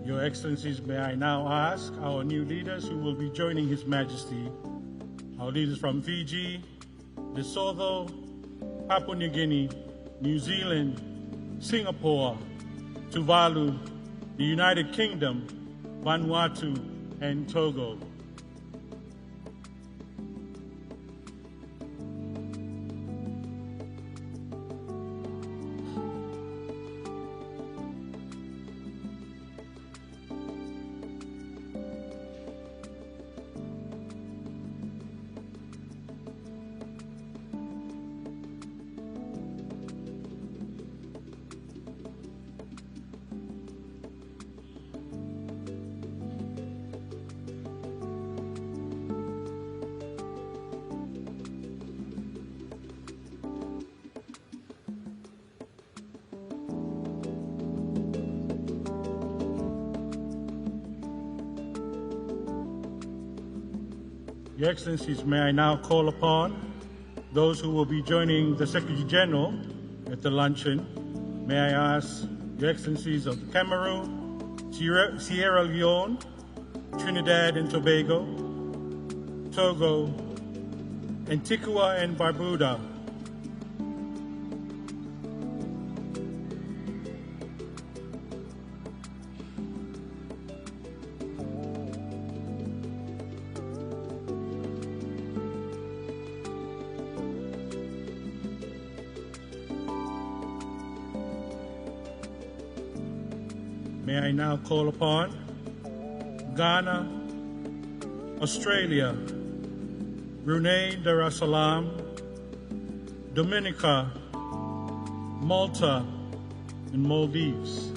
Your Excellencies, may I now ask our new leaders who will be joining His Majesty, our leaders from Fiji, Lesotho, Papua New Guinea, New Zealand, Singapore, Tuvalu, the United Kingdom, Vanuatu, and Togo. Your Excellencies, may I now call upon those who will be joining the Secretary General at the luncheon. May I ask Your Excellencies of Cameroon, Sierra Leone, Trinidad and Tobago, Togo, Antigua and Barbuda, may I now call upon Ghana, Australia, Brunei Darussalam, Dominica, Malta, and Maldives.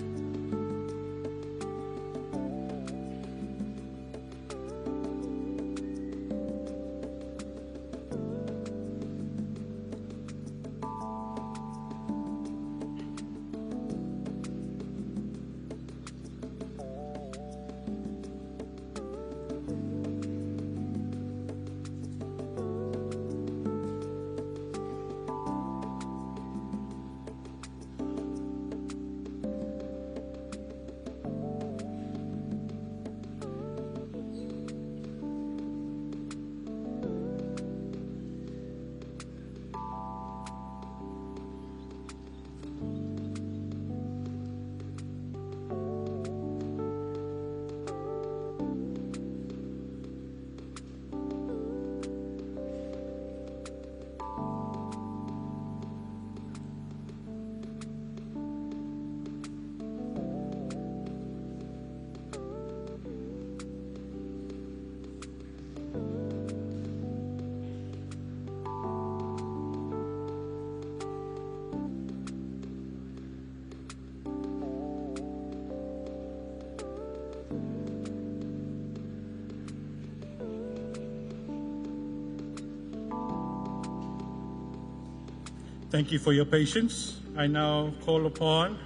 Thank you for your patience. I now call upon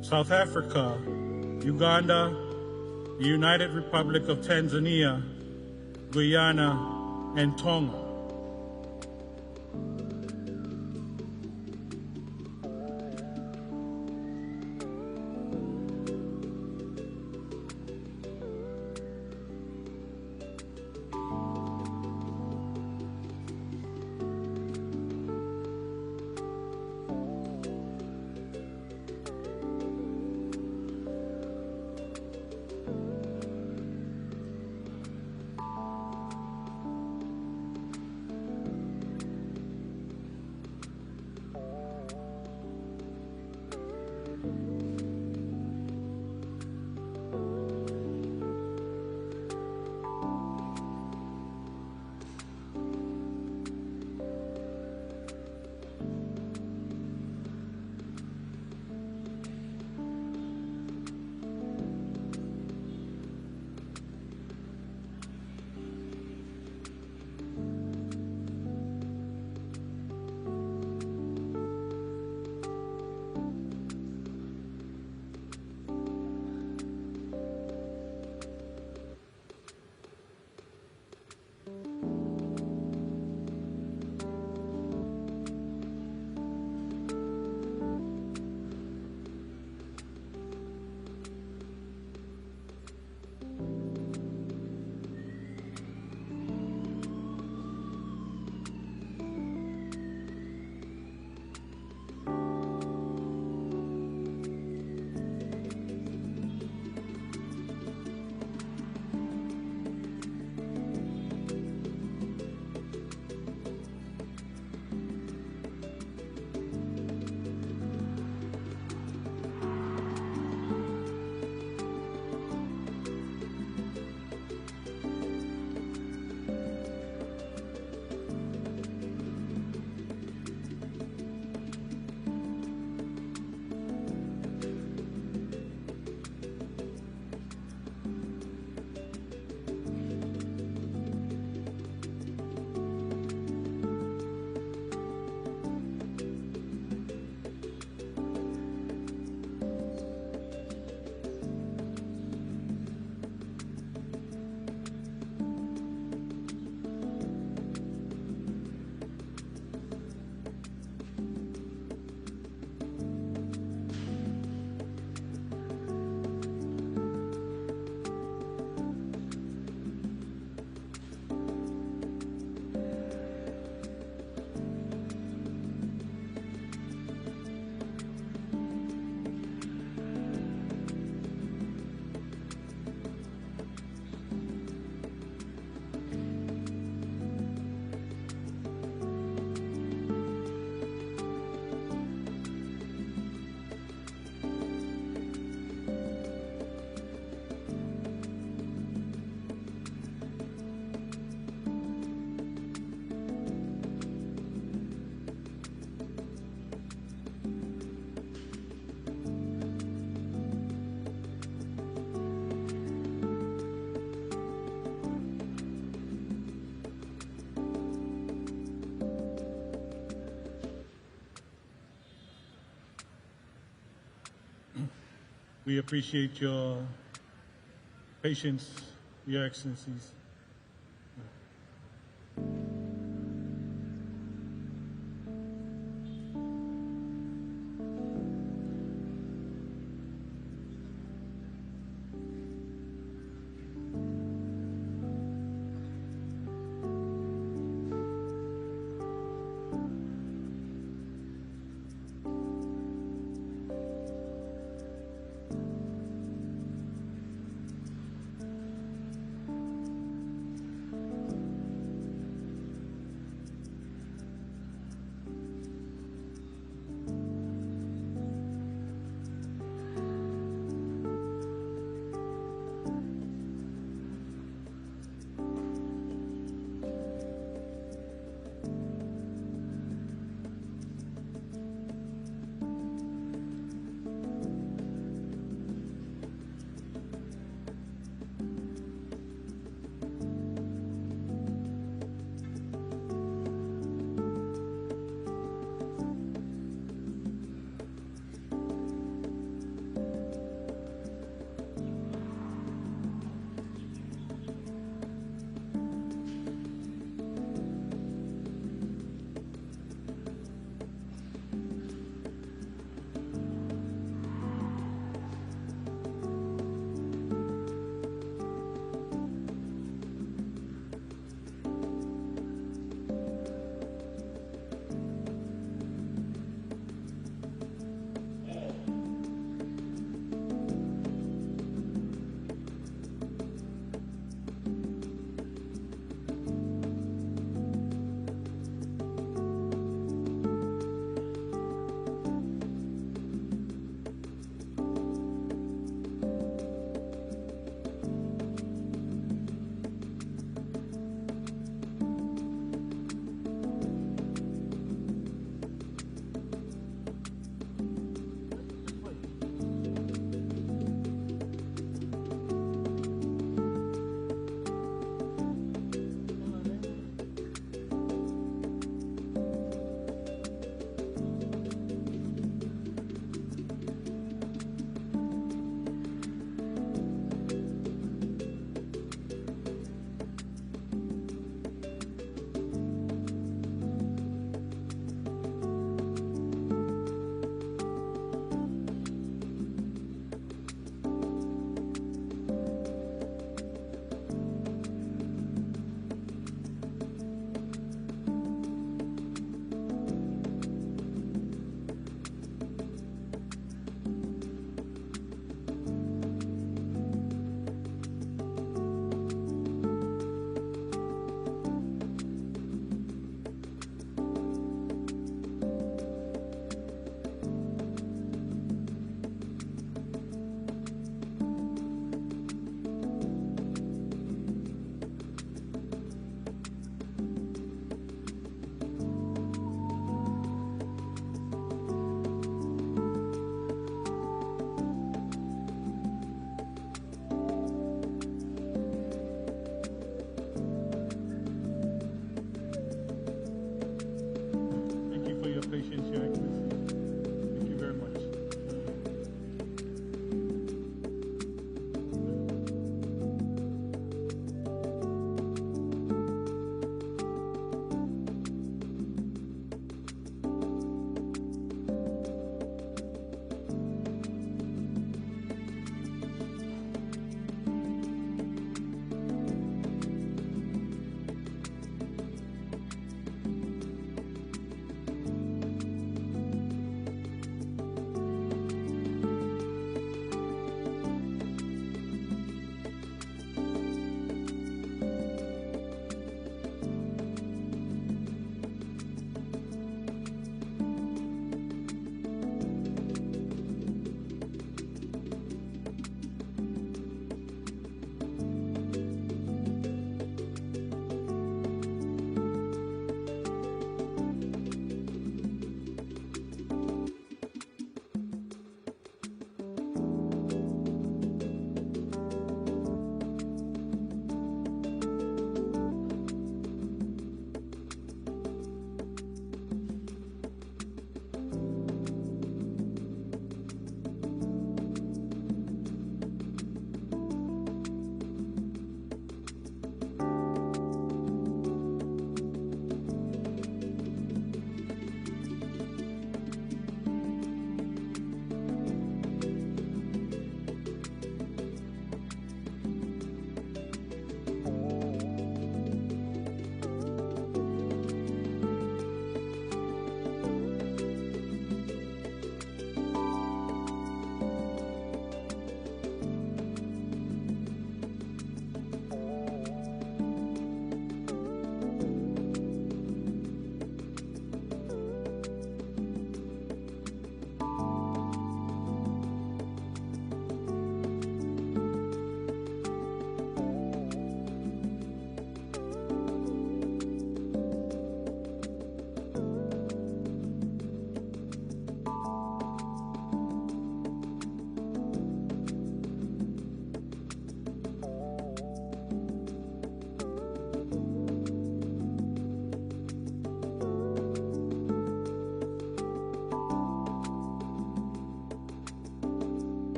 South Africa, Uganda, the United Republic of Tanzania, Guyana, and Tonga. We appreciate your patience, Your Excellencies.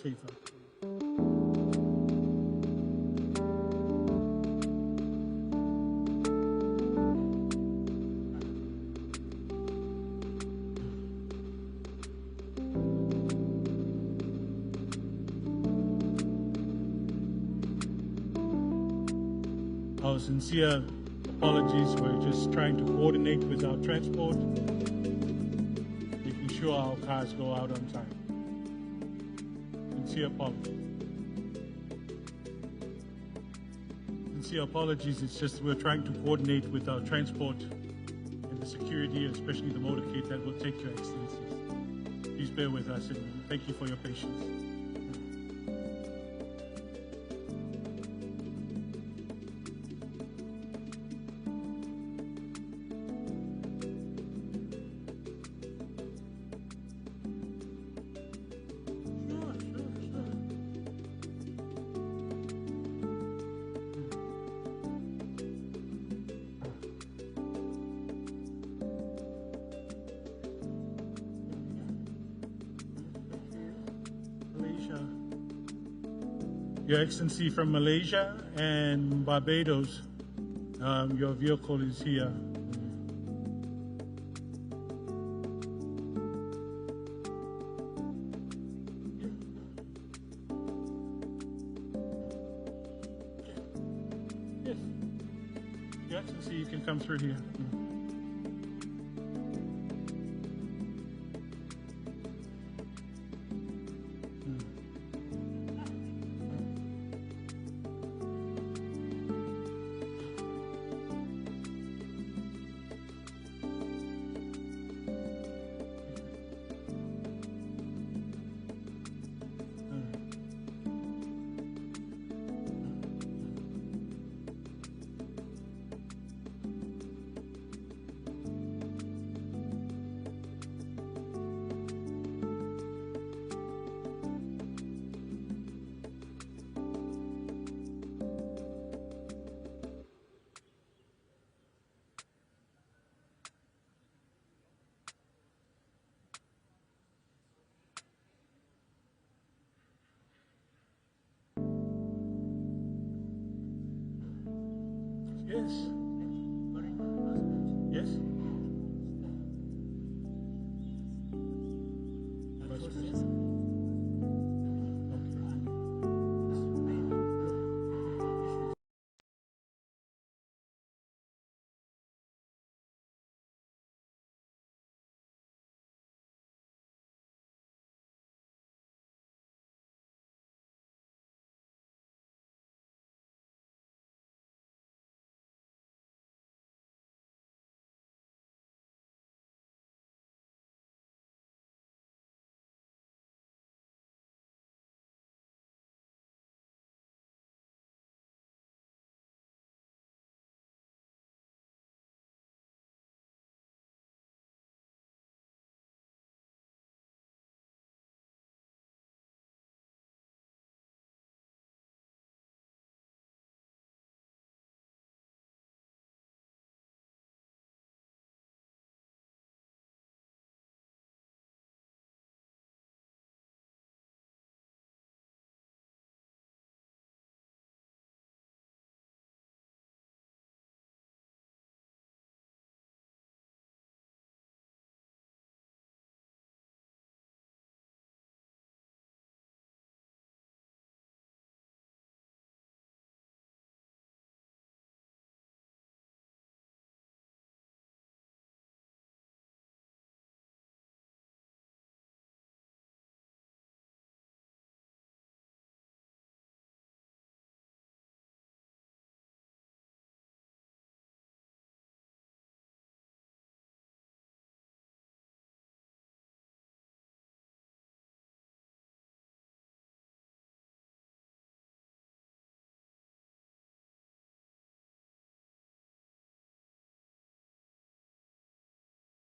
favor. Our sincere apologies. We're just trying to coordinate with our transport, making sure our cars go out on time. Sincere apologies. Sincere apologies. It's just we're trying to coordinate with our transport and the security, especially the motorcade that will take Your Excellencies. Please bear with us and thank you for your patience. Your Excellency from Malaysia and Barbados, your vehicle is here. Yes. Your Excellency, you can come through here. Yes.